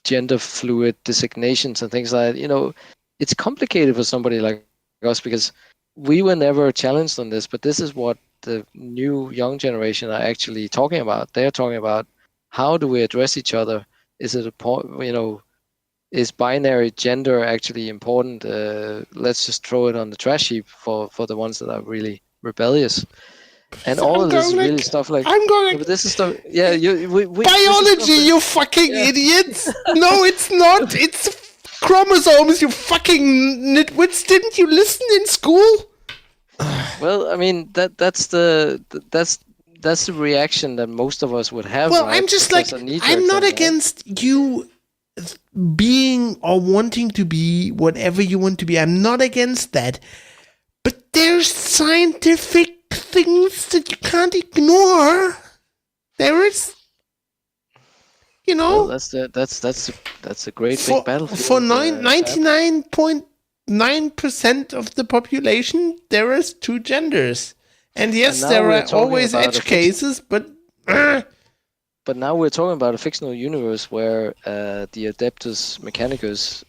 gender fluid designations and things like that, it's complicated for somebody like us, because we were never challenged on this, but this is what the new young generation are actually talking about. They're talking about, how do we address each other? Is it a point, is binary gender actually important? Let's just throw it on the trash heap for the ones that are really rebellious. And all of this is really stuff like, I'm going but this is stuff, yeah, we biology, you fucking idiots. No, it's not. It's chromosomes, you fucking nitwits. Didn't you listen in school? Well, I mean, that's the reaction that most of us would have. Well, right? I'm just like, I'm not against you being or wanting to be whatever you want to be. I'm not against that. But there's scientific things that you can't ignore. There is, Well, that's a great big battlefield. For 99.9% of the population, there is two genders. And yes, and there are always edge cases, but... But now we're talking about a fictional universe where the Adeptus Mechanicus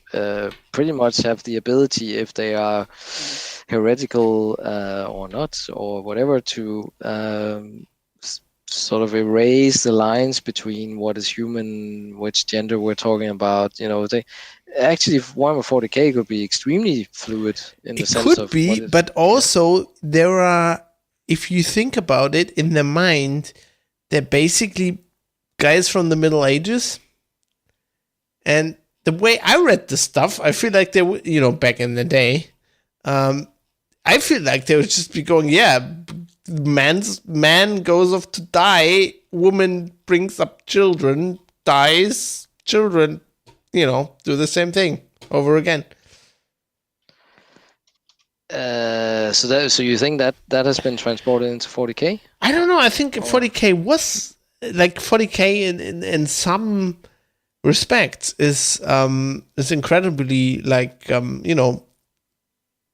pretty much have the ability, if they are heretical or not, or whatever, to sort of erase the lines between what is human, which gender we're talking about. They actually, Warhammer 40K could be extremely fluid in the sense of... It could be, but also there are, if you think about it, in the mind, they're basically guys from the Middle Ages. And the way I read the stuff, I feel like they were, back in the day, I feel like they would just be going, yeah, man goes off to die, woman brings up children, dies, children, do the same thing over again. So you think that has been transported into 40K? I don't know. I think 40K was like 40K in some respects is incredibly like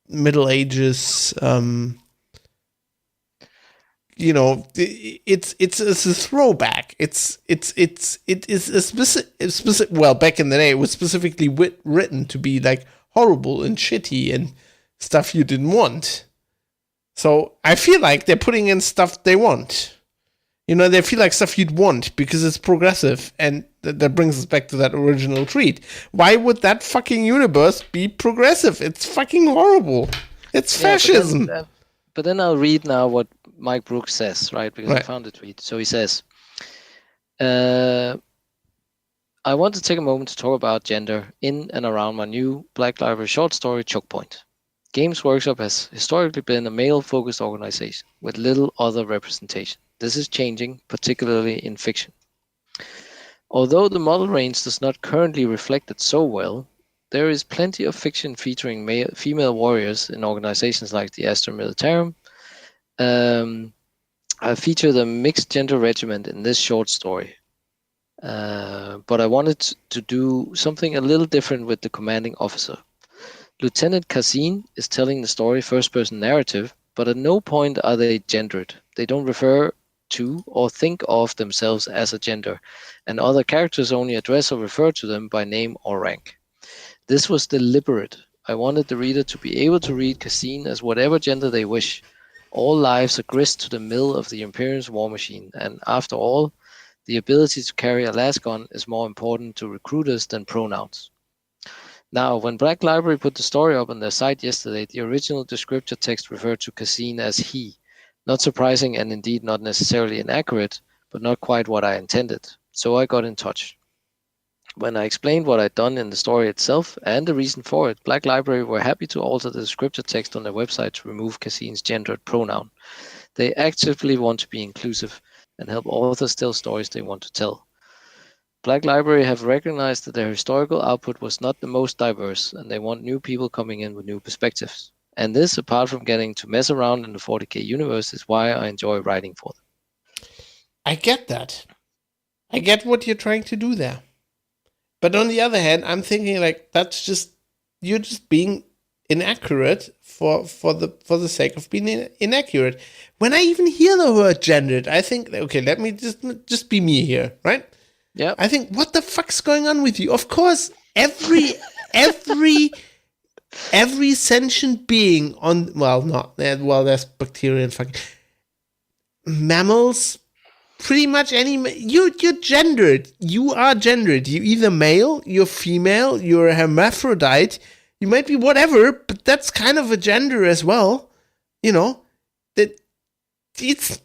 Middle Ages. It's a throwback. It is a specific. Well, back in the day, it was specifically written to be like horrible and shitty and stuff you didn't want. So I feel like they're putting in stuff they want. They feel like stuff you'd want because it's progressive, and that brings us back to that original tweet. Why would that fucking universe be progressive? It's fucking horrible. It's fascism. But then I'll read now what Mike Brooks says, right? Because I found the tweet. So he says, I want to take a moment to talk about gender in and around my new Black Library short story, Choke Point. Games Workshop has historically been a male-focused organization with little other representation. This is changing, particularly in fiction. Although the model range does not currently reflect it so well, there is plenty of fiction featuring female warriors in organizations like the Astra Militarum. I feature the mixed gender regiment in this short story. But I wanted to do something a little different with the commanding officer. Lieutenant Cassine is telling the story first-person narrative, but at no point are they gendered. They don't refer to or think of themselves as a gender, and other characters only address or refer to them by name or rank. This was deliberate. I wanted the reader to be able to read Cassine as whatever gender they wish. All lives are grist to the mill of the Imperium's war machine, and after all, the ability to carry a lasgun is more important to recruiters than pronouns. Now, when Black Library put the story up on their site yesterday, the original descriptor text referred to Cassine as he. Not surprising and indeed not necessarily inaccurate, but not quite what I intended. So I got in touch. When I explained what I'd done in the story itself and the reason for it, Black Library were happy to alter the descriptor text on their website to remove Cassine's gendered pronoun. They actively want to be inclusive and help authors tell stories they want to tell. Black Library have recognized that their historical output was not the most diverse, and they want new people coming in with new perspectives. And this, apart from getting to mess around in the 40k universe, is why I enjoy writing for them. I get that. I get what you're trying to do there. But on the other hand, I'm thinking like that's just you're just being inaccurate for the sake of being inaccurate. When I even hear the word gendered, I think okay, let me just be me here, right? Yeah. I think what the fuck's going on with you? Of course, every sentient being on there's bacteria and fucking mammals. Pretty much you're gendered. You are gendered. You're either male, you're female, you're a hermaphrodite. You might be whatever, but that's kind of a gender as well. You know, that it's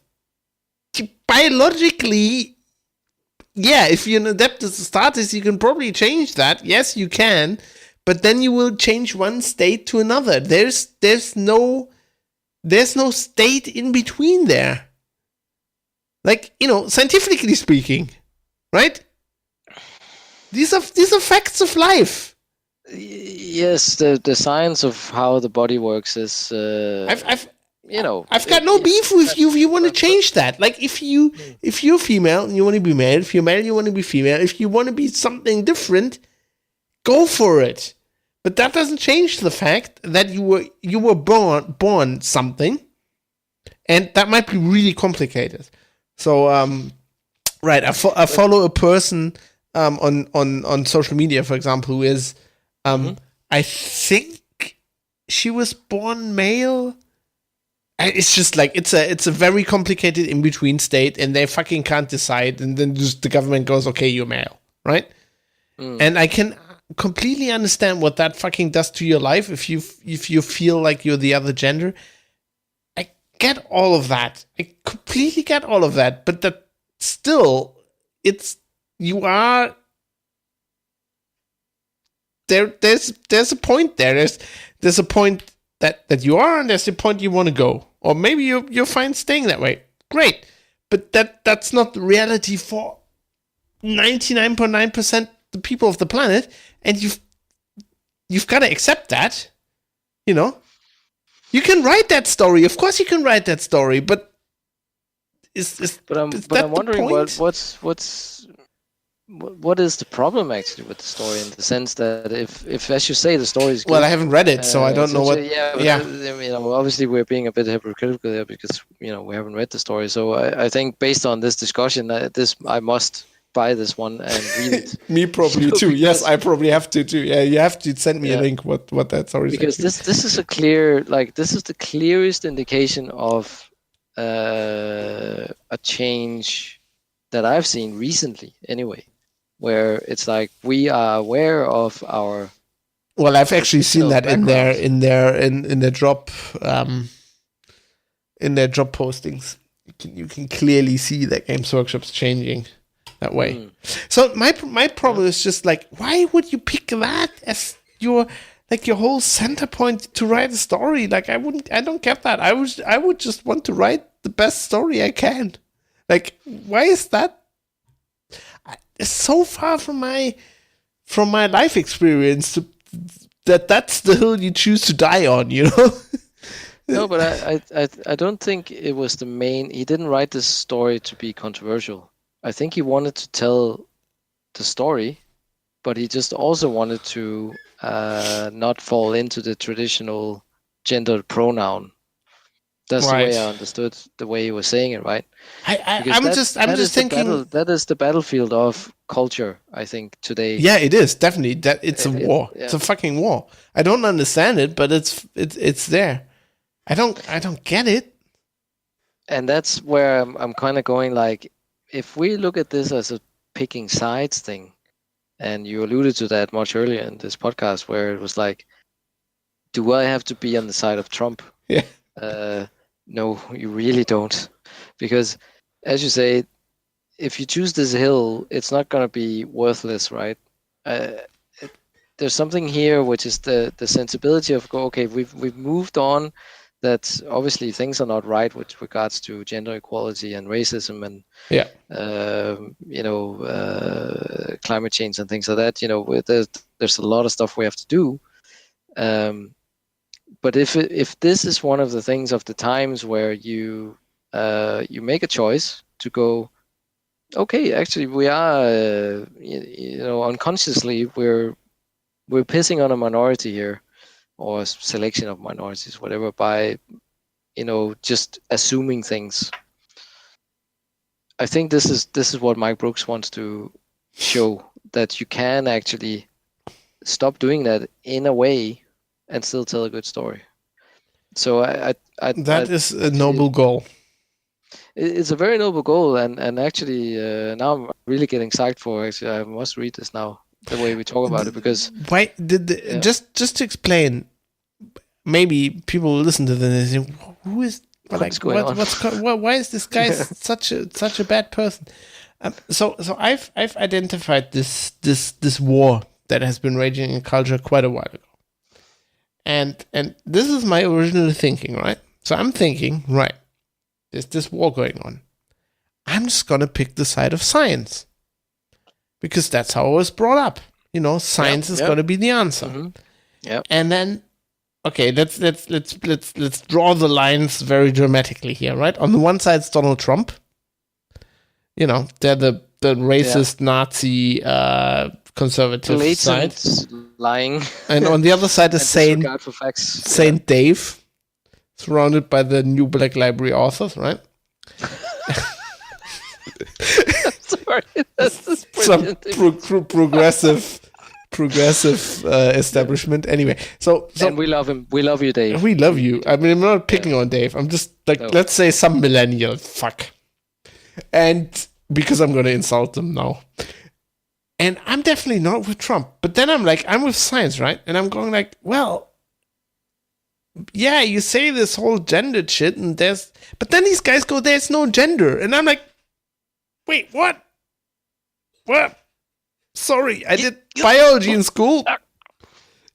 biologically, yeah. If you're an Adeptus Astartes, you can probably change that. Yes, you can, but then you will change one state to another. There's no state in between there. Like, you know, scientifically speaking, right? These are facts of life. Yes, the science of how the body works is. I've got no yeah, beef with you if you want to change that. Like, if you're female and you want to be male, if you're male you want to be female, if you want to be something different, go for it. But that doesn't change the fact that you were born something, and that might be really complicated. So, right, I follow a person on social media, for example, who is, I think she was born male. It's just like it's a very complicated in between state, and they fucking can't decide, and then just the government goes, okay, you're male, right? And I can completely understand what that fucking does to your life if you feel like you're the other gender. Get all of that. I completely get all of that, but that still, you are there. There's a point there. There's a point that you are, and there's a point you want to go, or maybe you're fine staying that way. Great, but that's not the reality for 99.9% the people of the planet, and you've got to accept that, you know. You can write that story. Of course you can write that story, but I'm wondering what is the problem actually with the story, in the sense that if as you say, the story is good. Well, I haven't read it, so I don't know what. Yeah. You know, obviously we're being a bit hypocritical there because, you know, we haven't read the story. So I think based on this discussion, I must buy this one and read it. Me probably too. Yes, I probably have to too. Yeah, you have to send me a link. What that story is. Because this is the clearest indication of a change that I've seen recently. Anyway, where it's like we are aware of our. Well, I've actually seen that in their drop postings. You can clearly see that Games Workshop's changing that way. So my problem is just like, why would you pick that as your whole center point to write a story? Like, I don't get that. I would just want to write the best story I can. Like, why is that? It's so far from my life experience that's the hill you choose to die on, you know? No, but I don't think it was the main. He didn't write this story to be controversial. I think he wanted to tell the story, but he just also wanted to not fall into the traditional gendered pronoun. That's the way I understood the way he was saying it, right? I'm just thinking that is the battlefield of culture, I think, today. Yeah, it is definitely that. It's a war. It's a fucking war. I don't understand it, but it's there. I don't get it. And that's where I'm kind of going, like, if we look at this as a picking sides thing, And you alluded to that much earlier in this podcast, where it was like, do I have to be on the side of Trump? Yeah. No, you really don't. Because, as you say, if you choose this hill, it's not going to be worthless, right? There's something here which is the sensibility of, okay, we've moved on. That obviously things are not right with regards to gender equality and racism and Yeah. climate change and things like that. There's a lot of stuff we have to do. But if this is one of the things of the times where you make a choice to go, okay, actually we are unconsciously we're pissing on a minority here, or a selection of minorities, whatever, by just assuming things. I think this is what Mike Brooks wants to show, that you can actually stop doing that in a way and still tell a good story. So that is a noble goal. It's a very noble goal, and actually now I'm really getting psyched for it. Actually, I must read this now, the way we talk about it, because why did just to explain, maybe people will listen to this and say, who is what's going on? Why is this guy such a bad person? So I've identified this war that has been raging in culture quite a while ago, and this is my original thinking, right? So I'm thinking, right, there's this war going on. I'm just gonna pick the side of science because that's how I was brought up. Science is gonna be the answer. Mm-hmm. Yeah. And then, okay, let's draw the lines very dramatically here, right? On the one side, it's Donald Trump. They're the racist Nazi conservative blatant side, lying, and on the other side is Saint Dave, surrounded by the new Black Library authors, right? Sorry, that's some progressive establishment. Anyway, so and we love him. We love you, Dave. We love you. I mean, I'm not picking on Dave. I'm just like, let's say some millennial. Fuck. And because I'm going to insult them now. And I'm definitely not with Trump. But then I'm like, I'm with science, right? And I'm going like, well, yeah, you say this whole gendered shit, and but then these guys go, there's no gender. And I'm like, wait, what? What? Sorry, I did biology in school.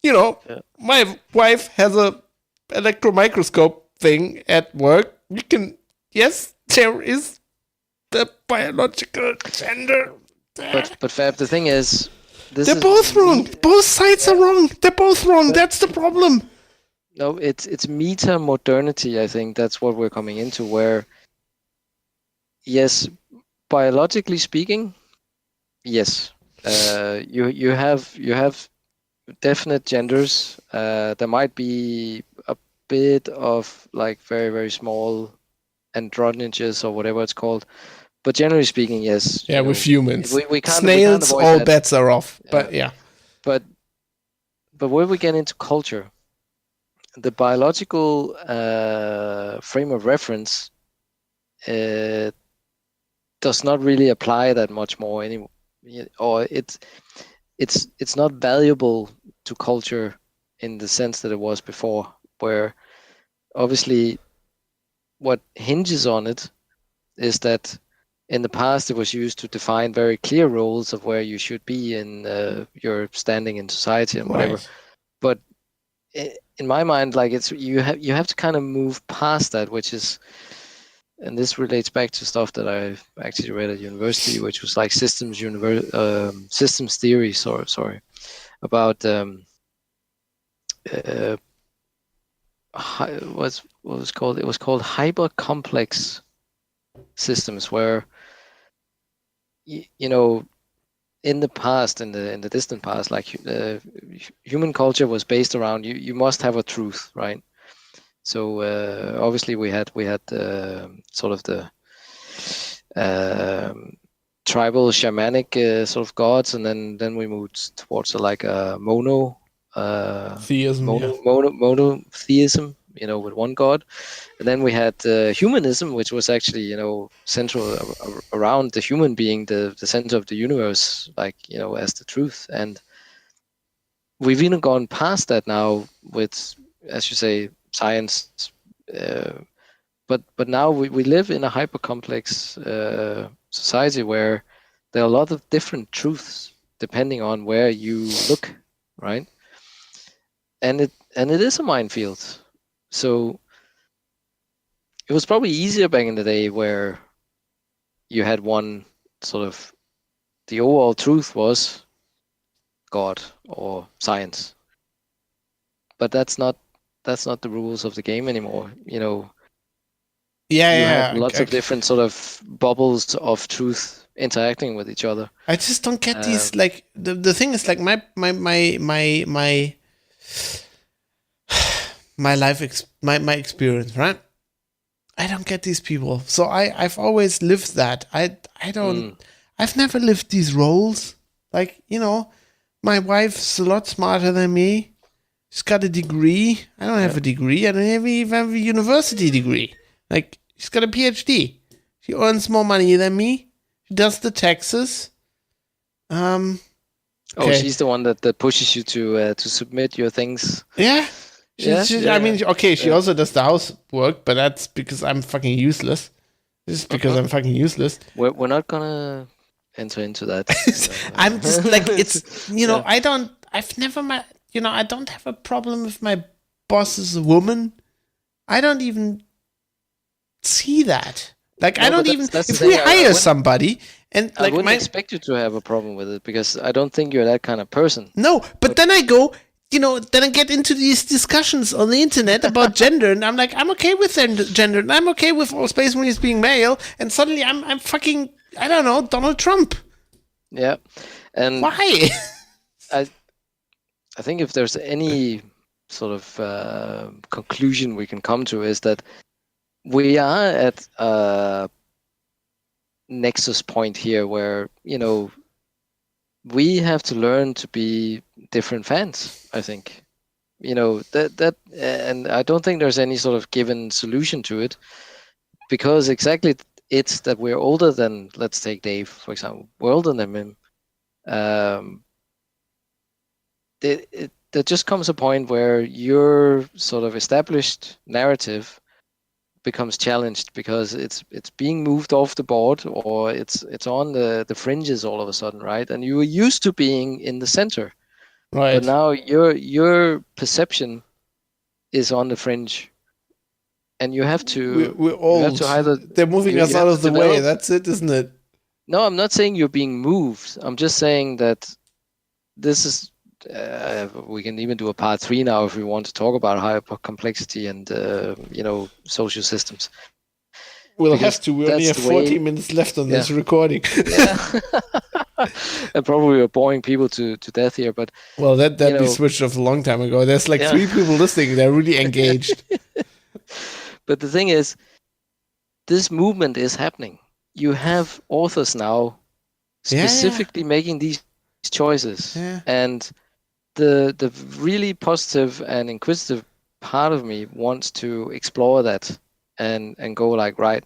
My wife has a electron microscope thing at work. Yes, there is the biological gender. But Fab, the thing is, they're both wrong. Both sides are wrong. They're both wrong. That's the problem. No, it's meta modernity. I think that's what we're coming into. Where, yes, biologically speaking, yes, you have definite genders. There might be a bit of like very, very small androgenages or whatever it's called. But generally speaking, yes. Yeah, with humans. We can't, snails, we can't all that. bets are off. But yeah. But when we get into culture, the biological frame of reference does not really apply that much more anymore. Or it's not valuable to culture in the sense that it was before, where obviously what hinges on it is that in the past it was used to define very clear roles of where you should be in your standing in society and whatever. Right. But in my mind, like you have to kind of move past that, which is, and this relates back to stuff that I actually read at university, which was like systems theory. Sorry, about what was called? It was called hyper complex systems, where in the past, in the distant past, like human culture was based around you must have a truth, right? So obviously we had sort of the tribal shamanic sort of gods, and then we moved towards like a monotheism, with one God. And then we had humanism, which was actually, central around the human being, the center of the universe, like, as the truth. And we've even gone past that now with, as you say, science. But now we live in a hyper complex society where there are a lot of different truths depending on where you look, right? And it is a minefield. So it was probably easier back in the day where you had one sort of, the overall truth was God or science. But that's not the rules of the game anymore. You have lots of different sort of bubbles of truth interacting with each other. I just don't get these, like, the thing is, like, my life my experience, right? I don't get these people. So I've always lived that. I've never lived these roles. Like, my wife's a lot smarter than me. She's got a degree. I don't have a degree. I don't even have a university degree. Like, she's got a PhD. She earns more money than me. She does the taxes. Okay. Oh, she's the one that pushes you to submit your things. Yeah. I mean, okay, she also does the housework, but that's because I'm fucking useless. This is because I'm fucking useless. We're not gonna enter into that. I'm just like, it's, I don't have a problem if my boss is a woman. I don't even see that. Like, no, I don't even, if we hire somebody and like, I wouldn't expect you to have a problem with it because I don't think you're that kind of person. No, but then I go, then I get into these discussions on the internet about gender, and I'm like, I'm okay with gender, and I'm okay with all Space Marines being male, and suddenly I'm fucking, I don't know, Donald Trump. Yeah, and why? I think if there's any sort of conclusion we can come to is that we are at a nexus point here where we have to learn to be different fans, I think. That and I don't think there's any sort of given solution to it, because exactly it's that we're older than, let's take Dave, for example. We're older than him. There just comes a point where your sort of established narrative becomes challenged because it's being moved off the board, or it's on the fringes all of a sudden, right? And you were used to being in the center, right? But now your perception is on the fringe, and you have to. We're old. You have to either, they're moving us out of the way. That's it, isn't it? No, I'm not saying you're being moved. I'm just saying that this is. We can even do a part 3 now if we want to talk about hyper complexity and social systems. We'll have to. We only have 40 minutes left on this recording. Yeah. And probably we're boring people to death here, but well, that be switched off a long time ago. There's like 3 people listening. They're really engaged. But the thing is, this movement is happening. You have authors now specifically making these choices, and the really positive and inquisitive part of me wants to explore that and go like, right,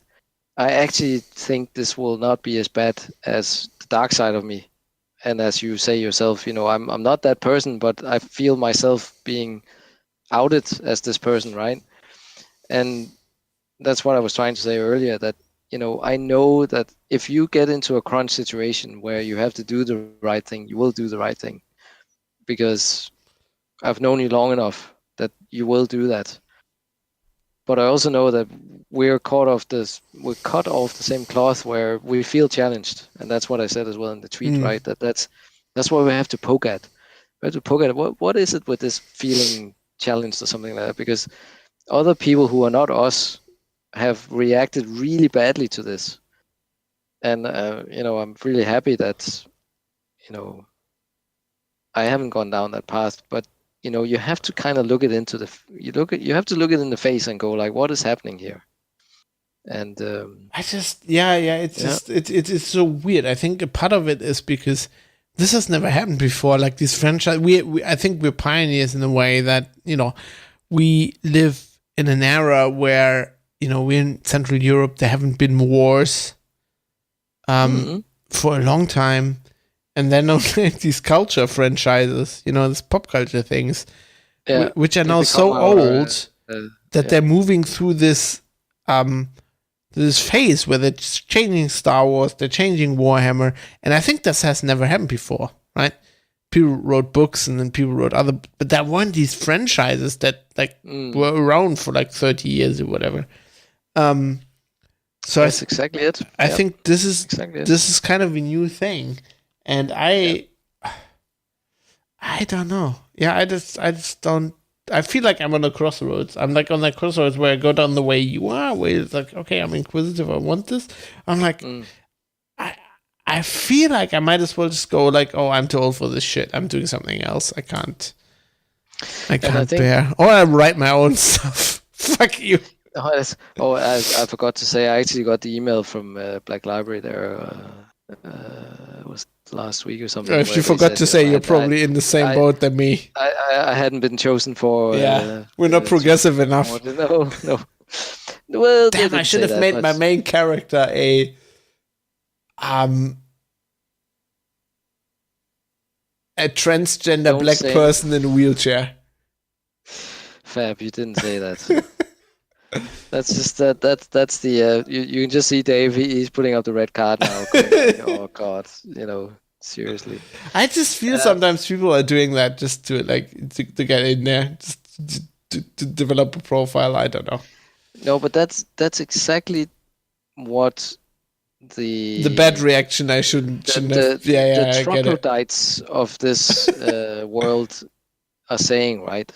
I actually think this will not be as bad as the dark side of me. And as you say yourself, I'm not that person, but I feel myself being outed as this person, right? And that's what I was trying to say earlier, that I know that if you get into a crunch situation where you have to do the right thing, you will do the right thing. Because I've known you long enough that you will do that. But I also know that we're cut off the same cloth where we feel challenged, and that's what I said as well in the tweet, right? That's what we have to poke at. We have to poke at what is it with this feeling challenged or something like that? Because other people who are not us have reacted really badly to this, and I'm really happy that I haven't gone down that path, but you have to kind of look it into you have to look it in the face and go like, what is happening here? And it's so weird. I think a part of it is because this has never happened before. Like these franchise, I think we're pioneers in a way that we live in an era where, we're in Central Europe, there haven't been wars for a long time. And then these culture franchises, these pop culture things, which are now so old that they're moving through this phase where they're changing Star Wars, they're changing Warhammer, and I think this has never happened before, right? People wrote books and then people wrote but there weren't these franchises that were around for 30 years or whatever. So that's exactly it. I think this is kind of a new thing. And I don't know. Yeah, I just don't. I feel like I'm on a crossroads. I'm on that crossroads where I go down the way you are, where it's okay, I'm inquisitive, I want this. I'm I feel like I might as well just go oh, I'm too old for this shit. I'm doing something else. I can't bear. Or I write my own stuff. Fuck you. I forgot to say, I actually got the email from Black Library there. It was last week or something. If you forgot to say, you're probably in the same boat than me. I hadn't been chosen for. We're not progressive enough. No. Well, damn! I should have made my main character a transgender black person in a wheelchair. Fab, you didn't say that. That's just that's the you can just see Dave. He's putting up the red card now. Oh God, seriously. I just feel sometimes people are doing that just to to get in there, just to develop a profile. I don't know. No, but that's exactly what the bad reaction. I shouldn't have. The troglodytes of this world are saying, right?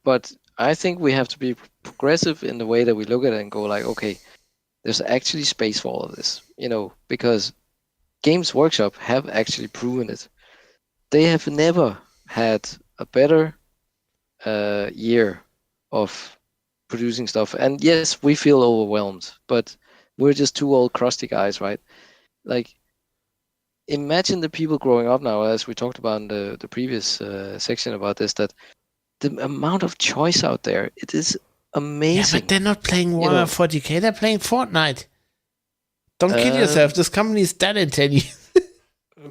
But I think we have to be progressive in the way that we look at it and go okay, there's actually space for all of this, because Games Workshop have actually proven it. They have never had a better year of producing stuff. And yes, we feel overwhelmed, but we're just two old crusty guys, right? Imagine the people growing up now, as we talked about in the previous section about this, that the amount of choice out there, it is amazing. Yeah, but they're not playing Warhammer 40k, they're playing Fortnite. Don't kid yourself, this company is dead in 10 years.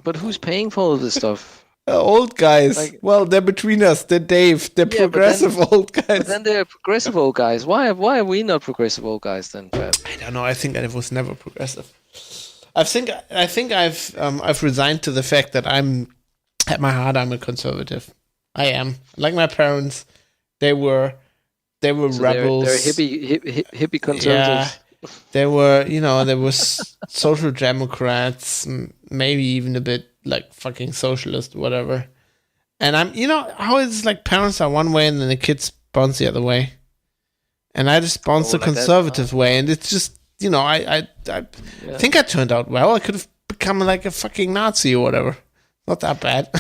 But who's paying for all this stuff? Old guys. Well, they're between us, they're Dave, they're progressive old guys. But then they're progressive old guys. Why are we not progressive old guys then, Fab? I don't know, I think I was never progressive. I think I've resigned to the fact that at my heart I'm a conservative. I am. Like my parents, they were rebels. They're hippie conservatives. Yeah, they were, there was social democrats, maybe even a bit fucking socialist, whatever. And I'm, how it's parents are one way and then the kids bounce the other way. And I just bounced the conservative way, and it's just, I think I turned out well. I could have become a fucking Nazi or whatever. Not that bad.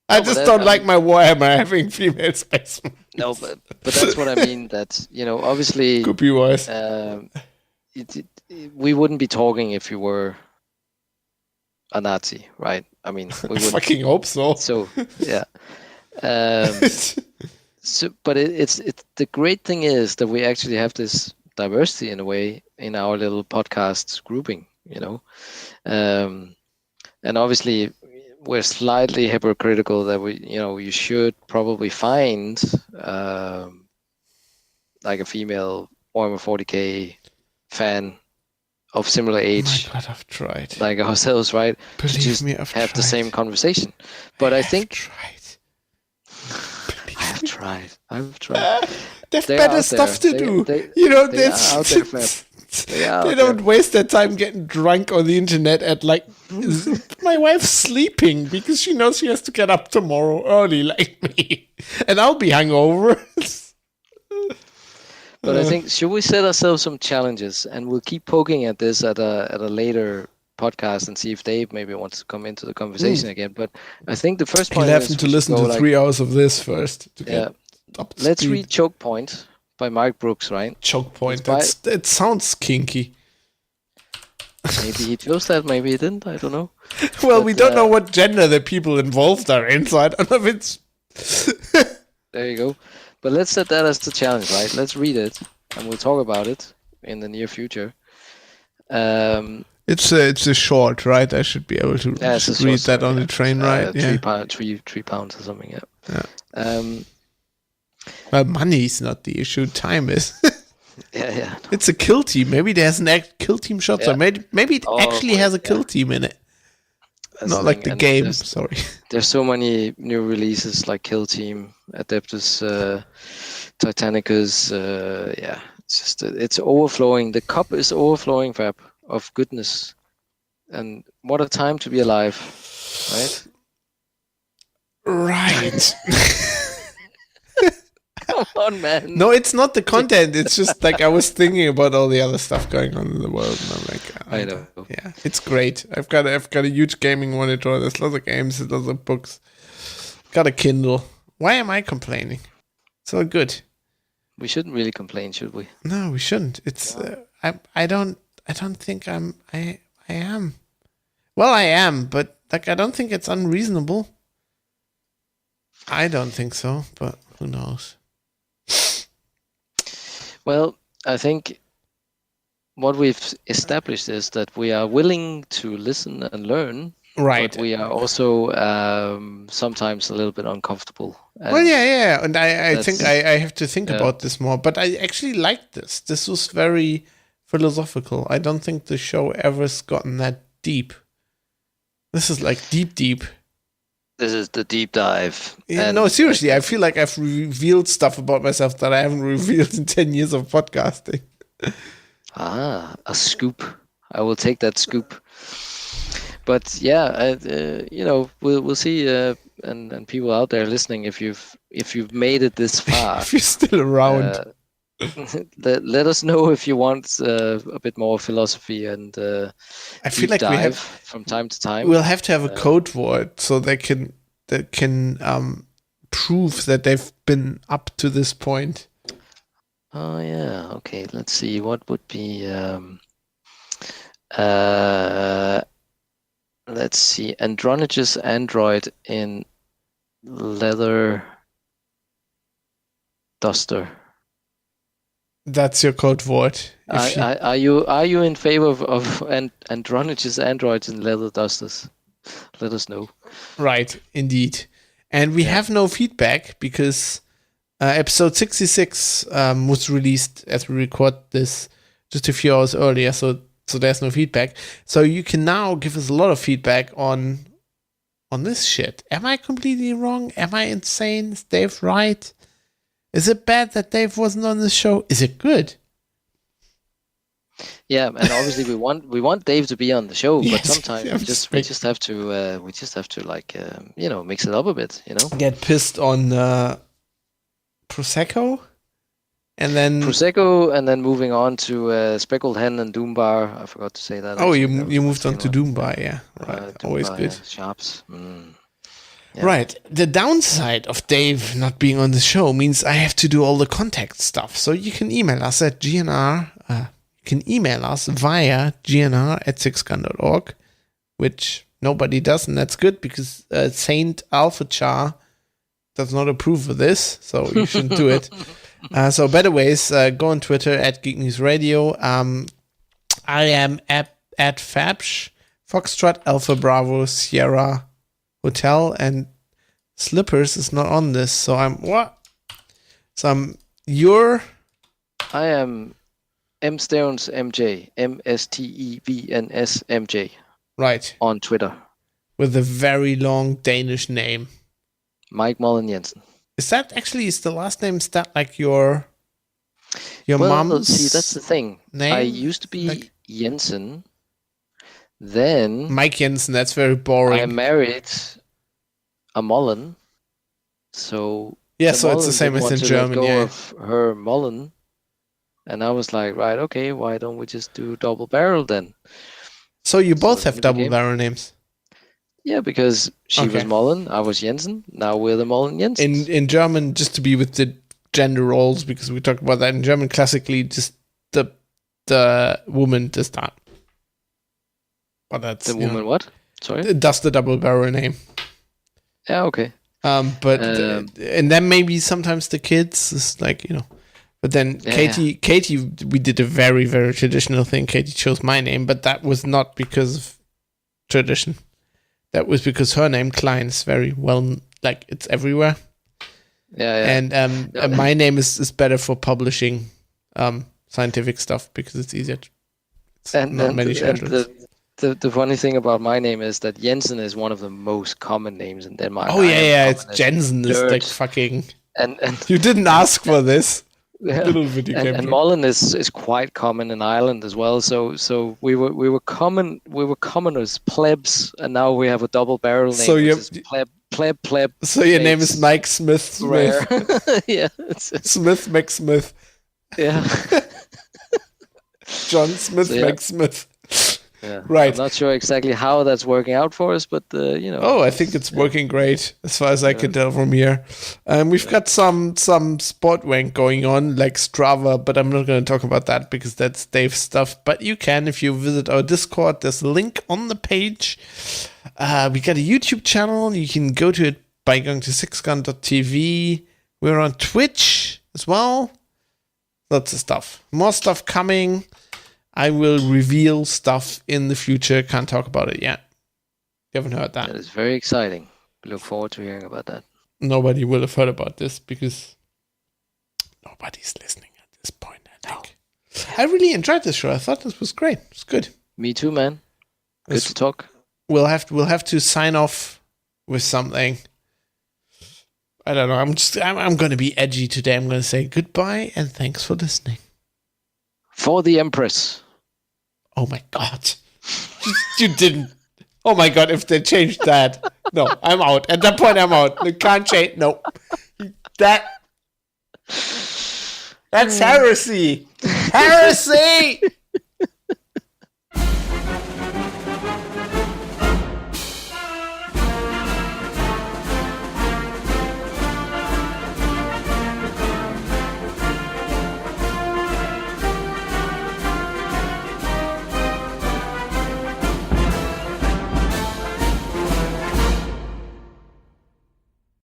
I just don't like my Warhammer having female spacemen. No, but that's what I mean. That obviously, could be worse. We wouldn't be talking if you were a Nazi, right? I mean, we wouldn't. Fucking hope so. So yeah. But it's the great thing is that we actually have this diversity in a way in our little podcast grouping, and obviously we're slightly hypocritical that you should probably find a female Warhammer 40k fan of similar age. Oh my God, I've tried. Like ourselves, right? Believe me, I've have tried. the same conversation. But I think I've tried. They've better stuff to do. They don't waste their time getting drunk on the internet at my wife's sleeping because she knows she has to get up tomorrow early like me, and I'll be hungover. But I think, should we set ourselves some challenges, and we'll keep poking at this at a later podcast and see if Dave maybe wants to come into the conversation again. But I think the first point is have to listen to 3 hours of this first. To get up to Let's speed. read Choke Point by Mark Brooks, right? Choke Point. It sounds kinky. Maybe he chose that, maybe he didn't. I don't know. Well, we don't know what gender the people involved are in, so I don't know if it's. There you go. But let's set that as the challenge, right? Let's read it, and we'll talk about it in the near future. It's a short, right? I should be able to read that on the train, right? 3 pounds or something. Yeah. Well, money is not the issue. Time is. Yeah. It's a kill team. Maybe there's an kill team shot. Yeah. Or maybe it actually has a kill team in it. That's not like the and game. Sorry. There's so many new releases like Kill Team, Adeptus, Titanicus. It's just it's overflowing. The cup is overflowing, Fab, of goodness. And what a time to be alive, right? Right. Come on, man. No, it's not the content. It's just like I was thinking about all the other stuff going on in the world, and I'm like, I know. Yeah, it's great. I've got a huge gaming monitor. There's lots of games. There's lots of books. Got a Kindle. Why am I complaining? So good. We shouldn't really complain, should we? No, we shouldn't. It's I don't think I am. Well, I am, but like I don't think it's unreasonable. I don't think so, but who knows? Well, I think what we've established is that we are willing to listen and learn, right? But we are also sometimes a little bit uncomfortable. Well, yeah, and I think I have to think about this more. But I actually liked this. This was very philosophical. I don't think the show ever's gotten that deep. This is like deep. This is the deep dive. Yeah, no, seriously, I feel like I've revealed stuff about myself that I haven't revealed in 10 years of podcasting. A scoop. I will take that scoop. But yeah, we'll see, and people out there listening, if you've made it this far, if you're still around, let us know if you want a bit more philosophy and I feel like we have from time to time. We'll have to have a code word so they can prove that they've been up to this point. Oh yeah, okay. Let's see. What would be? Let's see. Andronicus android in leather duster. That's your code word. Are you in favor of Andronicus androids in leather dusters? Let us know. Right, indeed. And we have no feedback because episode 66 was released as we record this just a few hours earlier, so there's no feedback. So you can now give us a lot of feedback on this shit. Am I completely wrong? Am I insane? Is Dave right? Is it bad that Dave wasn't on the show? Is it good? Yeah, and obviously we want Dave to be on the show, yes, but sometimes we just have to like mix it up a bit, Get pissed on Prosecco, and then moving on to Speckled Hen and Doombar. I forgot to say that. Oh, you moved on to Doombar, yeah. Right, Doombar, always good. Yeah, sharps. Yeah. Right. The downside of Dave not being on the show means I have to do all the contact stuff. So you can email us at GNR. You can email us via gnr@sixgun.org, which nobody does, and that's good because Saint Alpha Char does not approve of this, so you shouldn't do it. So better ways, go on Twitter at Geek News Radio. I am at Fabsh, Foxtrot, Alpha Bravo, Sierra Hotel, and Slippers is not on this, so I'm what? So I am M Stevens MJ, MSTEVNS MJ. Right. On Twitter. With a very long Danish name. Mike Mullen Jensen. Is the last name like your mom's? See, that's the thing. Name? I used to be Jensen. Then Mike Jensen, that's very boring. I married a Mullen. So it's the same as in German, let go of her Mullen. And I was like, right, okay, why don't we just do double barrel then? So you both have double barrel names? Yeah, because she was Mullen, I was Jensen. Now we're the Mullen Jensen. In German, just to be with the gender roles, because we talked about that in German, classically, just the woman does that. But that's the woman what? Sorry? That's the double barrel name. Yeah, okay. But and then maybe sometimes the kids is like, you know. But then Katie, we did a very, very traditional thing. Katie chose my name, but that was not because of tradition. That was because her name, Klein, is very well, like it's everywhere. Yeah. And my name is better for publishing scientific stuff because it's easier. The funny thing about my name is that Jensen is one of the most common names in Denmark. Oh yeah, it's Jensen is like fucking. And you didn't ask for this. Yeah. Little video game. And Mullen is quite common in Ireland as well. So we were common as plebs, and now we have a double barrel name. So you pleb. So your name is Mike Smith. Rare. Yeah. Smith McSmith. Yeah. John Smith McSmith. Yeah. Right. I'm not sure exactly how that's working out for us, but you know. Oh, I think it's working great as far as I can tell from here. We've got some sport wank going on, like Strava, but I'm not going to talk about that because that's Dave's stuff. But you can if you visit our Discord. There's a link on the page. We got a YouTube channel. You can go to it by going to sixgun.tv. We're on Twitch as well. Lots of stuff. More stuff coming. I will reveal stuff in the future. Can't talk about it yet. You haven't heard that. That is very exciting. We look forward to hearing about that. Nobody will have heard about this because nobody's listening at this point, I think. I really enjoyed this show. I thought this was great. It's good. Me too, man. Good to talk. We'll have to sign off with something. I don't know. I'm going to be edgy today. I'm going to say goodbye and thanks for listening. For the Empress. Oh my God. You didn't. Oh my God, if they changed that. No, I'm out. At that point, I'm out. They can't change. No. That's heresy. Heresy!